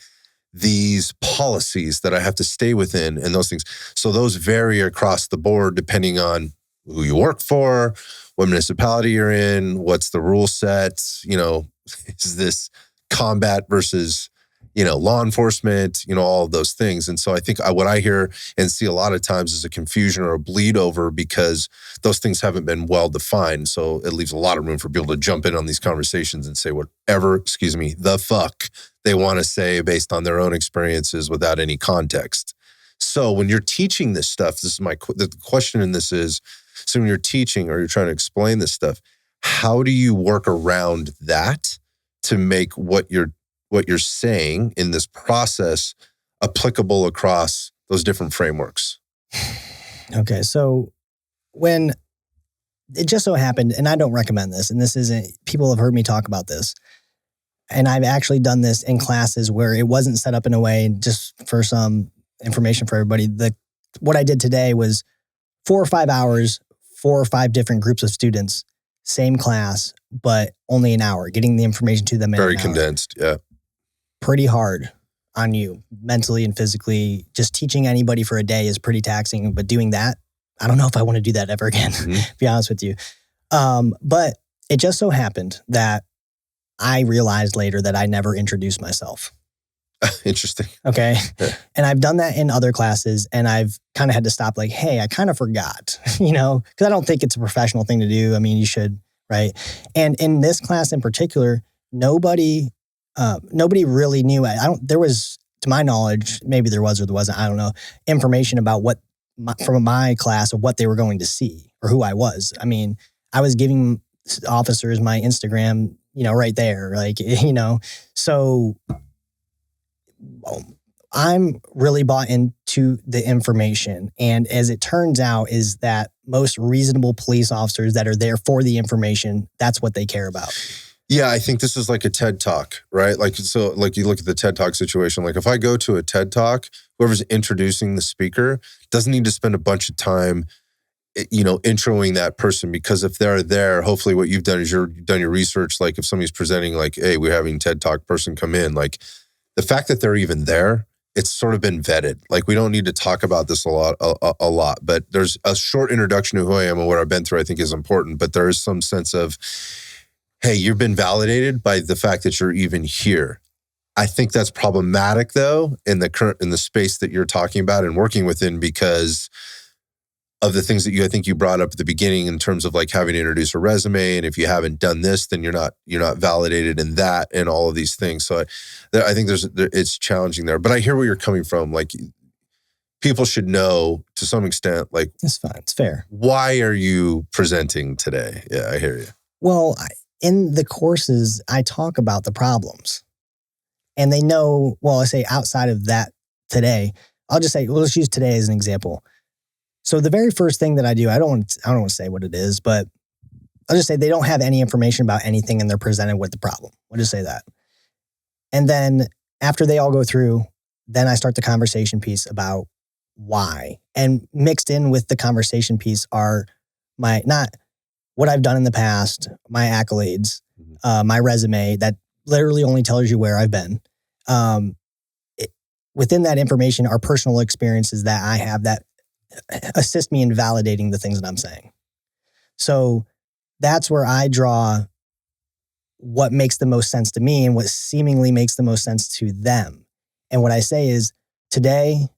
these policies that I have to stay within and those things. So those vary across the board depending on who you work for, what municipality you're in, what's the rule set, is this combat versus, law enforcement, all of those things. And so I think what I hear and see a lot of times is a confusion or a bleed over because those things haven't been well defined. So it leaves a lot of room for people to jump in on these conversations and say whatever, the fuck they want to say based on their own experiences without any context. So when you're teaching this stuff, the question in this is, so when you're teaching or you're trying to explain this stuff, how do you work around that to make what you're saying in this process applicable across those different frameworks? Okay, so when it just so happened, and I don't recommend this, and this isn't, people have heard me talk about this, and I've actually done this in classes where it wasn't set up in a way, just for some information for everybody. What I did today was 4 or 5 hours, 4 or 5 different groups of students, same class, but only an hour, getting the information to them in very condensed, yeah. Pretty hard on you mentally and physically. Just teaching anybody for a day is pretty taxing, but doing that, I don't know if I want to do that ever again, to be honest with you. But it just so happened that I realized later that I never introduced myself. Interesting. Okay. Yeah. And I've done that in other classes and I've kind of had to stop like, hey, I kind of forgot, because I don't think it's a professional thing to do. I mean, you should, right? And in this class in particular, nobody really knew. There was, to my knowledge, maybe there was or there wasn't, I don't know, information about from my class of what they were going to see or who I was. I mean, I was giving officers my Instagram, right there, so I'm really bought into the information. And as it turns out is that most reasonable police officers that are there for the information, that's what they care about. Yeah, I think this is like a TED Talk, right? Like you look at the TED Talk situation. Like if I go to a TED Talk, whoever's introducing the speaker doesn't need to spend a bunch of time, introing that person, because if they're there, hopefully what you've done is you've done your research. Like if somebody's presenting like, hey, we're having TED Talk person come in, like the fact that they're even there, it's sort of been vetted. Like we don't need to talk about this a lot, but there's a short introduction to who I am and what I've been through, I think is important. But there is some sense of, hey, you've been validated by the fact that you're even here. I think that's problematic though in the space that you're talking about and working within, because of the things that I think you brought up at the beginning in terms of like having to introduce a resume, and if you haven't done this, then you're not validated in that and all of these things. So I think it's challenging there. But I hear where you're coming from. Like people should know to some extent. Like it's fine, it's fair. Why are you presenting today? Yeah, I hear you. Well, in the courses, I talk about the problems, and they know. Well, I say outside of that today, I'll just say, well, let's use today as an example. So the very first thing that I do, I don't want to say what it is, but I'll just say they don't have any information about anything and they're presented with the problem. I'll just say that. And then after they all go through, then I start the conversation piece about why. And mixed in with the conversation piece are what I've done in the past, my accolades, my resume that literally only tells you where I've been. Within that information are personal experiences that I have that assist me in validating the things that I'm saying. So that's where I draw what makes the most sense to me and what seemingly makes the most sense to them. And what I say is, today,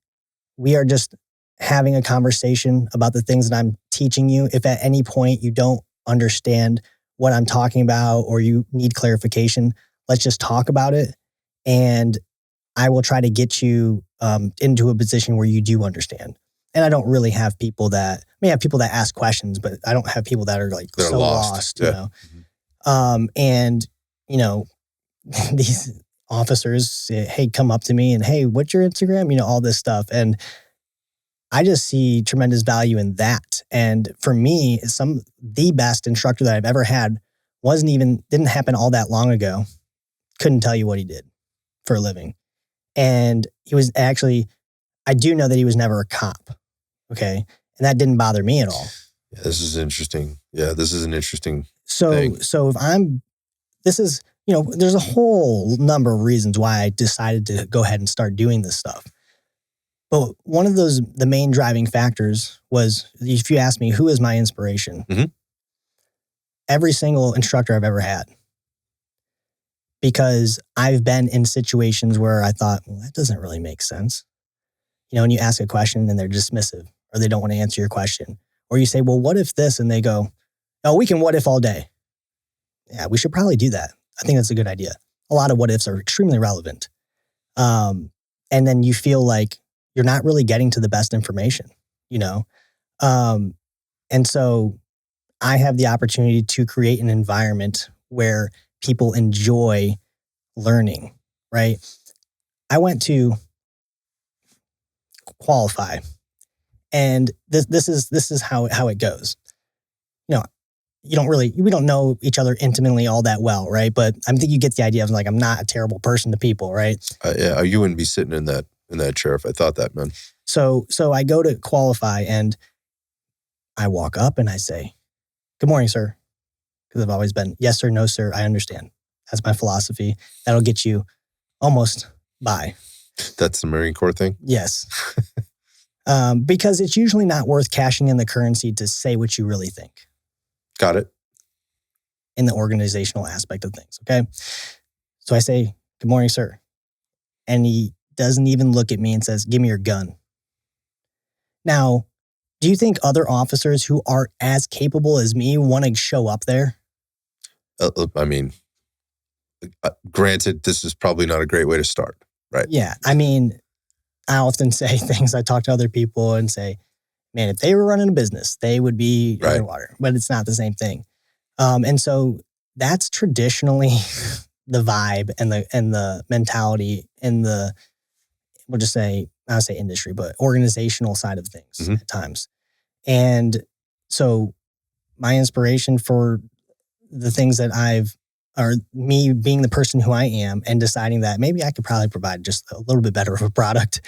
we are just having a conversation about the things that I'm teaching you. If at any point you don't understand what I'm talking about or you need clarification, let's just talk about it. And I will try to get you into a position where you do understand. And I don't really have people that, I may have people that ask questions, but I don't have people that are like They're so lost, you know. And, you know, these officers say, hey, come up to me and, hey, what's your Instagram? You know, all this stuff. And I just see tremendous value in that. And for me, the best instructor that I've ever had didn't happen all that long ago. Couldn't tell you what he did for a living. And he was actually, I do know that he was never a cop. Okay. And that didn't bother me at all. Yeah, this is interesting. Yeah, this is an interesting thing. So if there's a whole number of reasons why I decided to go ahead and start doing this stuff. But one of the main driving factors was, if you ask me, who is my inspiration? Every single instructor I've ever had. Because I've been in situations where I thought, well, that doesn't really make sense. You know, when you ask a question and they're dismissive or they don't want to answer your question. Or you say, well, what if this? And they go, oh, we can what if all day. Yeah, we should probably do that. I think that's a good idea. A lot of what ifs are extremely relevant. And then you feel like you're not really getting to the best information, you know? And so I have the opportunity to create an environment where people enjoy learning, right? I went to qualify, and this is how it goes. You know, we don't know each other intimately all that well, right? But I think you get the idea of like, I'm not a terrible person to people, right? Yeah, you wouldn't be sitting in that chair if I thought that, man. So I go to qualify and I walk up and I say, good morning, sir. Because I've always been, yes, sir, no, sir, I understand. That's my philosophy. That'll get you almost by. That's the Marine Corps thing? Yes. Because it's usually not worth cashing in the currency to say what you really think. Got it. In the organizational aspect of things, okay? So I say, good morning, sir. And he doesn't even look at me and says, give me your gun. Now, do you think other officers who are as capable as me want to show up there? I mean, granted, this is probably not a great way to start, right? Yeah. I mean, I often say things, I talk to other people and say, man, if they were running a business, they would be underwater, but it's not the same thing. And so that's traditionally the vibe and the mentality in the, we'll just say, I'll say industry, but organizational side of things at times. And so my inspiration for the things that or me being the person who I am and deciding that maybe I could probably provide just a little bit better of a product,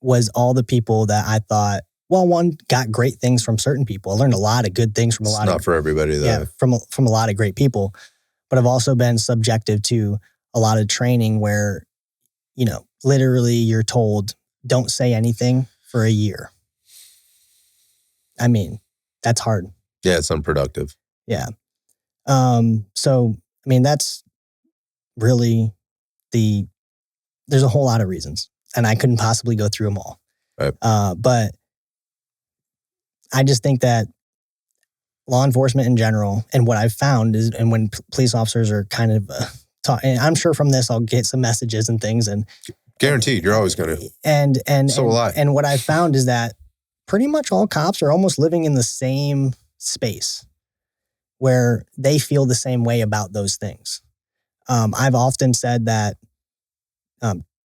was all the people that I thought, well, one, got great things from certain people. I learned a lot of good things from not for everybody though. Yeah, from a lot of great people. But I've also been subjective to a lot of training where, you know, literally you're told, don't say anything for a year. I mean, that's hard. Yeah, it's unproductive. Yeah. So, I mean, that's really there's a whole lot of reasons, and I couldn't possibly go through them all. Right. But I just think that law enforcement in general, and what I've found is, and when police officers are kind of and I'm sure from this I'll get some messages and things, and guaranteed you're always going to. And so will I. And what I've found is that pretty much all cops are almost living in the same space where they feel the same way about those things. I've often said that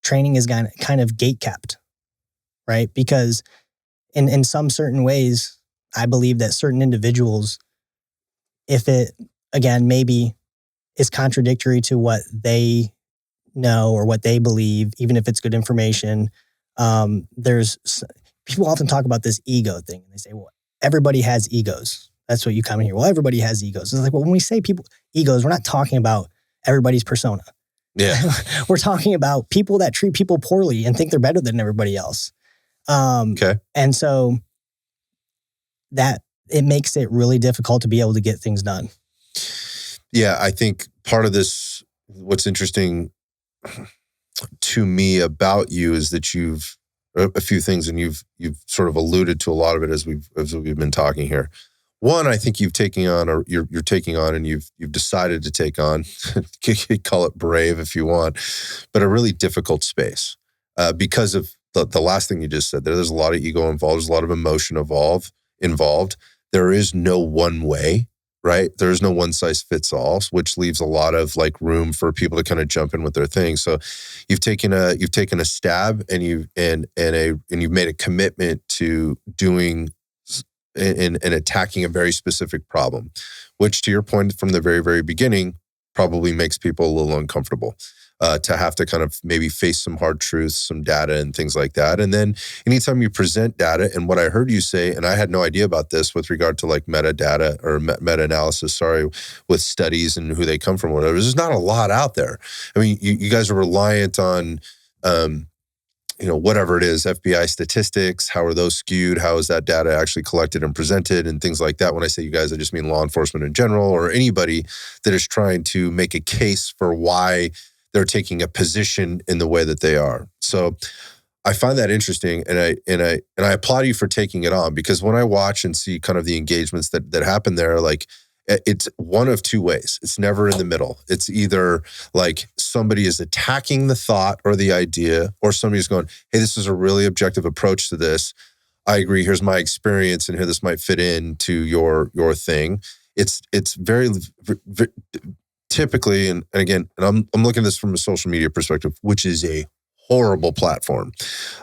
training is kind of gate-kept, right? Because in some certain ways, I believe that certain individuals, if it, again, maybe is contradictory to what they know or what they believe, even if it's good information, people often talk about this ego thing. And they say, well, everybody has egos. That's what you come in here. Well, everybody has egos. It's like, well, when we say people egos, we're not talking about everybody's persona. Yeah. We're talking about people that treat people poorly and think they're better than everybody else. Okay. And so that it makes it really difficult to be able to get things done. Yeah, I think part of this, what's interesting to me about you is that you've a few things, and you've sort of alluded to a lot of it as we've been talking here. One, I think you've taken on, or you're taking on, and you've decided to take on, call it brave if you want, but a really difficult space because of the last thing you just said. There's a lot of ego involved. There's a lot of emotion involved. There is no one way, right? There is no one size fits all, which leaves a lot of like room for people to kind of jump in with their thing. So you've taken a stab, and you've made a commitment to doing and attacking a very specific problem, which, to your point from the very, very beginning, probably makes people a little uncomfortable to have to kind of maybe face some hard truths, some data and things like that. And then anytime you present data, and what I heard you say, and I had no idea about this with regard to like metadata or meta-analysis, with studies and who they come from, whatever, there's not a lot out there. I mean, you guys are reliant on, whatever it is, FBI statistics. How are those skewed? How is that data actually collected and presented and things like that? When I say you guys, I just mean law enforcement in general, or anybody that is trying to make a case for why they're taking a position in the way that they are. So I find that interesting, and I applaud you for taking it on, because when I watch and see kind of the engagements that happen there, like, it's one of two ways. It's never in the middle. It's either like somebody is attacking the thought or the idea, or somebody's going, hey, this is a really objective approach to this. I agree. Here's my experience, and here this might fit into your thing. It's very typically, and again, and I'm looking at this from a social media perspective, which is a horrible platform.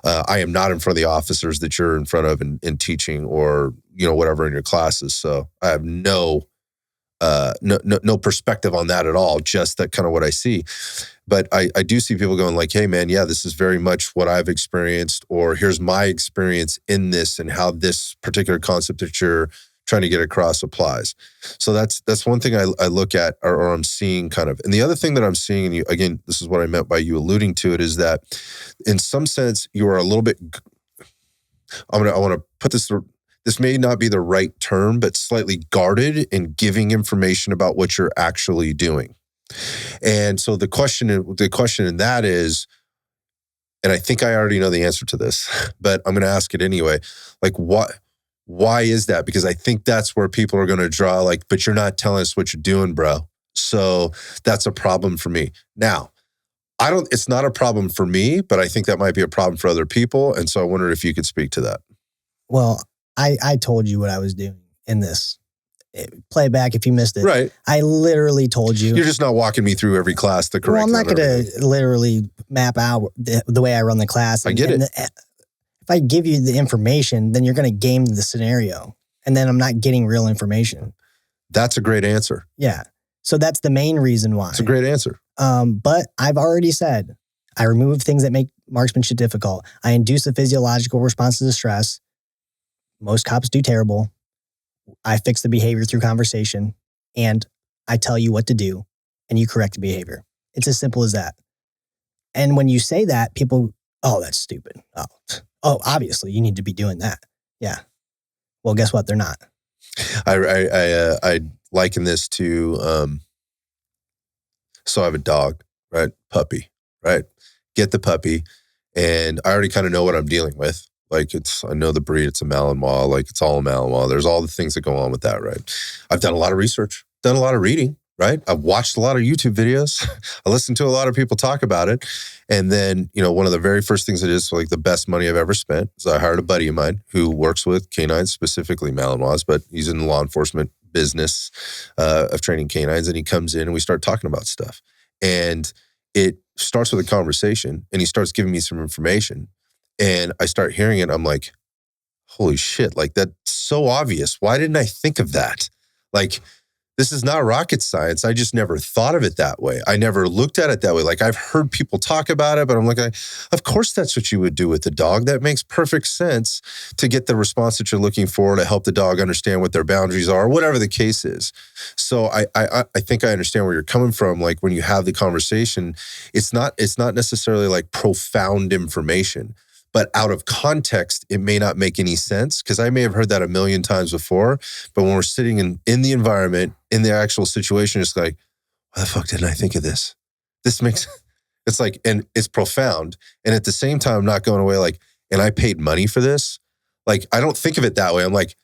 I am not in front of the officers that you're in front of in teaching, or whatever in your classes. So I have no perspective on that at all, just that kind of what I see. But I do see people going like, hey man, yeah, this is very much what I've experienced, or here's my experience in this and how this particular concept that you're trying to get across applies. So that's one thing I look at, or I'm seeing kind of. And the other thing that I'm seeing, and again, this is what I meant by you alluding to it, is that in some sense you are a little bit, I want to put this may not be the right term, but slightly guarded in giving information about what you're actually doing. And so the question in that is, and I think I already know the answer to this, but I'm going to ask it anyway. Like, why is that? Because I think that's where people are going to draw like, but you're not telling us what you're doing, bro. So that's a problem for me. Now, it's not a problem for me, but I think that might be a problem for other people. And so I wondered if you could speak to that. Well, I told you what I was doing in this. Play it back if you missed it. Right. I literally told you. You're just not walking me through every class, the curriculum. Well, I'm not going to literally map out the way I run the class. I get it. If I give you the information, then you're going to game the scenario. And then I'm not getting real information. That's a great answer. Yeah. So that's the main reason why. It's a great answer. But I've already said, I remove things that make marksmanship difficult. I induce a physiological response to stress. Most cops do terrible. I fix the behavior through conversation, and I tell you what to do, and you correct the behavior. It's as simple as that. And when you say that, people, oh, that's stupid. Oh, obviously you need to be doing that. Yeah. Well, guess what? They're not. I liken this to, so I have a dog, right? Puppy, right? Get the puppy, and I already kind of know what I'm dealing with. Like I know the breed, it's a Malinois, like it's all a Malinois. There's all the things that go on with that, right? I've done a lot of research, done a lot of reading, right? I've watched a lot of YouTube videos. I listened to a lot of people talk about it. And then, one of the very first things I did, so like the best money I've ever spent, is I hired a buddy of mine who works with canines, specifically Malinois, but he's in the law enforcement business of training canines. And he comes in and we start talking about stuff. And it starts with a conversation, and he starts giving me some information. And I start hearing it. I'm like, holy shit, like that's so obvious. Why didn't I think of that? Like This is not rocket science. I just never thought of it that way. I never looked at it that way. Like I've heard people talk about it, but I'm like, of course that's what you would do with the dog. That makes perfect sense to get the response that you're looking for, to help the dog understand what their boundaries are, whatever the case is. So I think I understand where you're coming from. Like when you have the conversation, it's not necessarily like profound information, but out of context, it may not make any sense, because I may have heard that a million times before. But when we're sitting in the environment, in the actual situation, it's like, why the fuck didn't I think of this? This makes, it's like, and it's profound. And at the same time, I'm not going away like, and I paid money for this. Like, I don't think of it that way. I'm like,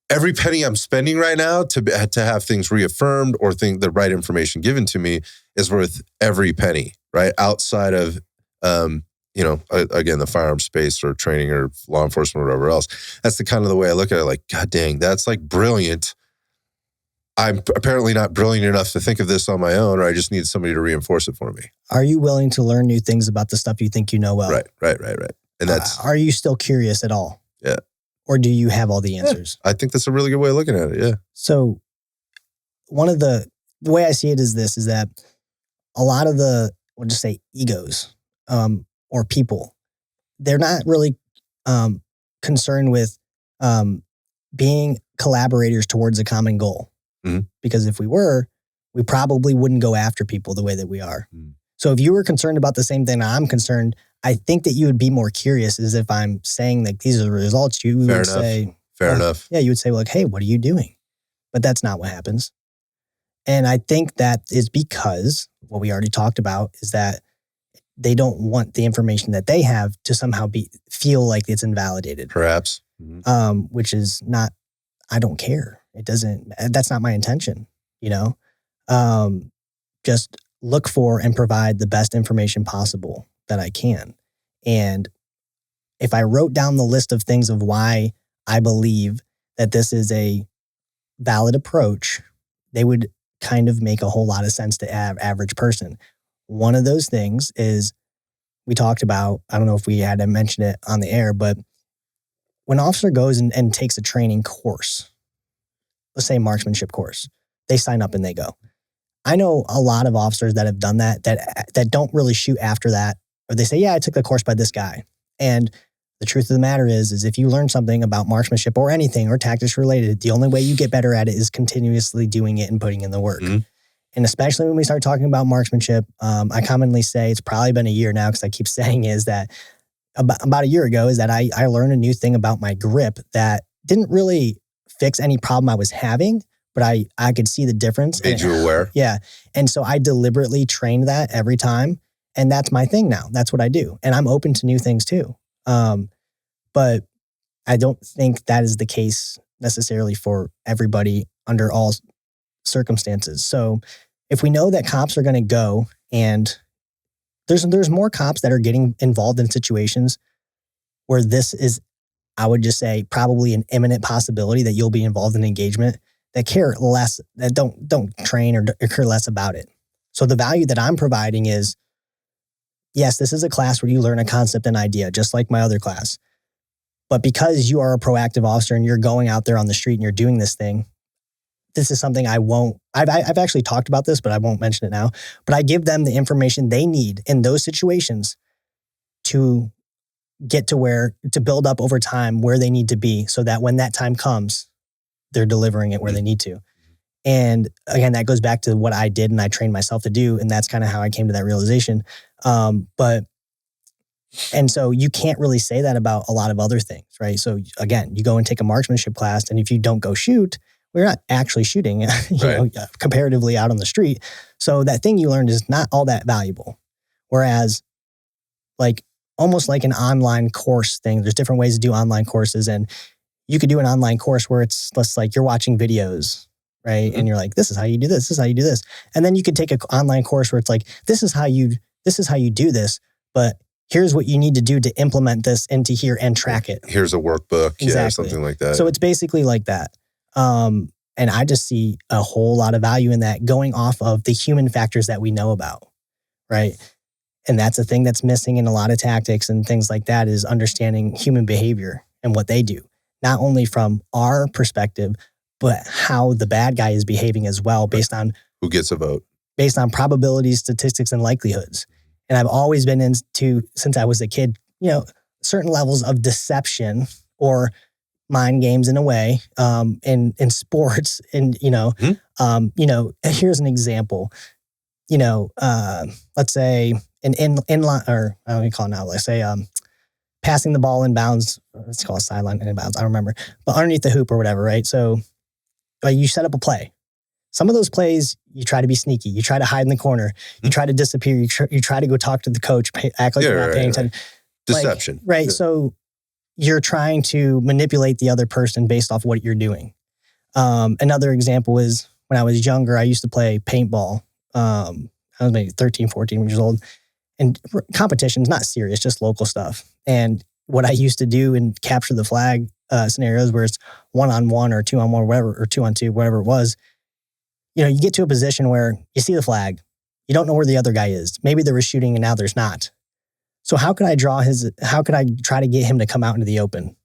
every penny I'm spending right now to have things reaffirmed or the right information given to me is worth every penny, right? Outside of, again, the firearm space or training or law enforcement or whatever else. That's the kind of the way I look at it. Like, God dang, that's like brilliant. I'm apparently not brilliant enough to think of this on my own, or I just need somebody to reinforce it for me. Are you willing to learn new things about the stuff you think you know well? Right. And that's... are you still curious at all? Yeah. Or do you have all the answers? Yeah, I think that's a really good way of looking at it, yeah. So one of the way I see it is that a lot of we'll just say egos, or people, they're not really concerned with being collaborators towards a common goal. Mm-hmm. Because if we were, we probably wouldn't go after people the way that we are. Mm. So if you were concerned about the same thing that I'm concerned, I think that you would be more curious, as if I'm saying like, these are the results, you would say... Fair enough. Yeah, you would say like, hey, what are you doing? But that's not what happens. And I think that is because what we already talked about is that they don't want the information that they have to somehow feel like it's invalidated. Perhaps. Mm-hmm. Which is not, I don't care. That's not my intention, just look for and provide the best information possible that I can. And if I wrote down the list of things of why I believe that this is a valid approach, they would kind of make a whole lot of sense to average person. One of those things is, we talked about, I don't know if we had to mention it on the air, but when an officer goes and takes a training course, let's say a marksmanship course, they sign up and they go. I know a lot of officers that have done that don't really shoot after that, or they say, yeah, I took the course by this guy. And the truth of the matter is if you learn something about marksmanship or anything or tactics related, the only way you get better at it is continuously doing it and putting in the work. Mm-hmm. And especially when we start talking about marksmanship, I commonly say, it's probably been a year now, because I keep saying is that about a year ago is that I learned a new thing about my grip that didn't really fix any problem I was having, but I could see the difference. Made you aware. Yeah. And so I deliberately trained that every time. And that's my thing now. That's what I do. And I'm open to new things too. But I don't think that is the case necessarily for everybody under all circumstances. So if we know that cops are going to go, and there's more cops that are getting involved in situations where this is, I would just say, probably an imminent possibility that you'll be involved in engagement, that care less, that don't train or care less about it. So the value that I'm providing is, yes, this is a class where you learn a concept and idea, just like my other class. But because you are a proactive officer and you're going out there on the street and you're doing this thing, this is something I've actually talked about this, but I won't mention it now. But I give them the information they need in those situations to get to build up over time where they need to be, so that when that time comes, they're delivering it where they need to. And again, that goes back to what I did and I trained myself to do. And that's kind of how I came to that realization. And so you can't really say that about a lot of other things, right? So again, you go and take a marksmanship class, and if you don't go shoot, we're not actually shooting, comparatively out on the street. So that thing you learned is not all that valuable. Whereas almost like an online course thing, there's different ways to do online courses, and you could do an online course where it's less like you're watching videos, right? Mm-hmm. And you're like, this is how you do this. This is how you do this. And then you could take an online course where it's like, this is how you do this, but here's what you need to do to implement this into here and track it. Here's a workbook. Exactly. Yeah, something like that. So it's basically like that. And I just see a whole lot of value in that, going off of the human factors that we know about, right? And that's a thing that's missing in a lot of tactics and things like that, is understanding human behavior and what they do, not only from our perspective, but how the bad guy is behaving as well, based on who gets a vote, based on probabilities, statistics, and likelihoods. And I've always been into, since I was a kid, certain levels of deception or mind games in a way, in sports. And, here's an example, let's say an inline, or I don't even call it now, let's say, passing the ball in bounds, let's call it sideline in bounds, I don't remember, but underneath the hoop or whatever, right? So you set up a play. Some of those plays, you try to be sneaky. You try to hide in the corner. You try to disappear. You try to go talk to the coach, act like you're not paying attention. Deception. Right. Yeah. So you're trying to manipulate the other person based off what you're doing. Another example is when I was younger, I used to play paintball. I was maybe 13, 14 years old. And competition's not serious, just local stuff. And what I used to do and capture the flag scenarios where it's 1-on-1 or 2-on-1 or whatever, or 2-on-2, whatever it was, you get to a position where you see the flag, you don't know where the other guy is. Maybe there was shooting and now there's not. So how could I try to get him to come out into the open?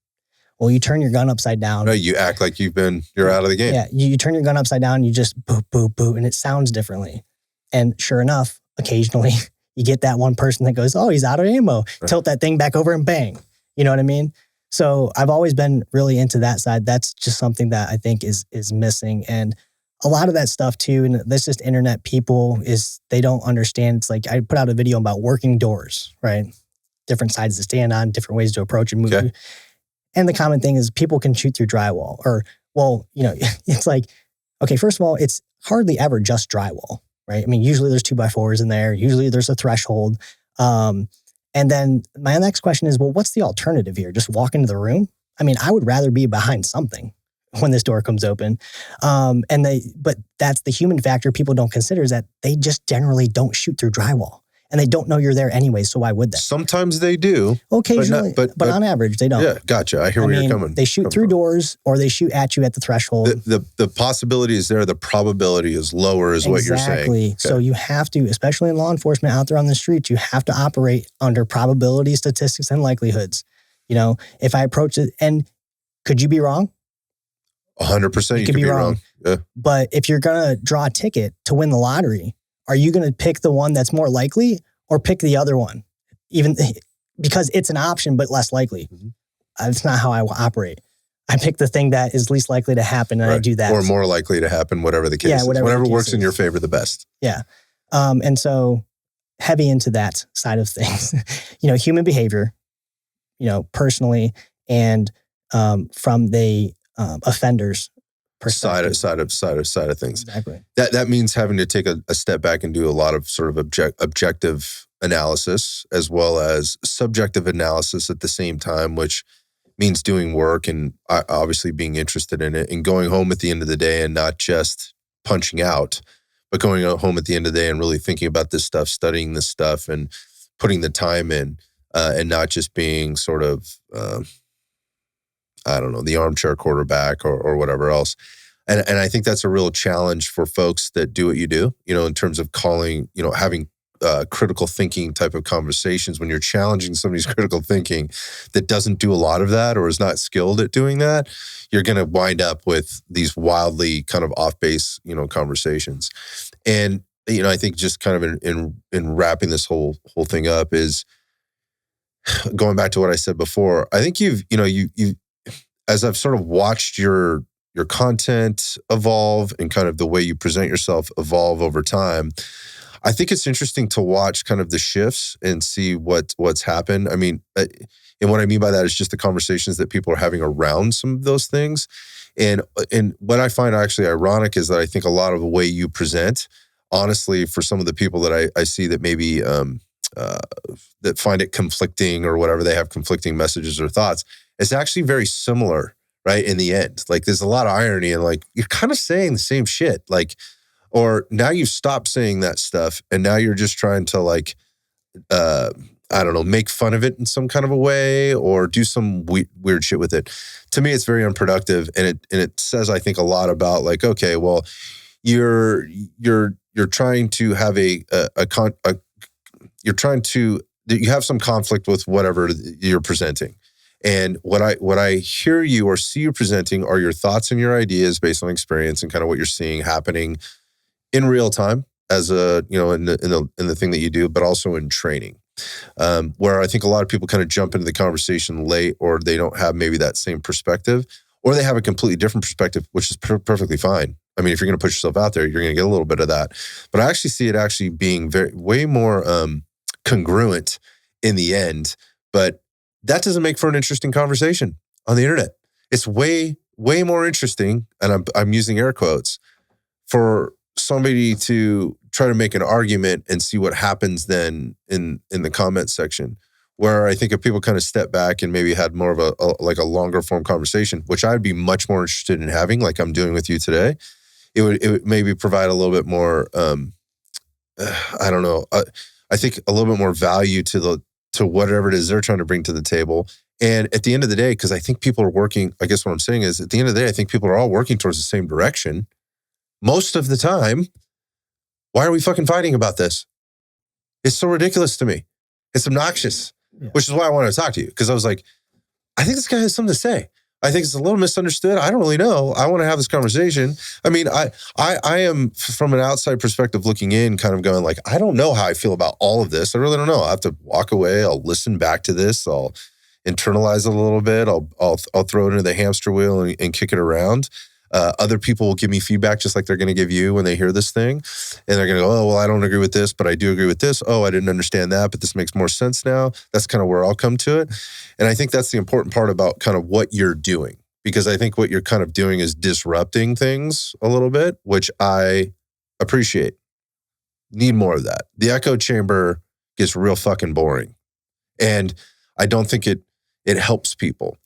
Well, you turn your gun upside down. No, you act like you're out of the game. Yeah, you turn your gun upside down, you just boop, boop, boop, and it sounds differently. And sure enough, occasionally you get that one person that goes, oh, he's out of ammo. Right. Tilt that thing back over and bang. You know what I mean? So I've always been really into that side. That's just something that I think is missing. And a lot of that stuff too, and that's just internet people, is they don't understand. It's like I put out a video about working doors, right? Different sides to stand on, different ways to approach and move. Okay. And the common thing is people can shoot through drywall, or, it's like, okay, first of all, it's hardly ever just drywall, right? I mean, usually there's 2x4s in there. Usually there's a threshold. And then my next question is, well, what's the alternative here? Just walk into the room? I mean, I would rather be behind something when this door comes open. But that's the human factor people don't consider, is that they just generally don't shoot through drywall. And they don't know you're there anyway, so why would they? Sometimes they do. Occasionally, but on average, they don't. Yeah, gotcha. I hear where you're coming. They shoot through doors, or they shoot at you at the threshold. The possibility is there. The probability is lower, is what you're saying. Exactly. Okay. So you have to, especially in law enforcement out there on the streets, you have to operate under probability, statistics, and likelihoods. If I approach it, and could you be wrong? 100%. You could be wrong. Yeah. But if you're going to draw a ticket to win the lottery, are you going to pick the one that's more likely, or pick the other one? Even because it's an option, but less likely. Mm-hmm. That's not how I operate. I pick the thing that is least likely to happen, and right. I do that. Or more likely to happen, whatever the case is. Whatever works in your favor the best. Yeah. And so heavy into that side of things, human behavior, personally, and from the offenders' perspective. Side of things. Exactly. That means having to take a step back and do a lot of sort of objective analysis, as well as subjective analysis at the same time, which means doing work and obviously being interested in it, and going home at the end of the day and not just punching out, but going home at the end of the day and really thinking about this stuff, studying this stuff, and putting the time in, and not just being sort of the armchair quarterback or whatever else. And I think that's a real challenge for folks that do what you do, in terms of having critical thinking type of conversations. When you're challenging somebody's critical thinking that doesn't do a lot of that, or is not skilled at doing that, you're going to wind up with these wildly kind of off base, conversations. And, I think just kind of in wrapping this whole thing up is going back to what I said before. I think you've as I've sort of watched your content evolve and kind of the way you present yourself evolve over time, I think it's interesting to watch kind of the shifts and see what's happened. I mean, and what I mean by that is just the conversations that people are having around some of those things. And what I find actually ironic is that I think a lot of the way you present, honestly, for some of the people that I see that maybe that find it conflicting or whatever, they have conflicting messages or thoughts, it's actually very similar, right? In the end, like there's a lot of irony, and like you're kind of saying the same shit, like, or now you've stopped saying that stuff, and now you're just trying to like, make fun of it in some kind of a way, or do some weird shit with it. To me, it's very unproductive, and it says, I think, a lot about like, okay, well, you're trying to have you have some conflict with whatever you're presenting. And what I hear you or see you presenting are your thoughts and your ideas based on experience and kind of what you're seeing happening in real time as a, in the thing that you do, but also in training. Where I think a lot of people kind of jump into the conversation late, or they don't have maybe that same perspective, or they have a completely different perspective, which is perfectly fine. I mean, if you're going to put yourself out there, you're going to get a little bit of that. But I actually see it actually being way more congruent in the end. But that doesn't make for an interesting conversation on the internet. It's way more interesting, and I'm using air quotes, for somebody to try to make an argument and see what happens then in the comment section. Where I think if people kind of step back and maybe had more of a longer form conversation, which I'd be much more interested in having, like I'm doing with you today, it would maybe provide a little bit more, I don't know, I think a little bit more value to whatever it is they're trying to bring to the table. And at the end of the day, because I think people are working, I guess what I'm saying is, at the end of the day, I think people are all working towards the same direction. Most of the time, why are we fucking fighting about this? It's so ridiculous to me. It's obnoxious. Yeah. Which is why I wanted to talk to you, because I was like, I think this guy has something to say. I think it's a little misunderstood. I don't really know. I want to have this conversation. I mean, I am, from an outside perspective looking in, kind of going like, I don't know how I feel about all of this. I really don't know. I have to walk away. I'll listen back to this. I'll internalize it a little bit. I'll throw it into the hamster wheel and kick it around. Other people will give me feedback just like they're going to give you when they hear this thing. And they're going to go, oh, well, I don't agree with this, but I do agree with this. Oh, I didn't understand that, but this makes more sense now. That's kind of where I'll come to it. And I think that's the important part about kind of what you're doing, because I think what you're kind of doing is disrupting things a little bit, which I appreciate. Need more of that. The echo chamber gets real fucking boring. And I don't think it helps people,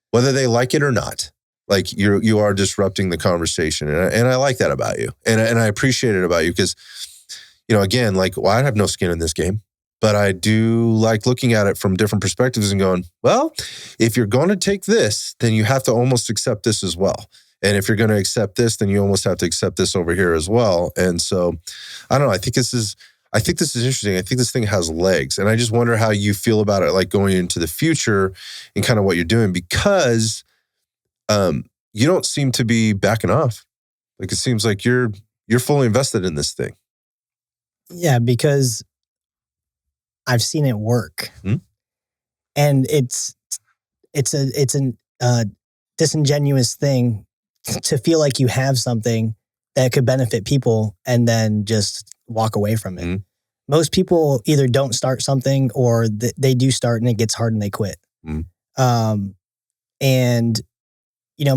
whether they like it or not. Like you are disrupting the conversation, and I like that about you, and I appreciate it about you, because, again, like, well, I have no skin in this game, but I do like looking at it from different perspectives and going, well, if you're going to take this, then you have to almost accept this as well, and if you're going to accept this, then you almost have to accept this over here as well. And so, I don't know. I think this is interesting. I think this thing has legs, and I just wonder how you feel about it, like going into the future and kind of what you're doing, because you don't seem to be backing off. Like, it seems like you're fully invested in this thing. Yeah, because I've seen it work, and it's a disingenuous thing to feel like you have something that could benefit people and then just walk away from it. Most people either don't start something, or they do start and it gets hard and they quit. And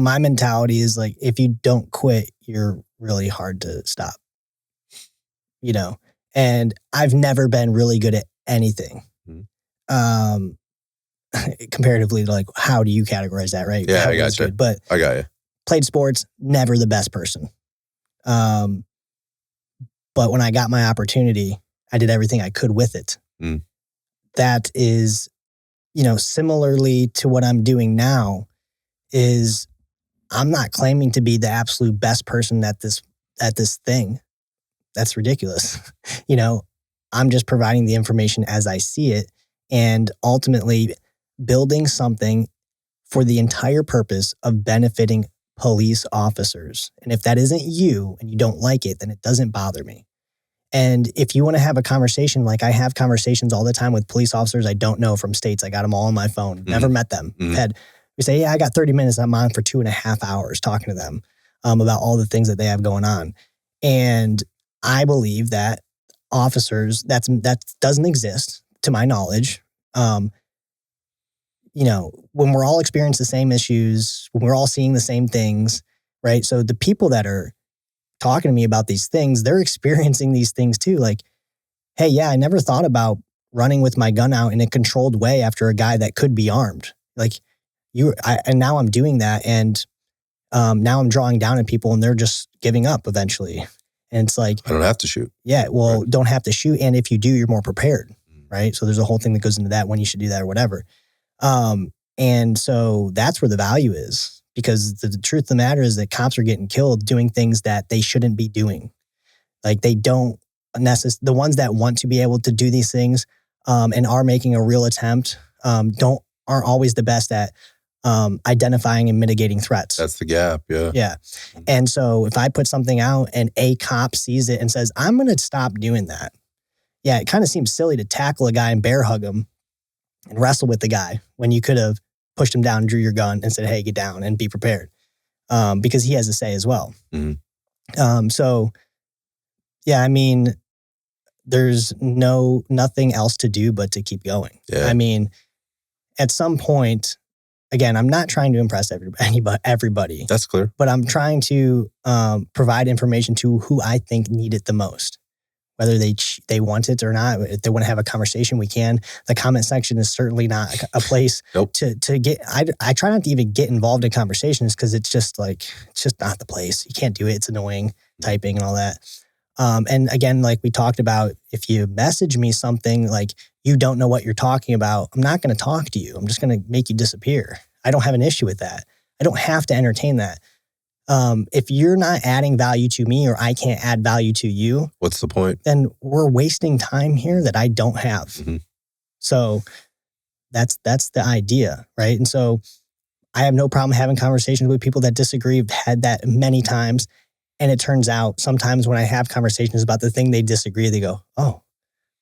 my mentality is like, if you don't quit, you're really hard to stop. And I've never been really good at anything. Comparatively to, like, how do you categorize that, right? Yeah, I got you. But I got you. Played sports, never the best person. But when I got my opportunity, I did everything I could with it. That is, similarly to what I'm doing now, is I'm not claiming to be the absolute best person at this thing. That's ridiculous. I'm just providing the information as I see it, and ultimately building something for the entire purpose of benefiting police officers. And if that isn't you and you don't like it, then it doesn't bother me. And if you want to have a conversation, like I have conversations all the time with police officers I don't know from states. I got them all on my phone. Never met them. We say, yeah, I got 30 minutes. I'm on for 2.5 hours talking to them about all the things that they have going on. And I believe that officers, that doesn't exist to my knowledge. When we're all experiencing the same issues, when we're all seeing the same things, right? So the people that are talking to me about these things, they're experiencing these things too. Like, hey, yeah, I never thought about running with my gun out in a controlled way after a guy that could be armed. Like, and now I'm doing that, and now I'm drawing down at people, and they're just giving up eventually. And it's like, I don't have to shoot. Yeah, well, right. Don't have to shoot, and if you do, you're more prepared, right? So there's a whole thing that goes into that, when you should do that or whatever. And so that's where the value is, because the truth of the matter is that cops are getting killed doing things that they shouldn't be doing. Like, they don't the ones that want to be able to do these things and are making a real attempt don't aren't always the best at identifying and mitigating threats. That's the gap. Yeah. Yeah. And so if I put something out and a cop sees it and says, I'm going to stop doing that. Yeah. It kind of seems silly to tackle a guy and bear hug him and wrestle with the guy when you could have pushed him down, drew your gun and said, hey, get down and be prepared. Because he has a say as well. So yeah, I mean, there's nothing else to do but to keep going. Yeah. I mean, at some point, again, I'm not trying to impress everybody. That's clear. But I'm trying to provide information to who I think need it the most. Whether they want it or not, if they want to have a conversation, we can. The comment section is certainly not a place to get. I try not to even get involved in conversations because it's just not the place. You can't do it. It's annoying typing and all that. And again, like we talked about, if you message me something like you don't know what you're talking about, I'm not going to talk to you. I'm just going to make you disappear. I don't have an issue with that. I don't have to entertain that. If you're not adding value to me or I can't add value to you, what's the point? Then we're wasting time here that I don't have. So that's the idea, right? And so I have no problem having conversations with people that disagree. I've had that many times. And it turns out sometimes when I have conversations about the thing they disagree, they go, oh,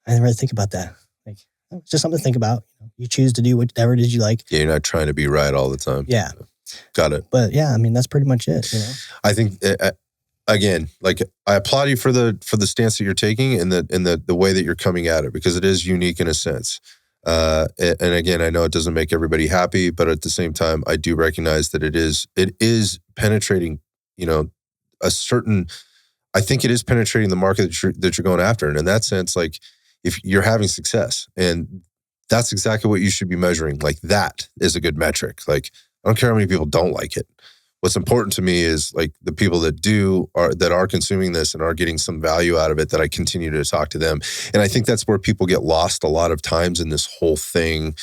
I didn't really think about that. Like, it's just something to think about. You choose to do whatever it is you like. Yeah, you're not trying to be right all the time. Yeah. Got it. But yeah, I mean, that's pretty much it. I think, again, like I applaud you for the stance that you're taking and the way that you're coming at it, because it is unique in a sense. And again, I know it doesn't make everybody happy, but at the same time, I do recognize that it is penetrating, I think it is penetrating the market that you're going after. And in that sense, like if you're having success, and that's exactly what you should be measuring. Like that is a good metric. Like I don't care how many people don't like it. What's important to me is like the people that are consuming this and are getting some value out of it, that I continue to talk to them. And I think that's where people get lost a lot of times in this whole thing.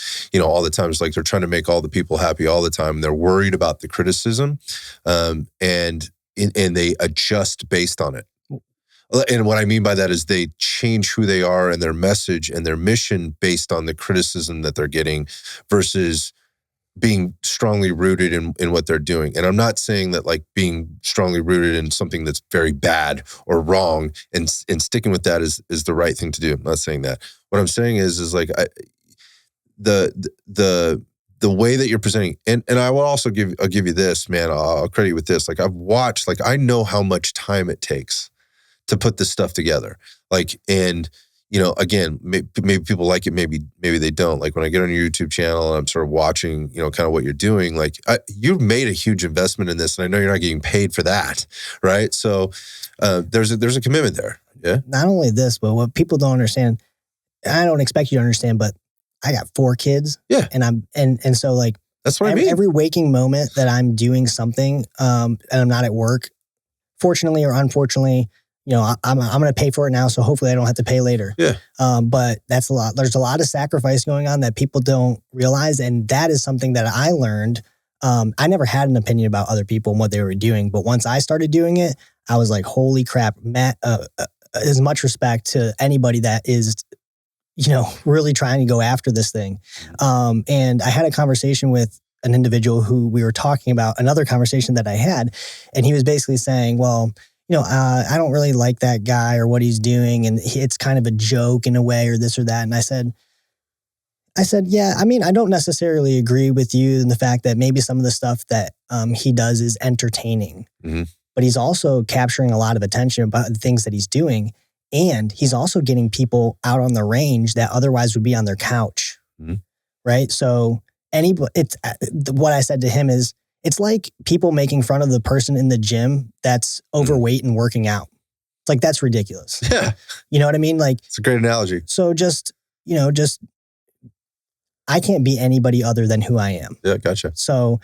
All the times, like they're trying to make all the people happy all the time. They're worried about the criticism, and they adjust based on it. And what I mean by that is they change who they are and their message and their mission based on the criticism that they're getting versus being strongly rooted in what they're doing. And I'm not saying that like being strongly rooted in something that's very bad or wrong and sticking with that is the right thing to do. I'm not saying that. What I'm saying is like the way that you're presenting, and I will also I'll give you this, man. I'll credit you with this. Like I've watched, like I know how much time it takes to put this stuff together. Like, and again, maybe people like it, maybe they don't. Like when I get on your YouTube channel and I'm sort of watching, kind of what you're doing, like you've made a huge investment in this, and I know you're not getting paid for that, right? So there's a commitment there. Yeah. Not only this, but what people don't understand, I don't expect you to understand, but I got 4 kids. Yeah. And so like that's what I mean. Every waking moment that I'm doing something, and I'm not at work, fortunately or unfortunately, I'm going to pay for it now, so hopefully I don't have to pay later. Yeah. But that's a lot. There's a lot of sacrifice going on that people don't realize, and that is something that I learned. I never had an opinion about other people and what they were doing, but once I started doing it, I was like, holy crap, Matt, as much respect to anybody that is, really trying to go after this thing. And I had a conversation with an individual who we were talking about another conversation that I had, and he was basically saying, well, I don't really like that guy or what he's doing, and it's kind of a joke in a way, or this or that. And I said, yeah, I mean, I don't necessarily agree with you in the fact that maybe some of the stuff that he does is entertaining, but he's also capturing a lot of attention about the things that he's doing. And he's also getting people out on the range that otherwise would be on their couch. Right. So what I said to him is, it's like people making fun of the person in the gym that's overweight and working out. It's like, that's ridiculous. Yeah. You know what I mean? Like, it's a great analogy. So I can't be anybody other than who I am. Yeah. Gotcha. So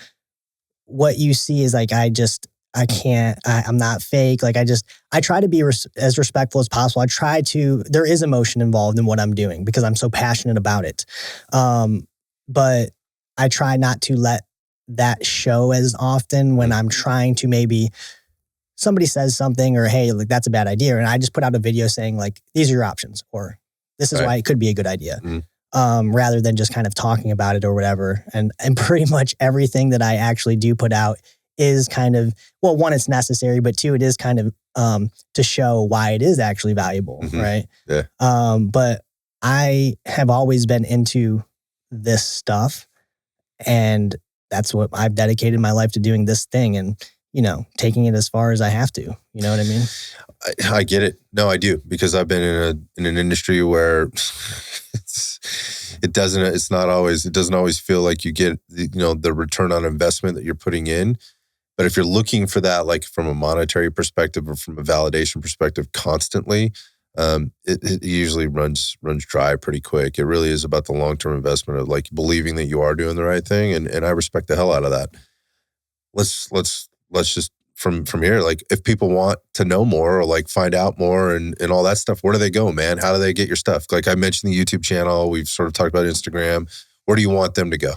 what you see is like, I'm not fake. Like I try to be as respectful as possible. There is emotion involved in what I'm doing because I'm so passionate about it. But I try not to let that show as often when I'm trying to, maybe somebody says something or, hey, like that's a bad idea. And I just put out a video saying like, these are your options, or this is why it could be a good idea. rather than just kind of talking about it or whatever. And pretty much everything that I actually do put out is kind of, well, one, it's necessary, but two, it is kind of to show why it is actually valuable, right? Yeah. But I have always been into this stuff, and that's what I've dedicated my life to, doing this thing and, taking it as far as I have to. You know what I mean? I get it. No, I do, because I've been in an industry where it doesn't always feel like you get the return on investment that you're putting in. But if you're looking for that, like from a monetary perspective or from a validation perspective constantly, it usually runs dry pretty quick. It really is about the long-term investment of like believing that you are doing the right thing. And I respect the hell out of that. Let's just from here, like if people want to know more or like find out more and all that stuff, where do they go, man? How do they get your stuff? Like I mentioned the YouTube channel, we've sort of talked about Instagram. Where do you want them to go?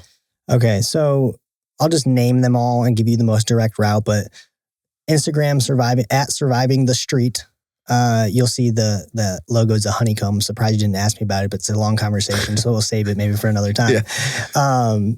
Okay, so I'll just name them all and give you the most direct route, but Instagram, surviving the street. You'll see the logo's a honeycomb. I'm surprised you didn't ask me about it, but it's a long conversation, so we'll save it maybe for another time. Yeah.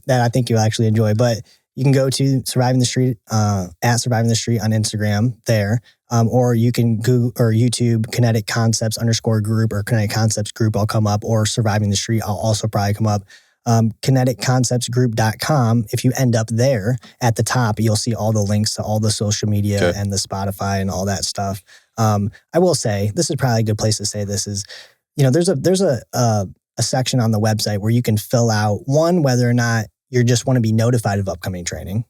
That I think you'll actually enjoy. But you can go to Surviving the Street, at Surviving the Street on Instagram there. Or you can Google or YouTube Kinetic Concepts _group or Kinetic Concepts group. I'll come up, or Surviving the Street. I'll also probably come up. KineticConceptsGroup.com. If you end up there at the top, you'll see all the links to all the social media and the Spotify and all that stuff. I will say, this is probably a good place to say this is, there's a section on the website where you can fill out whether or not you just want to be notified of upcoming training.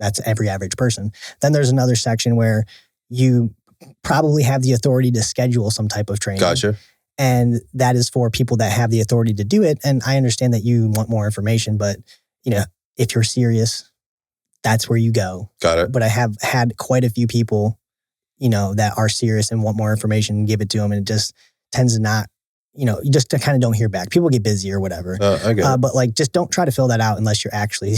That's every average person. Then there's another section where you probably have the authority to schedule some type of training. Gotcha. And that is for people that have the authority to do it. And I understand that you want more information, but if you're serious, that's where you go. Got it. But I have had quite a few people, that are serious and want more information and give it to them. And it just tends to not, you just kind of don't hear back. People get busy or whatever. I get it. But like, just don't try to fill that out unless you're actually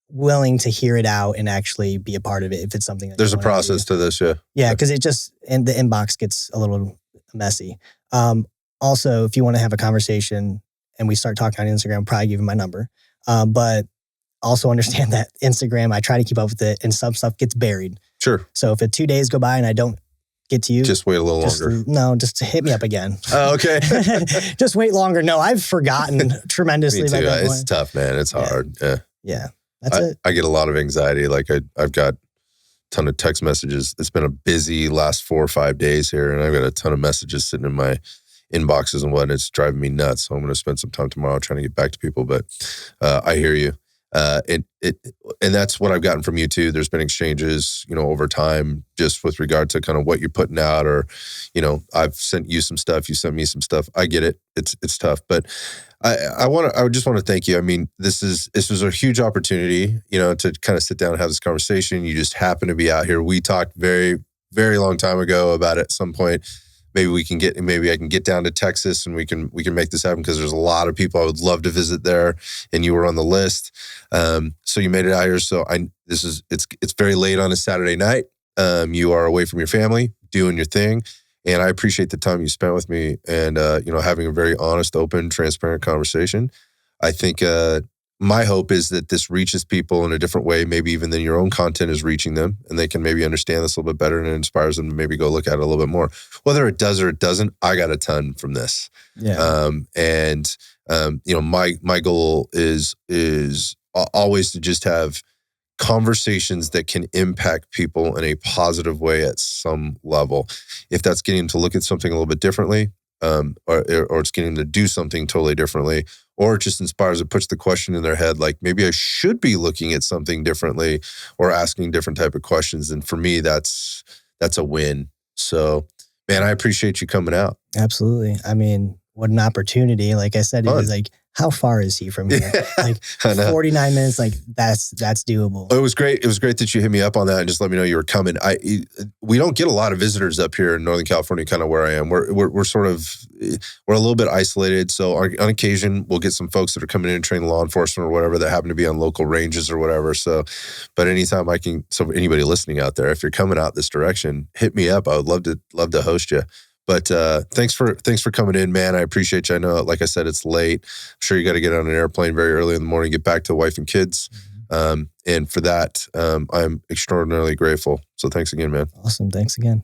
willing to hear it out and actually be a part of it. If it's something that there's a process to this. Yeah. Yeah. Cause and the inbox gets a little messy. Also, if you want to have a conversation and we start talking on Instagram, I'll probably give you my number. But also understand that Instagram, I try to keep up with it and some stuff gets buried. Sure. So if 2 days go by and I don't get to you, just wait a little longer. No, just hit me up again. Oh, okay. Just wait longer. No, I've forgotten tremendously. Me too. By that It's point. tough, man. It's hard. Yeah. Yeah. That's it. I get a lot of anxiety. Like I've got a ton of text messages. It's been a busy last 4 or 5 days here, and I've got a ton of messages sitting in my inboxes and what. It's driving me nuts. So I'm going to spend some time tomorrow trying to get back to people. But I hear you. And that's what I've gotten from you too. There's been exchanges, over time, just with regard to kind of what you're putting out, or, I've sent you some stuff, you sent me some stuff. I get it. It's tough, but I just want to thank you. I mean, this was a huge opportunity, to kind of sit down and have this conversation. You just happen to be out here. We talked very, very long time ago about it at some point. Maybe I can get down to Texas and we can make this happen, because there's a lot of people I would love to visit there, and you were on the list. So you made it out here. So it's very late on a Saturday night. You are away from your family, doing your thing. And I appreciate the time you spent with me and, having a very honest, open, transparent conversation. I think, my hope is that this reaches people in a different way, maybe even than your own content is reaching them, and they can maybe understand this a little bit better, and it inspires them to maybe go look at it a little bit more. Whether it does or it doesn't, I got a ton from this. Yeah. My goal is always to just have conversations that can impact people in a positive way at some level. If that's getting them to look at something a little bit differently, or it's getting them to do something totally differently, or it just inspires, it puts the question in their head, like maybe I should be looking at something differently or asking different type of questions. And for me, that's a win. So, man, I appreciate you coming out. Absolutely. I mean, what an opportunity. Like I said, it was like, how far is he from here? Like 49 minutes, like that's doable. It was great. It was great that you hit me up on that and just let me know you were coming. We don't get a lot of visitors up here in Northern California, kind of where I am. We're a little bit isolated. So on occasion, we'll get some folks that are coming in and training law enforcement or whatever that happen to be on local ranges or whatever. So, but anytime so anybody listening out there, if you're coming out this direction, hit me up. I would love to host you. But thanks for coming in, man. I appreciate you. I know, like I said, it's late. I'm sure you got to get on an airplane very early in the morning, get back to wife and kids. And for that, I'm extraordinarily grateful. So thanks again, man. Awesome. Thanks again.